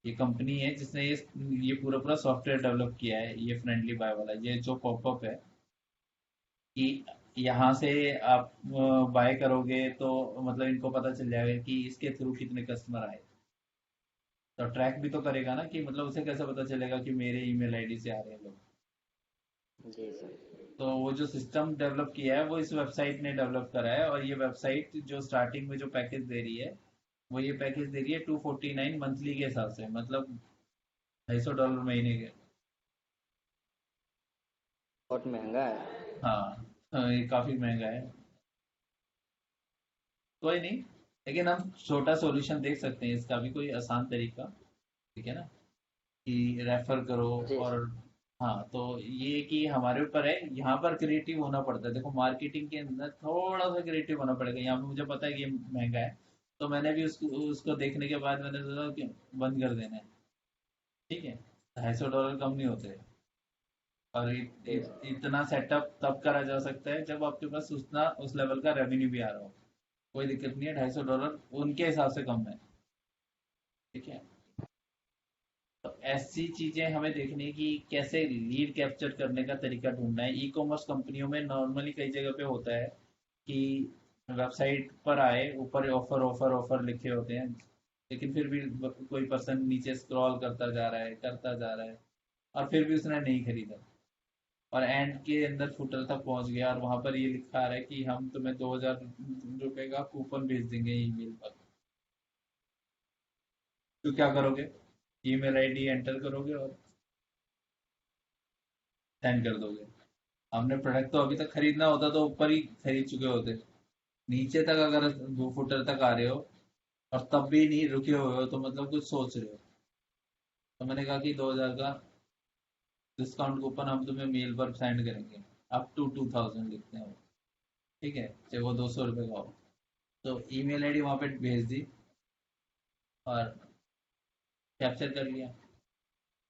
ये कंपनी है जिसने ये पूरा पूरा सॉफ्टवेयर डेवलप किया है, ये फ्रेंडली बाय वाला, ये जो पॉपअप है कि यहाँ से आप बाय करोगे तो मतलब इनको पता चल जाएगा कि इसके थ्रू कितने कस्टमर आए। तो ट्रैक भी तो करेगा ना, कि मतलब उसे कैसे पता चलेगा कि मेरे ईमेल आईडी से आ रहे हैं लोग। जी सर। तो वो जो सिस्टम डेवलप किया है वो इस वेबसाइट ने डेवलप करा है, और ये वेबसाइट जो स्टार्टिंग में जो पैकेज दे रही है, वो ये पैकेज दे रही है 249 मंथली के हिसाब से, मतलब $250 महीने के। बहुत महंगा है। हाँ, हाँ, ये काफी महंगा है। कोई नहीं, लेकिन हम छोटा सॉल्यूशन देख सकते हैं, इसका भी कोई आसान तरीका। ठीक है ना, कि रेफर करो। जी और सर। हाँ, तो ये कि हमारे ऊपर है, यहाँ पर क्रिएटिव होना पड़ता है। देखो मार्केटिंग के अंदर थोड़ा सा क्रिएटिव होना पड़ेगा। यहाँ पे मुझे पता है कि ये महंगा है, तो मैंने भी उसको उसको देखने के बाद मैंने सोचा कि बंद कर देना है। ठीक है, $250 कम नहीं होते। और जी सर। इतना सेटअप तब करा जा सकता है जब आपके पास उतना उस लेवल का रेवेन्यू भी आ रहा हो। कोई दिक्कत नहीं है, $250 उनके हिसाब से कम है। ठीक है, तो ऐसी चीजें हमें देखनी है कि कैसे लीड कैप्चर करने का तरीका ढूंढना है। ई कॉमर्स कंपनियों में नॉर्मली कई जगह पे होता है कि वेबसाइट पर आए, ऊपर ऑफर ऑफर ऑफर लिखे होते हैं, लेकिन फिर भी कोई पर्सन नीचे स्क्रॉल करता जा रहा है, करता जा रहा है, और फिर भी उसने नहीं खरीदा, और एंड के अंदर फुटर तक पहुंच गया और वहां पर ये लिखा आ रहा है कि हम तुम्हें $2000 का कूपन भेज देंगे ईमेल पर। तो क्या करोगे? ईमेल आईडी एंटर करोगे और सेंड कर दोगे। हमने प्रोडक्ट तो अभी तक खरीदना होता तो ऊपर ही खरीद चुके होते। नीचे तक अगर 2 फुटर तक आ रहे हो और तब भी नहीं रुके हुए हो, तो मतलब कुछ सोच रहे हो। तो मैंने कहा कि 2000 का डिस्काउंट कूपन हम तुम्हें मेल पर सेंड करेंगे, अप टू 2000 लिखते हैं वो। ठीक है, चाहे वो $200 का हो। तो ईमेल आईडी वहां पे भेज दी और कैप्चर कर लिया।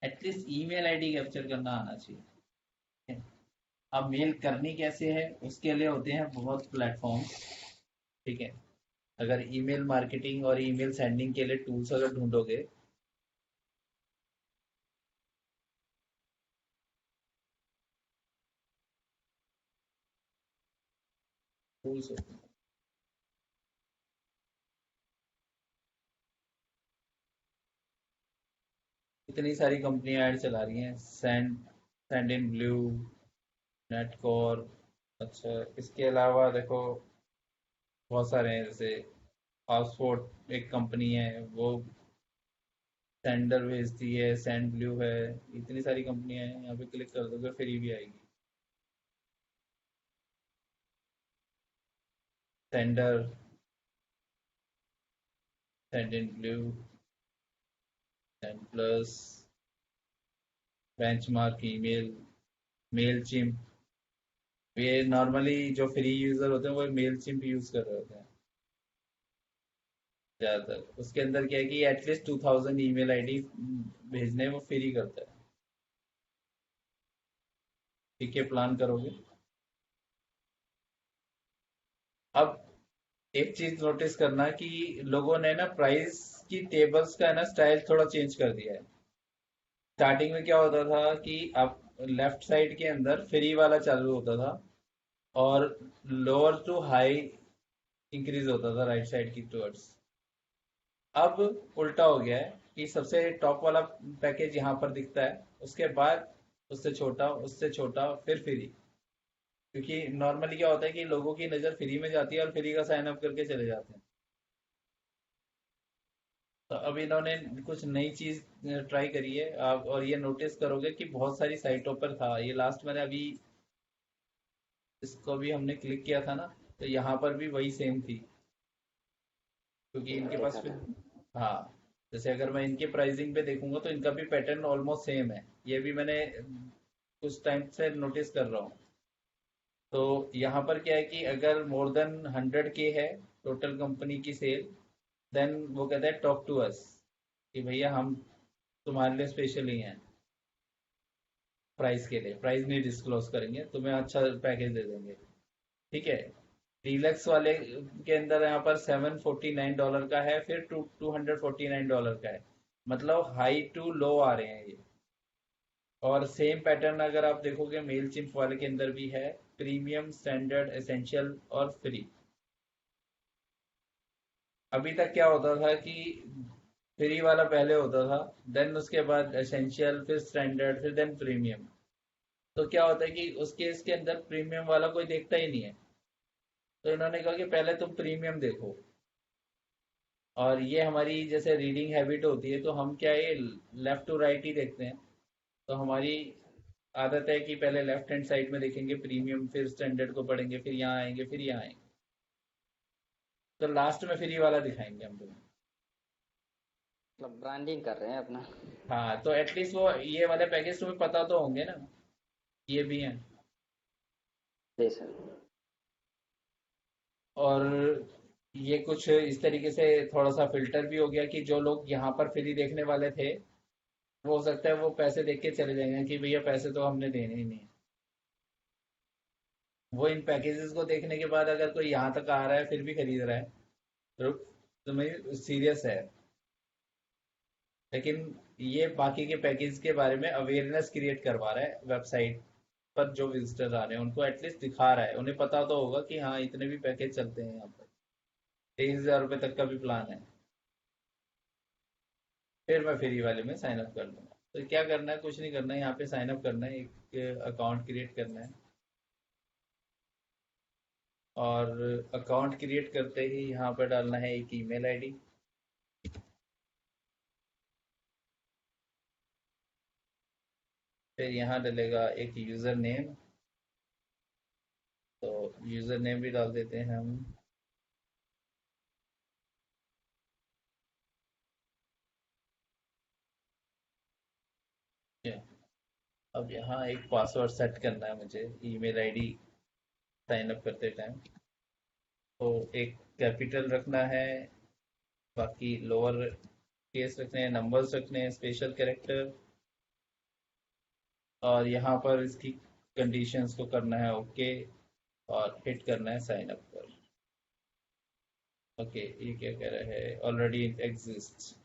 एटलीस्ट ईमेल आईडी कैप्चर करना आना चाहिए। ठीक है? अब मेल करनी कैसे है, उसके लिए होते हैं बहुत प्लेटफॉर्म। ठीक है, अगर ईमेल मार्केटिंग और ईमेल सेंडिंग के लिए टूल्स अगर ढूंढोगे, टूल्स होते हैं। इतनी सारी कंपनियां ऐड चला रही हैं, सेंड इन ब्लू, नेटकोर। अच्छा, इसके अलावा देखो बहुत सारे हैं, जैसे पासपोर्ट एक कंपनी है, वो सेंडर भेजती है, सेंड ब्लू है। इतनी सारी कंपनियां हैं, यहाँ पे क्लिक कर दोगे फ्री भी आएगी। Sender, Sendinblue, SendPulse, Benchmark email, Mailchimp. ये नॉर्मली जो फ्री यूजर होते हैं वो मेल चिम्प यूज कर रहे होते हैं ज्यादातर। उसके अंदर क्या है कि एटलीस्ट 2000 ईमेल आईडी भेजने वो फ्री करता है। ठीक है, प्लान करोगे। अब एक चीज नोटिस करना कि लोगों ने ना प्राइस की टेबल्स का है ना स्टाइल थोड़ा चेंज कर दिया है। स्टार्टिंग में क्या होता था कि आप लेफ्ट साइड के अंदर फ्री वाला चालू होता था, और लोअर टू हाई इंक्रीज होता था राइट साइड की टुवर्ड्स। अब उल्टा हो गया है कि सबसे टॉप वाला पैकेज यहाँ पर दिखता है, उसके बाद उससे छोटा, उससे छोटा, फिर फ्री। क्योंकि नॉर्मली क्या होता है कि लोगों की नज़र फ्री में जाती है और फ्री का साइन अप करके चले जाते हैं। तो अब इन्होंने कुछ नई चीज ट्राई करी है आप, और ये नोटिस करोगे कि बहुत सारी साइटों पर था ये। लास्ट मैंने अभी इसको भी हमने क्लिक किया था ना, तो यहाँ पर भी वही सेम थी। क्योंकि जी इनके पास देखा फिर, था। हाँ, जैसे अगर मैं इनके प्राइसिंग पे देखूंगा तो इनका भी पैटर्न ऑलमोस्ट सेम है। ये भी मैंने कुछ टाइम से नोटिस कर रहा हूँ। तो यहाँ पर क्या है कि अगर मोर देन 100K है टोटल कंपनी की सेल, देन वो कहता है टॉक टू अस, कि भैया हम तुम्हारे लिए स्पेशल ही हैं। प्राइस के लिए प्राइस नहीं डिस्क्लोज करेंगे, तुम्हें अच्छा पैकेज दे देंगे। ठीक है, डीलक्स वाले के अंदर यहाँ पर $749 का है, फिर $249 का है। मतलब हाई टू लो आ रहे हैं ये। और सेम पैटर्न अगर आप देखोगे मेल चिम्प वाले के अंदर भी है, प्रीमियम, स्टैंडर्ड, एसेंशियल और फ्री। अभी तक क्या होता था कि फ्री वाला पहले होता था, देन उसके बाद एसेंशियल, फिर स्टैंडर्ड, फिर देन प्रीमियम। तो क्या होता है कि उसके इसके अंदर प्रीमियम वाला कोई देखता ही नहीं है, तो इन्होंने कहा कि पहले तुम प्रीमियम देखो। और ये हमारी जैसे रीडिंग हैबिट होती है, तो हम क्या ये लेफ्ट टू राइट ही देखते हैं। तो हमारी आदत है कि पहले लेफ्ट हैंड साइड में देखेंगे प्रीमियम, फिर स्टैंडर्ड को पढ़ेंगे, फिर यहाँ आएंगे, फिर यहाँ आएंगे। तो लास्ट में फ्री वाला दिखाएंगे हम लोग। मतलब ब्रांडिंग कर रहे हैं अपना। हाँ, तो एटलीस्ट वो ये वाले पैकेज तुम्हें पता तो होंगे ना, ये भी हैं। जी सर। और ये कुछ इस तरीके से थोड़ा सा फिल्टर भी हो गया कि जो लोग यहाँ पर फ्री देखने वाले थे, वो हो सकता है वो पैसे देख के चले जाएंगे कि भैया पैसे तो हमने देने ही नहीं है। वो इन पैकेजेस को देखने के बाद अगर कोई यहाँ तक आ रहा है फिर भी खरीद रहा है, तो तुम्हें सीरियस है। लेकिन ये बाकी के पैकेज के बारे में अवेयरनेस क्रिएट करवा रहा है वेबसाइट पर। जो विजिटर्स आ रहे हैं उनको एटलीस्ट दिखा रहा है, उन्हें पता तो होगा कि हाँ इतने भी पैकेज चलते हैं यहाँ पर, 23,000 रुपये तक का भी प्लान है। फिर मैं फ्री वाले में साइन अप कर दूंगा। तो क्या करना है, कुछ नहीं करना है, यहाँ पे साइन अप करना है, एक अकाउंट क्रिएट करना है। और अकाउंट क्रिएट करते ही यहाँ पर डालना है एक ईमेल आईडी। फिर यहाँ डलेगा एक यूज़र नेम, तो यूज़र नेम भी डाल देते हैं हम। अब यहाँ एक पासवर्ड सेट करना है मुझे ईमेल आईडी साइन अप करते टाइम। तो एक कैपिटल रखना है, बाकी लोअर केस रखने हैं, नंबर्स रखने हैं, स्पेशल कैरेक्टर। और यहाँ पर इसकी कंडीशंस को करना है ओके, और हिट करना है साइन अप पर। ओके, ये क्या कह रहा है, ऑलरेडी एग्जिस्ट,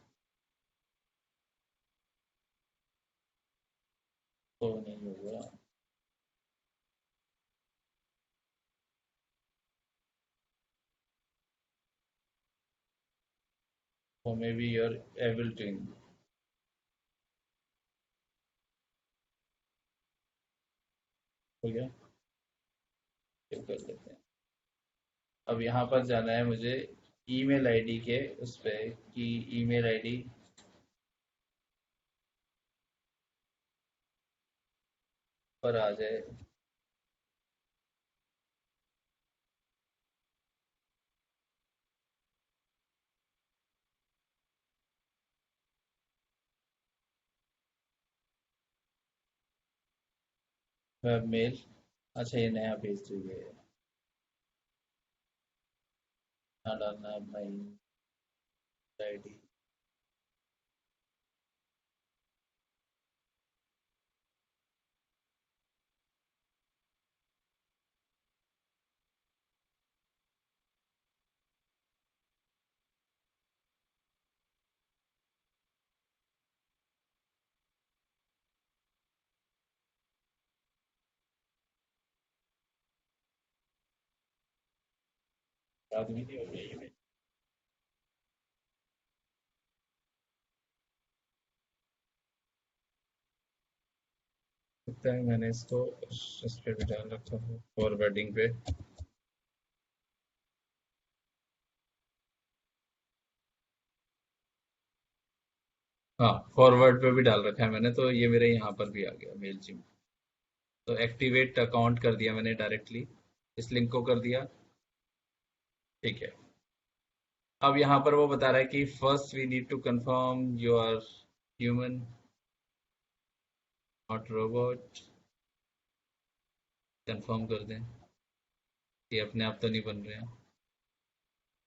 तो नहीं होगा। तो maybe you're able to, हो गया, फिर कर लेते हैं। अब यहाँ पर जाना है मुझे ईमेल आईडी के उस पे, कि ईमेल आईडी पर आ जाए। वेब मेल, अच्छा ये नया भेज दीजिए। यहाँ डालना है अपना ईमेल आईडी। आदमी नहीं हो गया ईमेल, लगता है मैंने इसको इस पे भी डाल रखा है फॉरवर्डिंग पे। हाँ, फॉरवर्ड पे भी डाल रखा है मैंने, तो ये मेरे यहाँ पर भी आ गया मेल जिम। तो एक्टिवेट अकाउंट कर दिया मैंने डायरेक्टली, इस लिंक को कर दिया। ठीक है। अब यहाँ पर वो बता रहा है कि first we need to confirm you are human not robot. Confirm कर दें, ये अपने आप तो नहीं बन रहे हैं।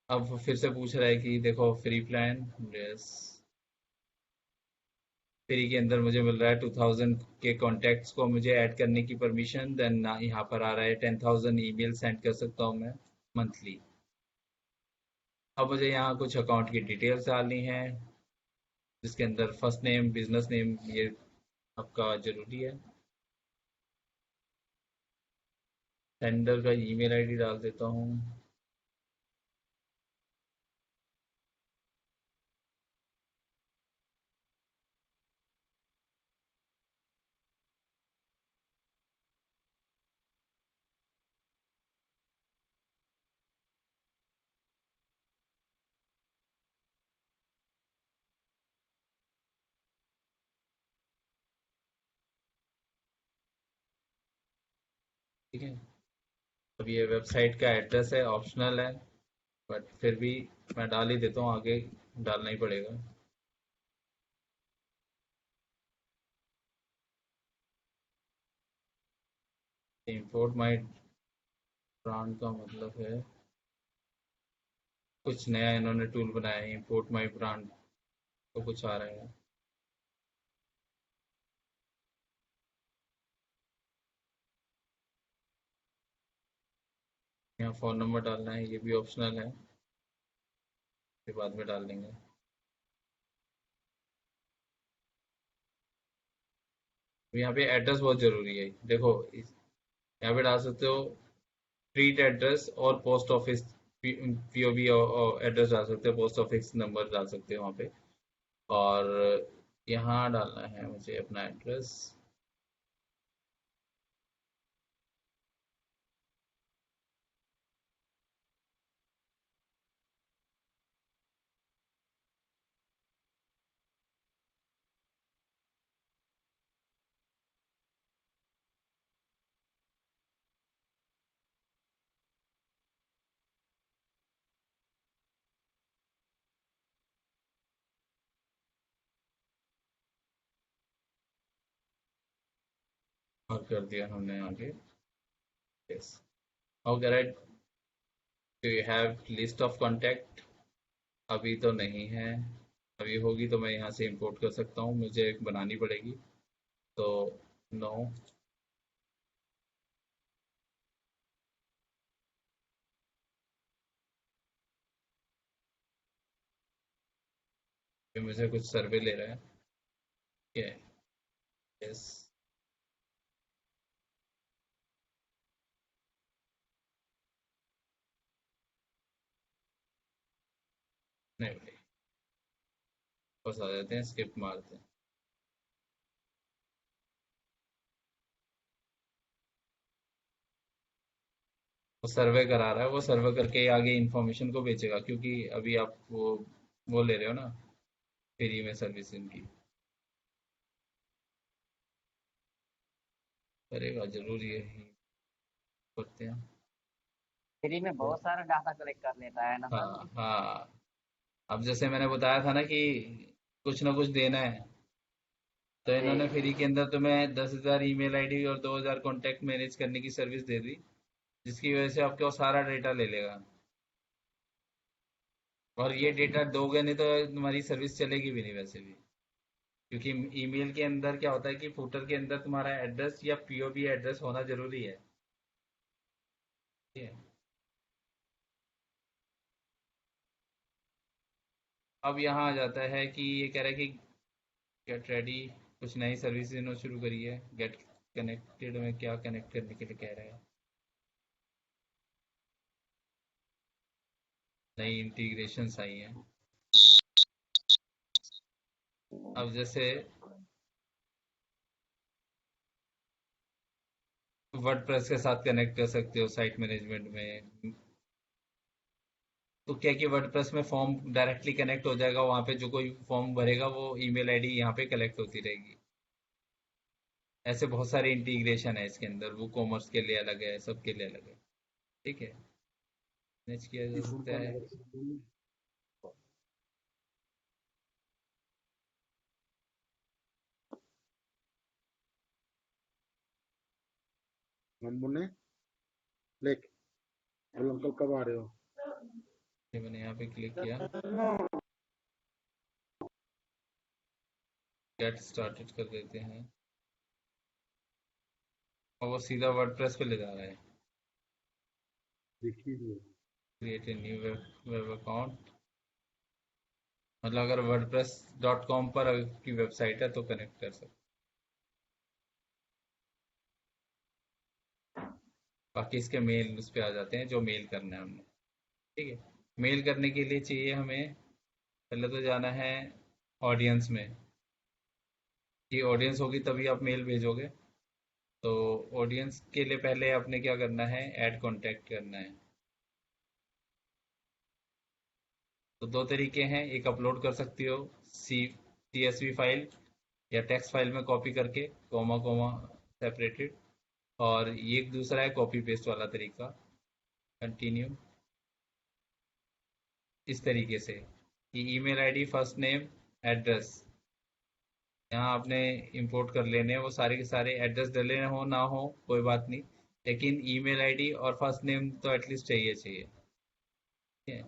अब वो फिर से पूछ रहा है कि देखो फ्री प्लान, यस। फ्री के अंदर मुझे मिल रहा है 2000 के कॉन्टैक्ट्स को मुझे ऐड करने की परमिशन। देन यहाँ पर आ रहा है 10,000 ईमेल सेंड कर सकता हूँ मैं मंथली। अब मुझे यहाँ कुछ अकाउंट की डिटेल्स डालनी है, जिसके अंदर फर्स्ट नेम, बिजनेस नेम, ये आपका जरूरी है। सेंडर का ईमेल आईडी डाल देता हूँ। ठीक है, अब ये वेबसाइट का एड्रेस है, ऑप्शनल है, बट फिर भी मैं डाल ही देता हूँ, आगे डालना ही पड़ेगा। इंपोर्ट माई ब्रांड का मतलब है कुछ नया इन्होंने टूल बनाया है, इंपोर्ट माई ब्रांड तो कुछ आ रहा है। यहाँ फ़ोन नंबर डालना है, ये भी ऑप्शनल है, फिर बाद में डाल देंगे। यहाँ पे एड्रेस बहुत ज़रूरी है, देखो यहाँ पे डाल सकते हो स्ट्रीट एड्रेस और पोस्ट ऑफिस, पीओबी एड्रेस डाल सकते हो, पोस्ट ऑफिस नंबर डाल सकते हो वहाँ पे। और यहाँ डालना है मुझे अपना एड्रेस। और कर दिया हमने आगे। Yes, okay right. Do you have list of contact? अभी तो नहीं है, अभी होगी तो मैं यहाँ से इंपोर्ट कर सकता हूँ, मुझे एक बनानी पड़ेगी। तो नो, फिर मुझे कुछ सर्वे ले रहा है। ठीक है, यस, नहीं भाई, बस आ जाते हैं, स्किप मारते हैं। वो सर्वे करा रहा है, वो सर्वे करके आगे इंफॉर्मेशन को बेचेगा, क्योंकि अभी आप वो ले रहे हो ना, फ्री में सर्विस इनकी। करेगा जरूरी है ही, करते हैं। फ्री में बहुत सारा डाटा कलेक्ट कर लेता है ना सर। हाँ हाँ, अब जैसे मैंने बताया था ना कि कुछ ना कुछ देना है, तो इन्होंने जी। फ्री के अंदर तुम्हें 10,000 ईमेल आईडी और 2,000 कॉन्टैक्ट मैनेज करने की सर्विस दे दी, जिसकी वजह से आपके वो सारा डेटा ले लेगा। और ये डेटा दोगे नहीं तो तुम्हारी सर्विस चलेगी भी नहीं वैसे भी, क्योंकि ईमेल के अंदर क्या होता है कि फूटर के अंदर तुम्हारा एड्रेस या पीओबी एड्रेस होना जरूरी है। ठीक है, अब यहाँ आ जाता है कि ये कह रहा है कि गेट रेडी, कुछ नई सर्विस इन्होंने शुरू करी है। गेट कनेक्टेड में क्या कनेक्ट करने के लिए कह रहा है, नई इंटीग्रेशंस आई हैं। अब जैसे वर्डप्रेस के साथ कनेक्ट कर सकते हो साइट मैनेजमेंट में, तो क्या कि वर्डप्रेस में फॉर्म डायरेक्टली कनेक्ट हो जाएगा, वहाँ पे जो कोई फॉर्म भरेगा वो ईमेल आईडी यहाँ पे कलेक्ट होती रहेगी। ऐसे बहुत सारे इंटीग्रेशन है इसके अंदर, वो कॉमर्स के लिए अलग है, सबके लिए अलग है। ठीक है, मैनेज किया जा फुल सकता कॉल है। अगर इसमें हम बोले लाइक, हेलो अंकल कब आ रहे हो? ये मैंने यहाँ पे क्लिक किया, गेट स्टार्टेड कर देते हैं, और वो सीधा वर्डप्रेस पे ले जा रहा है। देखिए create a new web account, मतलब अगर wordpress.com पर की वेबसाइट है तो कनेक्ट कर सकते। बाकी इसके मेल उस पे आ जाते हैं जो मेल करना है हमने। ठीक है। मेल करने के लिए चाहिए हमें, पहले तो जाना है ऑडियंस में। कि ऑडियंस होगी तभी आप मेल भेजोगे। तो ऑडियंस के लिए पहले आपने क्या करना है, ऐड कॉन्टैक्ट करना है। तो दो तरीके हैं, एक अपलोड कर सकती हो CSV फाइल या टेक्स्ट फाइल में कॉपी करके, कॉमा कॉमा सेपरेटेड। और ये एक दूसरा है कॉपी पेस्ट वाला तरीका। कंटिन्यू इस तरीके से कि email ID, first name, address यहाँ आपने इंपोर्ट कर लेने हैं। वो सारे के सारे एड्रेस डले हो ना हो कोई बात नहीं, लेकिन ईमेल आईडी और फर्स्ट नेम तो एटलीस्ट चाहिए चाहिए। ठीक है।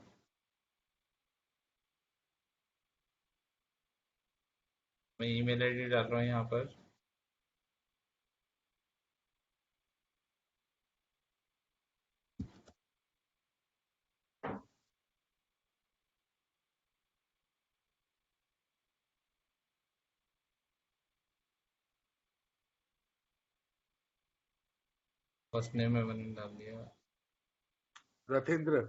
मैं ईमेल आईडी डाल रहा हूँ यहाँ पर। फर्स्ट नेम में मैंने डाल दिया। रथिंद्र,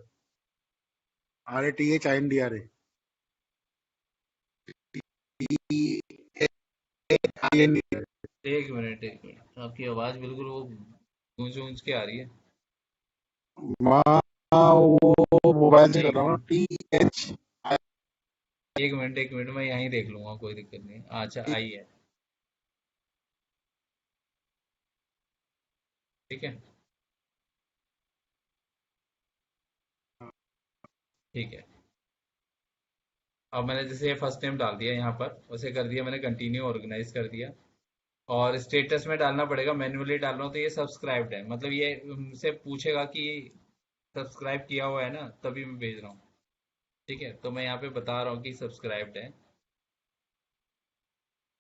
RATHINDRA। एक मिनट एक मिनट, आपकी आवाज़ बिल्कुल वो गूंज गूंज के आ रही है। वो मोबाइल से कर एक रहा हूँ। Minute TH। एक मिनट मैं यहीं देख लूंगा, कोई दिक्कत नहीं। अच्छा आई है। ठीक है। ठीक है। अब मैंने जैसे फर्स्ट नेम डाल दिया यहाँ पर, उसे कर दिया मैंने कंटिन्यू, ऑर्गेनाइज कर दिया। और स्टेटस में डालना पड़ेगा, मैन्युअली डाल रहा हूँ तो ये सब्सक्राइब्ड है, मतलब ये हमसे पूछेगा कि सब्सक्राइब किया हुआ है ना, तभी मैं भेज रहा हूँ। ठीक है, तो मैं यहाँ पे बता रहा हूँ कि सब्सक्राइब्ड है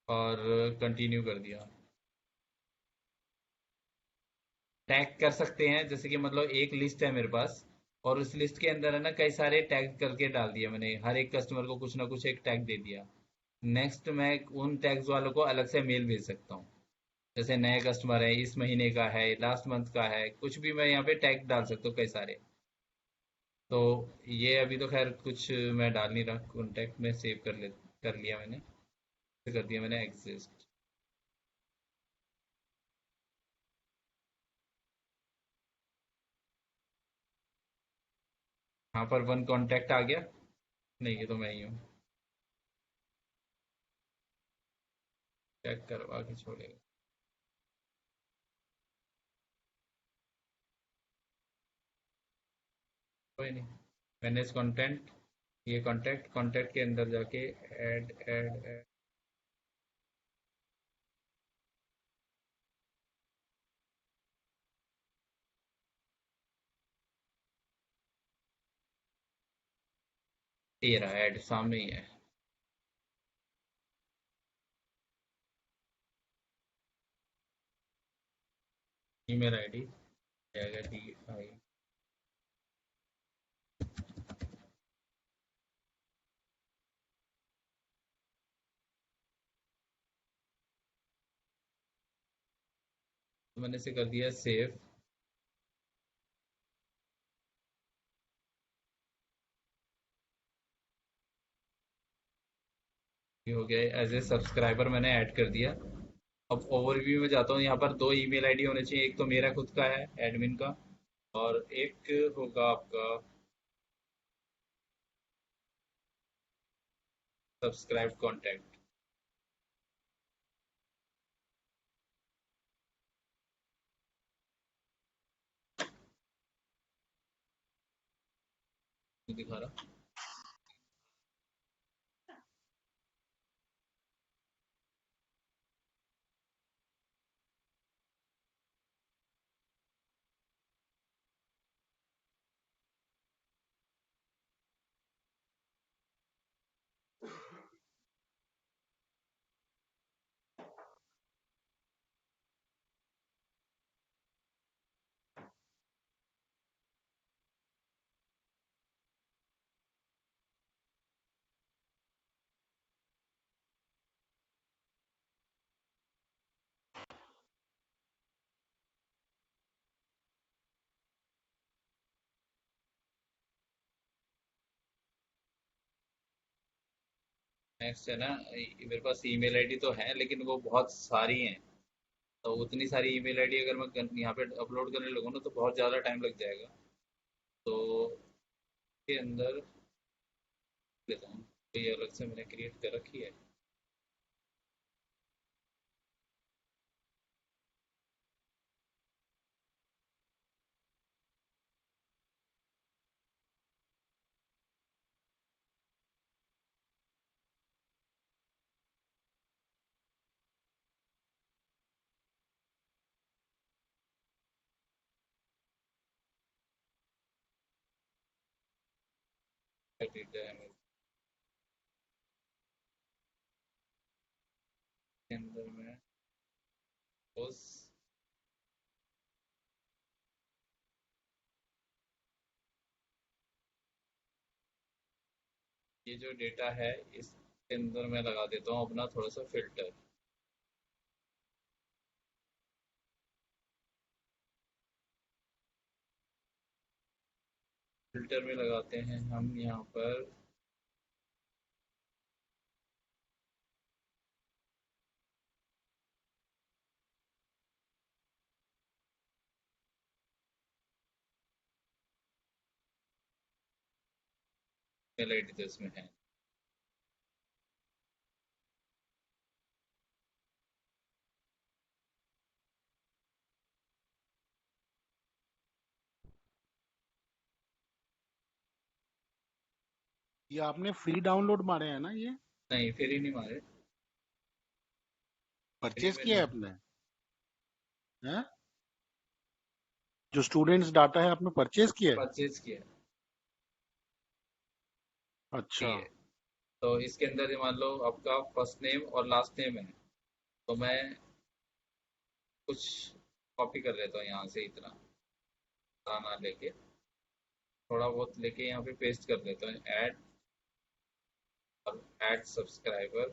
और कंटिन्यू कर दिया। टैग कर सकते हैं, जैसे कि मतलब एक लिस्ट है मेरे पास और उस लिस्ट के अंदर है ना कई सारे टैग करके डाल दिया मैंने, हर एक कस्टमर को कुछ ना कुछ एक टैग दे दिया। नेक्स्ट मैं उन टैग्स वालों को अलग से मेल भेज सकता हूँ। जैसे नए कस्टमर है, इस महीने का है, लास्ट मंथ का है, कुछ भी मैं यहाँ पे टैग डाल सकता हूँ कई सारे। तो ये अभी तो खैर कुछ मैं डाल नहीं रहा, कॉन्टैक्ट में सेव कर लिया मैंने, कर दिया मैंने एग्जिस्ट। यहाँ पर वन कॉन्टैक्ट आ गया। नहीं, ये तो मैं ही हूँ। चेक करवा के छोड़ेगा। कोई नहीं। मैनेज कंटेंट, ये कॉन्टैक्ट, कॉन्टैक्ट के अंदर जाके ऐड ऐड ऐड। ये रहा ऐड, सामने ही है। ईमेल आईडी जाएगा DI। तो मैंने इसे कर दिया सेव। ये हो गया, एज ए सब्सक्राइबर मैंने ऐड कर दिया। अब ओवरव्यू में जाता हूँ, यहाँ पर दो ईमेल आईडी होने चाहिए, एक तो मेरा खुद का है एडमिन का, और एक होगा आपका सब्सक्राइब कॉन्टैक्ट। दिखा रहा। नेक्स्ट है ना, मेरे पास ईमेल आईडी तो है लेकिन वो बहुत सारी हैं। तो उतनी सारी ईमेल आईडी अगर मैं यहाँ पे अपलोड करने लगूँ ना तो बहुत ज़्यादा टाइम लग जाएगा। तो के अंदर लेता हूँ, तो ये अलग से मैंने क्रिएट कर रखी है। डेटा है मेरे के अंदर में उस ये जो डेटा है इसके अंदर मैं लगा देता हूँ अपना थोड़ा सा फिल्टर। फिल्टर में लगाते हैं हम यहाँ पर ईमेल आईडी तो इसमें है। ये आपने फ्री डाउनलोड मारे हैं ना? ये नहीं फिर ही नहीं मारे, फ्री परचेज में किया है नहीं। आपने? हैं? जो स्टूडेंट्स डाटा है आपने परचेज किया है? परचेज किया अच्छा। फ्री है। तो इसके अंदर ये मान लो आपका फर्स्ट नेम और लास्ट नेम है, तो मैं कुछ कॉपी कर लेता हूँ यहाँ से, इतना ना लेके थोड़ा बहुत लेके यहाँ पे पेस्ट कर देता हूँ, ऐड और ऐड सब्सक्राइबर।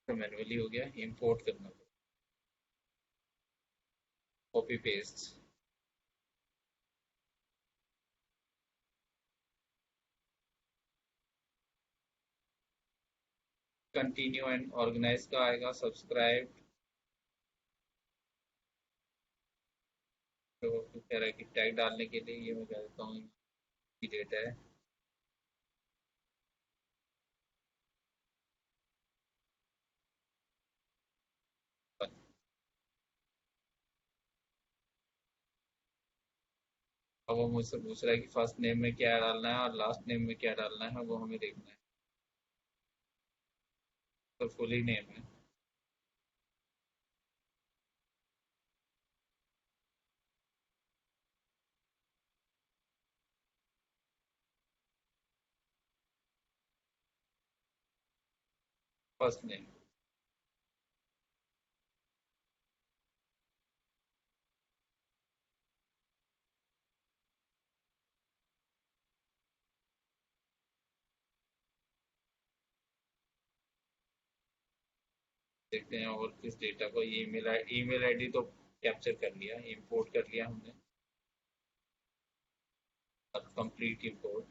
तो मैनुअली हो गया, इंपोर्ट करना पड़ेगा, copy paste. Continue and organise का आएगा, सब्सक्राइब। तो वो कह रहा है कि टैग डालने के लिए ये मैं कह देता हूँ की डेट है। अब वो मुझसे पूछ रहा है कि फर्स्ट नेम में क्या डालना है और लास्ट नेम में क्या डालना है, वो हमें देखना है। तो फुल ही नेम है। First name. देखते हैं और किस डेटा को, ईमेल आईडी तो कैप्चर कर लिया, इंपोर्ट कर लिया हमने। अब कंप्लीट इंपोर्ट,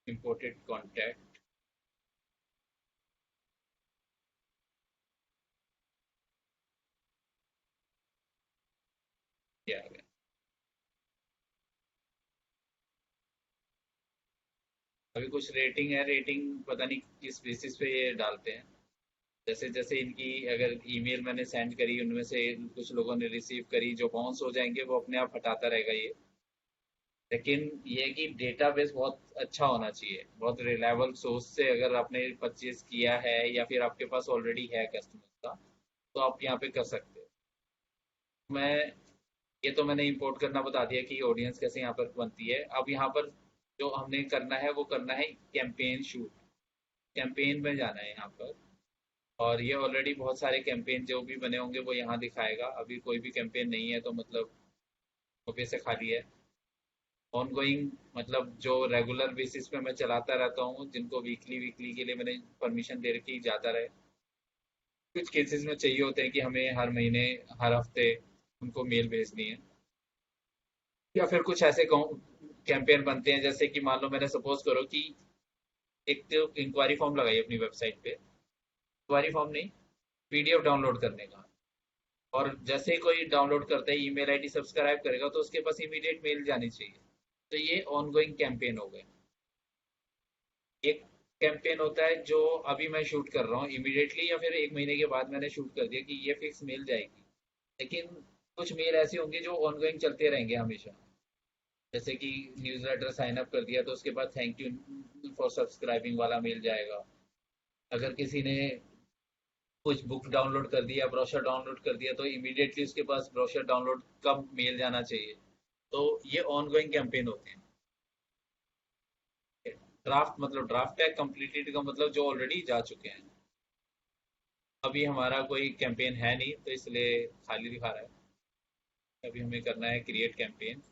इंपोर्टेड कॉन्टैक्ट किया गया। अभी कुछ रेटिंग है, रेटिंग पता नहीं किस बेसिस पे ये डालते हैं। जैसे जैसे इनकी अगर ईमेल मैंने सेंड करी, उनमें से कुछ लोगों ने रिसीव करी, जो बाउंस हो जाएंगे वो अपने आप हटाता रहेगा ये। लेकिन ये कि डेटाबेस बहुत अच्छा होना चाहिए, बहुत रिलायबल सोर्स से अगर आपने परचेज किया है या फिर आपके पास ऑलरेडी है कस्टमर का, तो आप यहाँ पे कर सकते हो। मैं ये तो मैंने इंपोर्ट करना बता दिया कि ऑडियंस कैसे यहाँ पर बनती है। अब यहाँ पर जो हमने करना है वो करना है कैंपेन शूट। कैंपेन में जाना है यहाँ पर, और ये ऑलरेडी बहुत सारे कैंपेन जो भी बने होंगे वो यहाँ दिखाएगा। अभी कोई भी कैंपेन नहीं है तो मतलब कॉपी से खाली है। ऑनगोइंग मतलब जो रेगुलर बेसिस पे मैं चलाता रहता हूँ, जिनको वीकली वीकली के लिए मैंने परमिशन दे रखी जाता रहे। कुछ केसेस में चाहिए होते हैं कि हमें हर महीने हर हफ्ते उनको मेल भेजनी है। या फिर कुछ ऐसे कैंपेन बनते हैं जैसे कि मान लो मैंने सपोज करो कि एक तो इंक्वायरी फॉर्म लगाई अपनी वेबसाइट पे, इंक्वायरी फॉर्म नहीं, पीडीएफ डाउनलोड करने का। और जैसे ही कोई डाउनलोड करता है, ईमेल आईडी सब्सक्राइब करेगा तो उसके पास इमीडिएट मेल जानी चाहिए। तो ये ऑनगोइंग कैंपेन हो गए। एक कैंपेन होता है जो अभी मैं शूट कर रहा हूँ इमीडिएटली, या फिर एक महीने के बाद मैंने शूट कर दिया कि ये फिक्स मेल जाएगी। लेकिन कुछ मेल ऐसे होंगे जो ऑनगोइंग चलते रहेंगे हमेशा। जैसे कि न्यूज़लेटर साइन अप कर दिया तो उसके बाद थैंक यू फॉर सब्सक्राइबिंग वाला मेल जाएगा। अगर किसी ने कुछ बुक डाउनलोड कर दिया, ब्रोशर डाउनलोड कर दिया, तो इमीडिएटली उसके पास ब्रोशर डाउनलोड का मेल जाना चाहिए। तो ये ऑनगोइंग कैंपेन होते हैं। ड्राफ्ट मतलब ड्राफ्ट है, कंप्लीटेड का मतलब जो ऑलरेडी जा चुके हैं। अभी हमारा कोई कैंपेन है नहीं तो इसलिए खाली दिखा रहा है। अभी हमें करना है create campaign.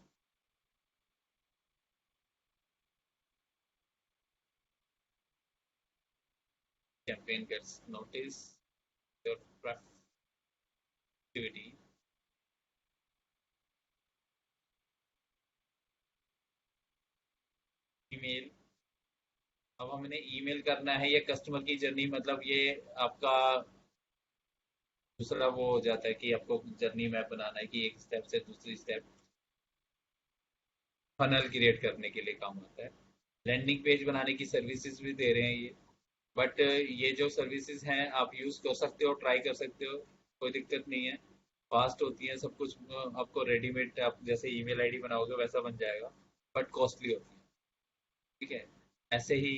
Campaign gets notice your activity. Email, अब हमने ईमेल करना है। ये कस्टमर की जर्नी, मतलब ये आपका दूसरा वो हो जाता है कि आपको जर्नी मैप बनाना है कि एक स्टेप से दूसरी स्टेप, फनल क्रिएट करने के लिए काम आता है। लैंडिंग पेज बनाने की सर्विसेज भी दे रहे हैं ये। बट ये जो सर्विसेज हैं आप यूज़ कर सकते हो, ट्राई कर सकते हो, कोई दिक्कत नहीं है। फास्ट होती है सब कुछ। आपको रेडीमेड आप जैसे ईमेल आईडी बनाओगे वैसा बन जाएगा, बट कॉस्टली होती है। ठीक है। ऐसे ही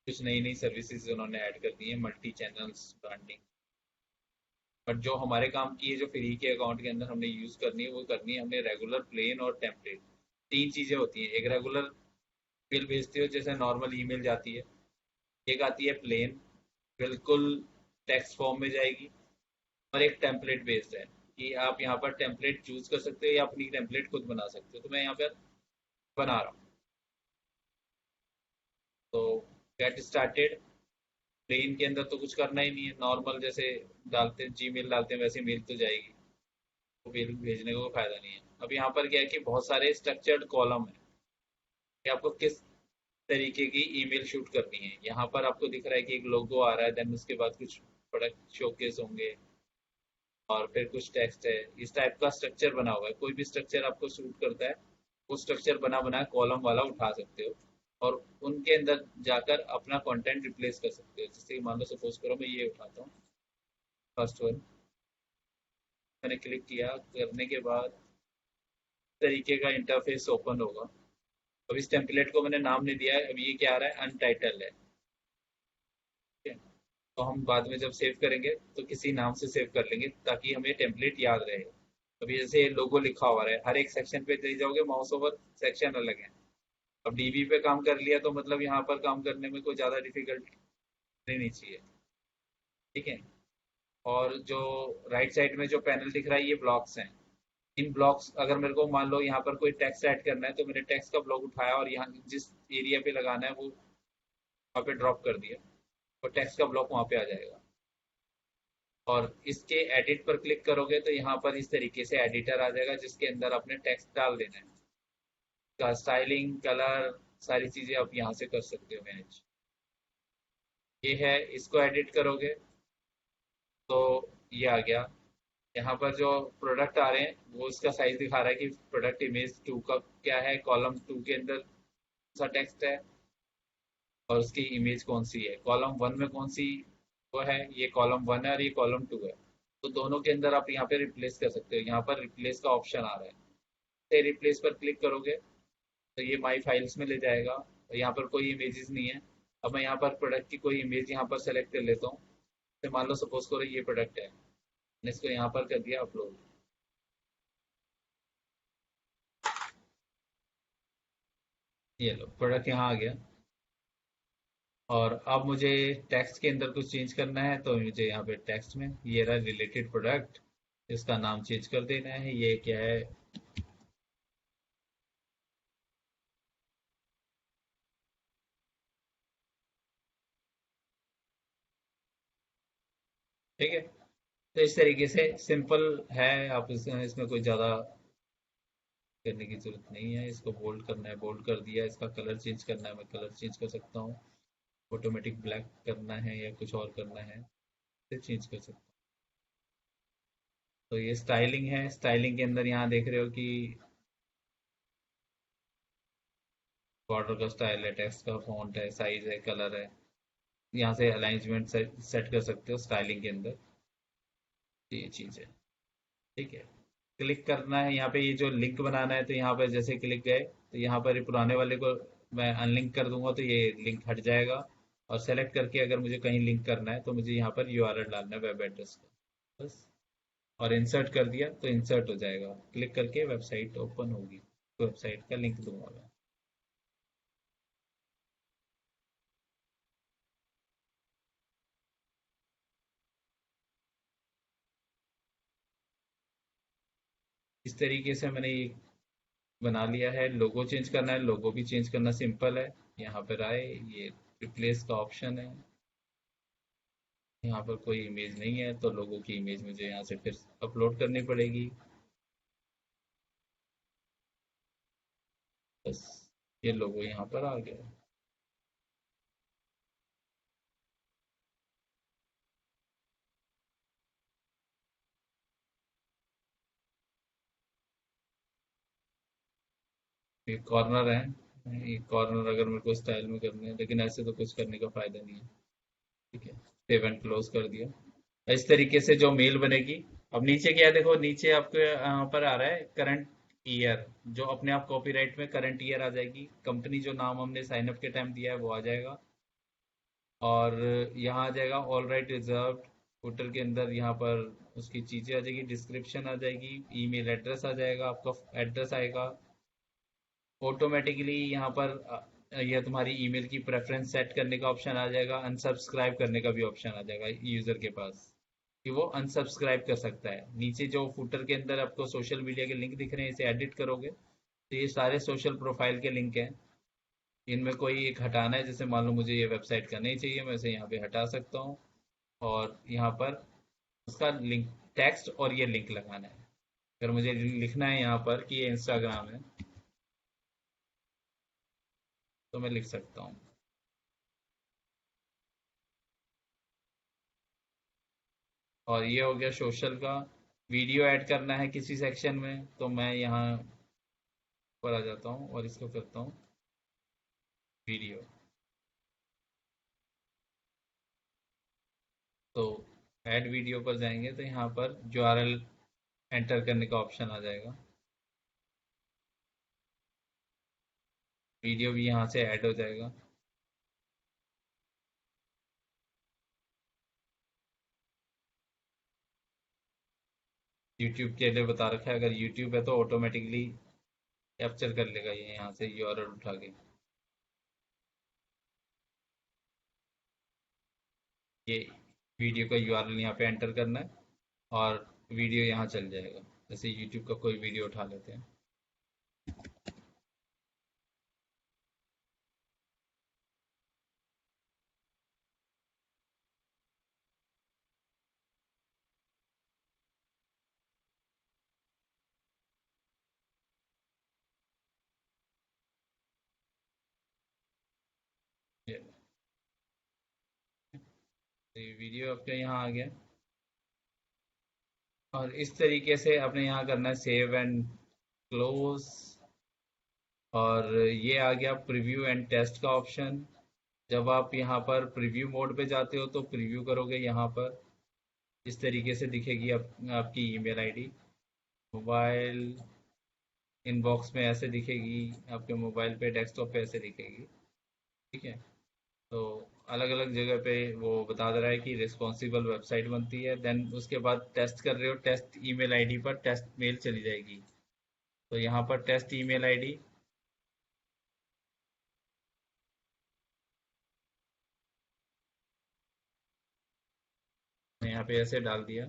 कुछ नई नई सर्विसेज उन्होंने ऐड कर दी है, मल्टी चैनल्स ब्रांडिंग। बट जो हमारे काम की है, जो फ्री के अकाउंट के अंदर हमने यूज़ करनी है, वो करनी है हमने रेगुलर, प्लेन और टेम्पलेट। तीन चीज़ें होती हैं। एक रेगुलर मेल भेजते हो जैसे नॉर्मल ईमेल जाती है। एक आती है प्लेन, बिल्कुल टेक्स्ट फॉर्म में जाएगी। और एक टेम्पलेट बेस्ड है कि आप यहाँ पर टेम्पलेट चूज कर सकते हो या अपनी टेम्पलेट खुद बना सकते हो। तो मैं यहाँ पर बना रहा हूँ। तो गेट स्टार्टेड। प्लेन के अंदर तो कुछ करना ही नहीं है, नॉर्मल जैसे डालते हैं, जीमेल डालते हैं वैसे मेल तो जाएगी। तो मेल भेजने का कोई फायदा नहीं है। अब यहाँ पर क्या है कि बहुत सारे स्ट्रक्चर्ड कॉलम है कि आपको किस तरीके की ईमेल शूट करनी है। यहाँ पर आपको दिख रहा है कि एक लोगो आ रहा है, देन उसके बाद कुछ प्रोडक्ट शोकेस होंगे और फिर कुछ टेक्स्ट है। इस टाइप का स्ट्रक्चर बना हुआ है। कोई भी स्ट्रक्चर आपको सूट करता है, वो स्ट्रक्चर बना बना कॉलम वाला उठा सकते हो और उनके अंदर जाकर अपना कंटेंट रिप्लेस कर सकते हो। जैसे कि मान लो सपोज करो मैं ये उठाता हूँ, फर्स्ट वन मैंने क्लिक किया, करने के बाद तरीके का इंटरफेस ओपन होगा। अब इस टेम्पलेट को मैंने नाम नहीं दिया है, अब ये क्या आ रहा है, अनटाइटल है। ठीक है। तो हम बाद में जब सेव करेंगे तो किसी नाम से सेव कर लेंगे ताकि हमें टेम्पलेट याद रहे। अभी जैसे लोगो लिखा हुआ है, हर एक सेक्शन पे चले जाओगे, माउस ओवर, सेक्शन अलग है। अब डीबी पे काम कर लिया तो मतलब यहाँ पर काम करने में कोई ज़्यादा डिफिकल्ट नहीं चाहिए। ठीक है। और जो राइट साइड में जो पैनल दिख रहा है, ये ब्लॉक्स हैं। इन ब्लॉक्स, अगर मेरे को मान लो यहाँ पर कोई टेक्स्ट ऐड करना है तो मैंने टेक्स्ट का ब्लॉक उठाया और यहाँ जिस एरिया पे लगाना है वो वहाँ पे ड्रॉप कर दिया, और टेक्स्ट का ब्लॉक वहाँ पे आ जाएगा। और इसके एडिट पर क्लिक करोगे तो यहाँ पर इस तरीके से एडिटर आ जाएगा जिसके अंदर अपने टेक्स्ट डाल देना है। का स्टाइलिंग, कलर, सारी चीज़ें आप यहाँ से कर सकते हो मैनेज। ये है, इसको एडिट करोगे तो ये आ गया। यहाँ पर जो प्रोडक्ट आ रहे हैं वो इसका साइज दिखा रहा है कि प्रोडक्ट इमेज 2 का क्या है, कॉलम 2 के अंदर सा टेक्स्ट है और उसकी इमेज कौन सी है, कॉलम 1 में कौन सी वो है। ये कॉलम 1 है और ये कॉलम 2 है। तो दोनों के अंदर आप यहाँ पे रिप्लेस कर सकते हो। यहाँ पर रिप्लेस का ऑप्शन आ रहा है, तो रिप्लेस पर क्लिक करोगे तो ये माई फाइल्स में ले जाएगा और यहाँ पर कोई इमेजेस नहीं है। अब मैं यहाँ पर प्रोडक्ट की कोई इमेज यहाँ पर सेलेक्ट कर लेता हूँ। तो मान लो सपोज करो ये प्रोडक्ट है, मैंने इसको यहाँ पर कर दिया अपलोड। ये लो प्रोडक्ट यहाँ आ गया। और अब मुझे टेक्स्ट के अंदर कुछ चेंज करना है तो मुझे यहाँ पे टेक्स्ट में ये रहा रिलेटेड प्रोडक्ट, इसका नाम चेंज कर देना है। ये क्या है, ठीक है। तो इस तरीके से सिंपल है। आप इसमें कोई ज़्यादा करने की ज़रूरत नहीं है। इसको बोल्ड करना है, बोल्ड कर दिया। इसका कलर चेंज करना है, मैं कलर चेंज कर सकता हूँ। ऑटोमेटिक ब्लैक करना है या कुछ और करना है तो चेंज कर सकता हूँ। तो ये स्टाइलिंग है। स्टाइलिंग के अंदर यहाँ देख रहे हो कि बॉर्डर का स्टाइल है, टेक्स्ट का फॉन्ट है, साइज है, कलर है। यहाँ से अलाइनमेंट सेट कर सकते हो स्टाइलिंग के अंदर। ये चीज़ है, ठीक है। क्लिक करना है यहाँ पे, ये जो लिंक बनाना है तो यहाँ पर जैसे क्लिक गए तो यहाँ पर ये पुराने वाले को मैं अनलिंक कर दूंगा तो ये लिंक हट जाएगा। और सेलेक्ट करके अगर मुझे कहीं लिंक करना है तो मुझे यहाँ पर यूआरएल डालना है, वेब एड्रेस का बस। और इंसर्ट कर दिया तो इंसर्ट हो जाएगा। क्लिक करके वेबसाइट ओपन होगी, तो वेबसाइट का लिंक दूंगा मैं। इस तरीके से मैंने ये बना लिया है। लोगो चेंज करना है, लोगो भी चेंज करना सिंपल है। यहाँ पर आए, ये रिप्लेस का ऑप्शन है। यहाँ पर कोई इमेज नहीं है तो लोगों की इमेज मुझे यहाँ से फिर अपलोड करनी पड़ेगी। बस, ये लोगो यहाँ पर आ गया। ये कॉर्नर है, ये कॉर्नर अगर मेरे को स्टाइल में करने हैं, लेकिन ऐसे तो कुछ करने का फायदा नहीं है। ठीक है, सेव एंड क्लोज कर दिया। इस तरीके से जो मेल बनेगी। अब नीचे क्या है, देखो नीचे आपके यहाँ पर आ रहा है करंट ईयर। जो अपने आप कॉपीराइट में करंट ईयर आ जाएगी। कंपनी जो नाम हमने साइन अप के टाइम दिया है वो आ जाएगा। और यहाँ आ जाएगा ऑल राइट रिजर्व। फुटर के अंदर यहाँ पर उसकी चीज़ें आ जाएगी, डिस्क्रिप्शन आ जाएगी, ईमेल एड्रेस आ जाएगा, आपका एड्रेस आएगा। ऑटोमेटिकली यहाँ पर यह तुम्हारी ईमेल की प्रेफरेंस सेट करने का ऑप्शन आ जाएगा। अनसब्सक्राइब करने का भी ऑप्शन आ जाएगा यूज़र के पास, कि वो अनसब्सक्राइब कर सकता है। नीचे जो फुटर के अंदर आपको सोशल मीडिया के लिंक दिख रहे हैं, इसे एडिट करोगे तो ये सारे सोशल प्रोफाइल के लिंक हैं। इनमें कोई एक हटाना है, जैसे मान लो मुझे ये वेबसाइट का नहीं चाहिए, मैं इसे यहाँ पे हटा सकता हूँ। और यहाँ पर उसका लिंक, टेक्स्ट और ये लिंक लगाना है। अगर मुझे लिखना है यहाँ पर कि ये इंस्टाग्राम है तो मैं लिख सकता हूँ। और ये हो गया सोशल का। वीडियो ऐड करना है किसी सेक्शन में तो मैं यहाँ पर आ जाता हूँ और इसको करता हूँ वीडियो। तो ऐड वीडियो पर जाएंगे तो यहाँ पर यूआरएल एंटर करने का ऑप्शन आ जाएगा। वीडियो भी यहाँ से ऐड हो जाएगा। यूट्यूब के लिए बता रखा है, अगर यूट्यूब है तो ऑटोमेटिकली कैप्चर कर लेगा ये यहाँ से यूआरएल उठा के। ये वीडियो का यूआरएल यहाँ पे एंटर करना है और वीडियो यहाँ चल जाएगा। जैसे यूट्यूब का कोई वीडियो उठा लेते हैं। ये तो ये वीडियो आपका यहाँ आ गया। और इस तरीके से आपने यहाँ करना है सेव एंड क्लोज। और ये आ गया प्रीव्यू एंड टेस्ट का ऑप्शन। जब आप यहाँ पर प्रीव्यू मोड पे जाते हो तो प्रीव्यू करोगे, यहाँ पर इस तरीके से दिखेगी आपकी ईमेल आईडी। मोबाइल इनबॉक्स में ऐसे दिखेगी, आपके मोबाइल पे डेस्कटॉप पे ऐसे दिखेगी। ठीक है। तो अलग अलग जगह पे वो बता दे रहा है कि रिस्पॉन्सिबल वेबसाइट बनती है। देन उसके बाद टेस्ट कर रहे हो, टेस्ट ईमेल आईडी पर टेस्ट मेल चली जाएगी। तो यहाँ पर टेस्ट ईमेल आईडी, यहाँ पे ऐसे डाल दिया।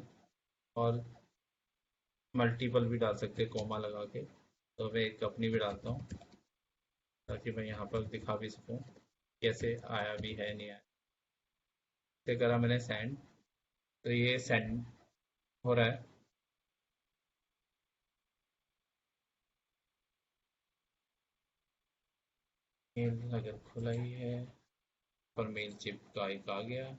और मल्टीपल भी डाल सकते हैं कोमा लगा के। तो मैं एक अपनी भी डालता हूँ ताकि मैं यहाँ पर दिखा भी सकूँ कैसे आया भी है नहीं आया। इसे करा मैंने सेंड, तो ये सेंड हो रहा है। मेल अगर खुला ही है पर मेल चिप का एक आ गया,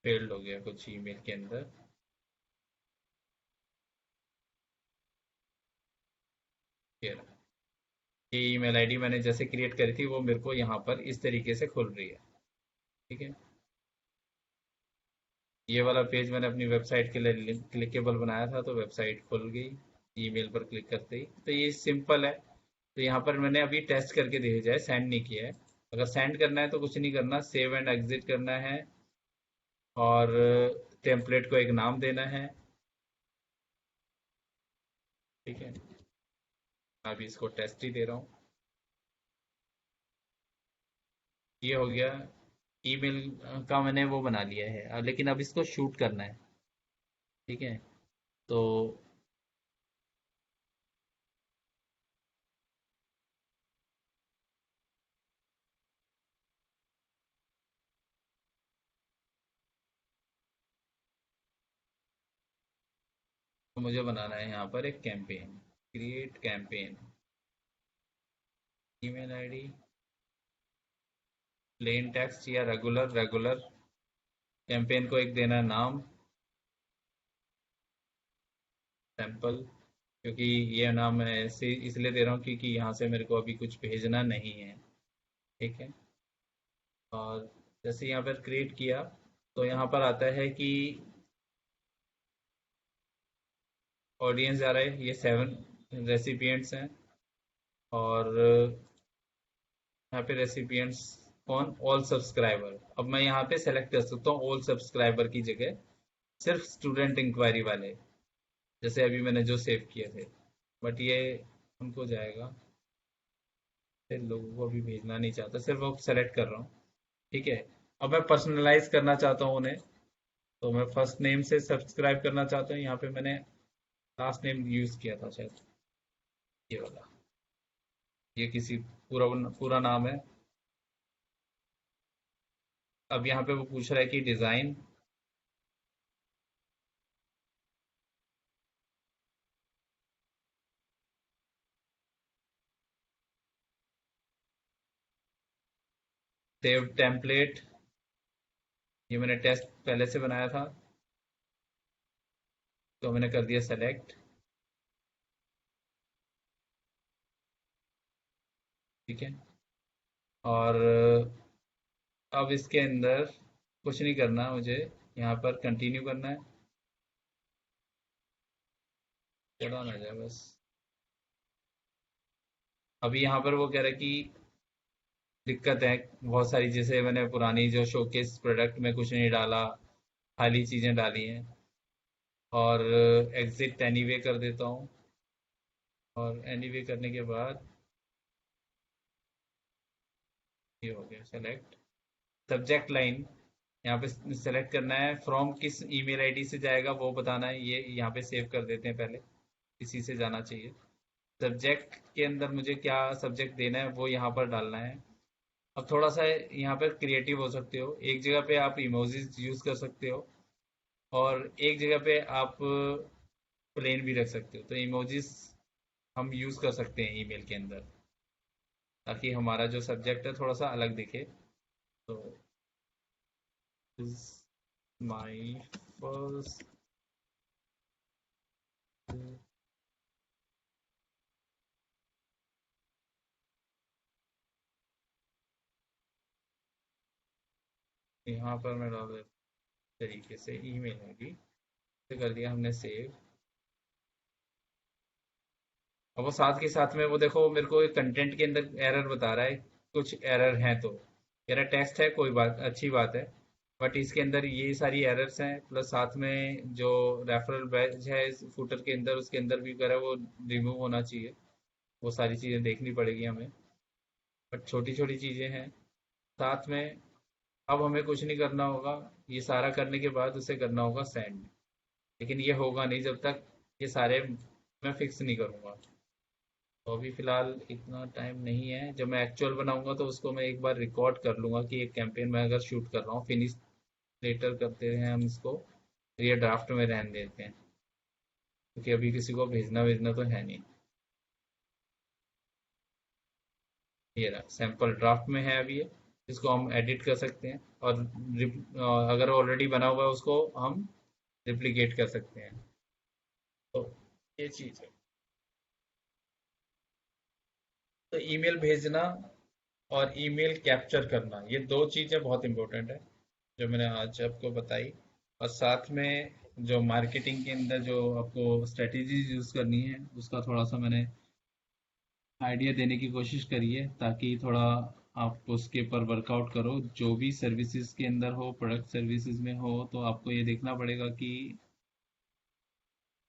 फेल्ड हो गया कुछ ईमेल के अंदर। ये रहा। ये ईमेल आईडी मैंने जैसे क्रिएट करी थी वो मेरे को यहाँ पर इस तरीके से खुल रही है। ठीक है, ये वाला पेज मैंने अपनी वेबसाइट के लिए क्लिकेबल बनाया था, तो वेबसाइट खुल गई ईमेल पर क्लिक करते ही। तो ये सिंपल है। तो यहाँ पर मैंने अभी टेस्ट करके भेजा है, सेंड नहीं किया है। अगर सेंड करना है तो कुछ नहीं करना, सेव एंड एग्जिट करना है और टेम्पलेट को एक नाम देना है। ठीक है, अभी इसको टेस्ट ही दे रहा हूँ। ये हो गया, ईमेल का मैंने वो बना लिया है। लेकिन अब इसको शूट करना है। ठीक है, तो मुझे बनाना है यहाँ पर एक campaign, create campaign, email ID, plain text या रेगुलर, कैंपेन को एक देना नाम सैंपल, क्योंकि ये नाम मैं ऐसे इसलिए दे रहा हूँ क्योंकि यहाँ से मेरे को अभी कुछ भेजना नहीं है। ठीक है, और जैसे यहाँ पर क्रिएट किया तो यहाँ पर आता है कि ऑडियंस आ रहा है, ये 7 रेसिपिएंट्स हैं। और यहाँ पे रेसिपिएंट्स कौन, ऑल सब्सक्राइबर। अब मैं यहाँ पे सेलेक्ट कर सकता हूँ ऑल सब्सक्राइबर की जगह सिर्फ स्टूडेंट इंक्वायरी वाले, जैसे अभी मैंने जो सेव किए थे। बट ये उनको जाएगा, फिर लोगों को अभी भेजना नहीं चाहता, सिर्फ वो सेलेक्ट कर रहा हूँ। ठीक है, अब मैं पर्सनलाइज करना चाहता हूँ उन्हें, तो मैं फर्स्ट नेम से सब्सक्राइब करना चाहता हूँ। यहाँ पे मैंने लास्ट नेम यूज किया था शायद, ये वाला, ये किसी पूरा पूरा नाम है। अब यहाँ पे वो पूछ रहा है कि डिजाइन, सेव टेम्पलेट, ये मैंने टेस्ट पहले से बनाया था तो मैंने कर दिया सेलेक्ट। ठीक है, और अब इसके अंदर कुछ नहीं करना मुझे, यहाँ पर कंटिन्यू करना है, चढ़ा ना जाए बस। अभी यहाँ पर वो कह रहा है कि दिक्कत है बहुत सारी, जैसे मैंने पुरानी जो शोकेस प्रोडक्ट में कुछ नहीं डाला, खाली चीज़ें डाली हैं। और एग्जिट एनीवे कर देता हूँ, और एनीवे करने के बाद ये हो गया सेलेक्ट। सब्जेक्ट लाइन यहाँ पे सेलेक्ट करना है, फ्रॉम किस ईमेल आईडी से जाएगा वो बताना है, ये यहाँ पे सेव कर देते हैं पहले, इसी से जाना चाहिए। सब्जेक्ट के अंदर मुझे क्या सब्जेक्ट देना है वो यहाँ पर डालना है। अब थोड़ा सा यहाँ पर क्रिएटिव हो सकते हो, एक जगह पे आप इमोजीज यूज कर सकते हो और एक जगह पे आप प्लेन भी रख सकते हो। तो इमोजीज हम यूज कर सकते हैं ईमेल के अंदर, ताकि हमारा जो सब्जेक्ट है थोड़ा सा अलग दिखे। तो इज माई फर्स्ट, यहाँ पर मैं डाल तरीके से ईमेल आईडी से कर दिया हमने सेव। और वो साथ के साथ में वो देखो मेरे को कंटेंट के अंदर एरर बता रहा है, कुछ एरर हैं। तो मेरा टेक्स्ट है, कोई बात, अच्छी बात है, बट इसके अंदर ये सारी एरर्स हैं, प्लस साथ में जो रेफरल बैच है इस फुटर के अंदर, उसके अंदर भी करा वो रिमूव होना चाहिए। वो सारी चीज़ें देखनी पड़ेगी हमें, बट छोटी छोटी चीज़ें हैं साथ में। अब हमें कुछ नहीं करना होगा, ये सारा करने के बाद उसे करना होगा सेंड। लेकिन ये होगा नहीं जब तक ये सारे मैं फिक्स नहीं करूँगा। तो अभी फिलहाल इतना टाइम नहीं है, जब मैं एक्चुअल बनाऊंगा तो उसको मैं एक बार रिकॉर्ड कर लूंगा कि एक कैंपेन मैं अगर शूट कर रहा हूँ, फिनिश लेटर करते हैं हम इसको, तो ये ड्राफ्ट में रहने देते हैं, क्योंकि अभी किसी को भेजना भेजना तो है नहीं। ये रहा सैंपल ड्राफ्ट में है अभी ये, इसको हम एडिट कर सकते हैं और अगर ऑलरेडी बना हुआ है उसको हम रिप्लिकेट कर सकते हैं। तो ये चीज़ है। तो ईमेल भेजना और ईमेल कैप्चर करना, ये दो चीज़ें बहुत इंपॉर्टेंट है जो मैंने आज आपको बताई। और साथ में जो मार्केटिंग के अंदर जो आपको स्ट्रेटेजीज यूज़ करनी है उसका थोड़ा सा मैंने आइडिया देने की कोशिश करी है, ताकि थोड़ा आप उसके ऊपर वर्कआउट करो। जो भी सर्विसेज के अंदर हो, प्रोडक्ट सर्विसेज में हो, तो आपको ये देखना पड़ेगा कि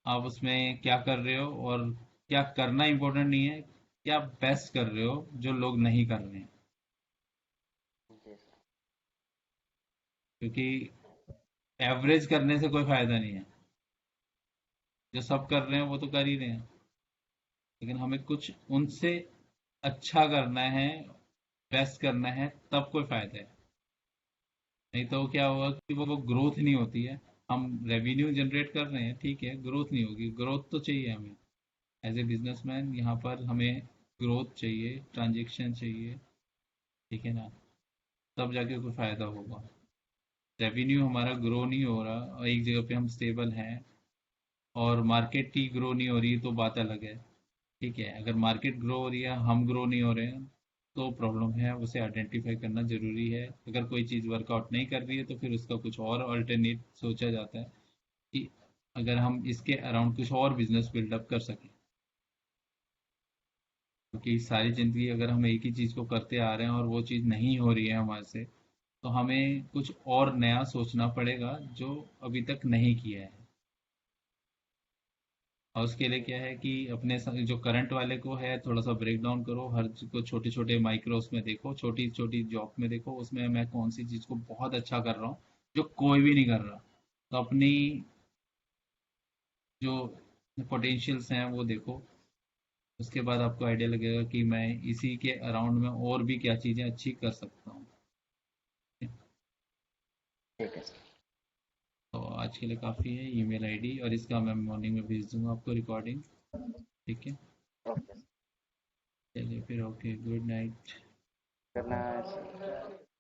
आप उसमें क्या कर रहे हो, और क्या करना इम्पोर्टेंट नहीं है, क्या बेस्ट कर रहे हो जो लोग नहीं कर रहे हैं। जी सर। क्योंकि एवरेज करने से कोई फायदा नहीं है। जो सब कर रहे हैं वो तो कर ही रहे हैं, लेकिन हमें कुछ उनसे अच्छा करना है, बेस्ट करना है, तब कोई फायदा है। नहीं तो क्या होगा कि वो ग्रोथ नहीं होती है। हम रेवेन्यू जनरेट कर रहे हैं, ठीक है, ग्रोथ नहीं होगी। ग्रोथ तो चाहिए हमें एज ए बिजनेसमैन, यहाँ पर हमें ग्रोथ चाहिए, ट्रांजेक्शन चाहिए, ठीक है ना, तब जाके कोई फायदा होगा। रेवेन्यू हमारा ग्रो नहीं हो रहा और एक जगह पे हम स्टेबल हैं, और मार्केट की ग्रो नहीं हो रही, तो बात अलग है। ठीक है, अगर मार्केट ग्रो हो रही है, हम ग्रो नहीं हो रहे हैं, तो प्रॉब्लम है। उसे आइडेंटिफाई करना ज़रूरी है। अगर कोई चीज़ वर्कआउट नहीं कर रही है तो फिर उसका कुछ और अल्टरनेट सोचा जाता है कि अगर हम इसके अराउंड कुछ और बिजनेस बिल्डअप कर सकें। क्योंकि सारी ज़िंदगी अगर हम एक ही चीज़ को करते आ रहे हैं और वो चीज़ नहीं हो रही है हमारे से, तो हमें कुछ और नया सोचना पड़ेगा जो अभी तक नहीं किया है। और उसके लिए क्या है कि अपने जो करंट वाले को है थोड़ा सा ब्रेक डाउन करो, हर चीज़ को छोटे छोटे माइक्रोस में देखो, छोटी छोटी जॉब में देखो, उसमें मैं कौन सी चीज़ को बहुत अच्छा कर रहा हूँ जो कोई भी नहीं कर रहा। तो अपनी जो पोटेंशियल्स हैं वो देखो। उसके बाद आपको आइडिया लगेगा कि मैं इसी के अराउंड में और भी क्या चीज़ें अच्छी कर सकता हूँ। ठीक है सर। तो आज के लिए काफ़ी है। ईमेल आईडी और इसका मैं मॉर्निंग में भेज दूंगा आपको रिकॉर्डिंग। ठीक है, ओके सर। चलिए फिर, ओके, गुड नाइट। करना है सर।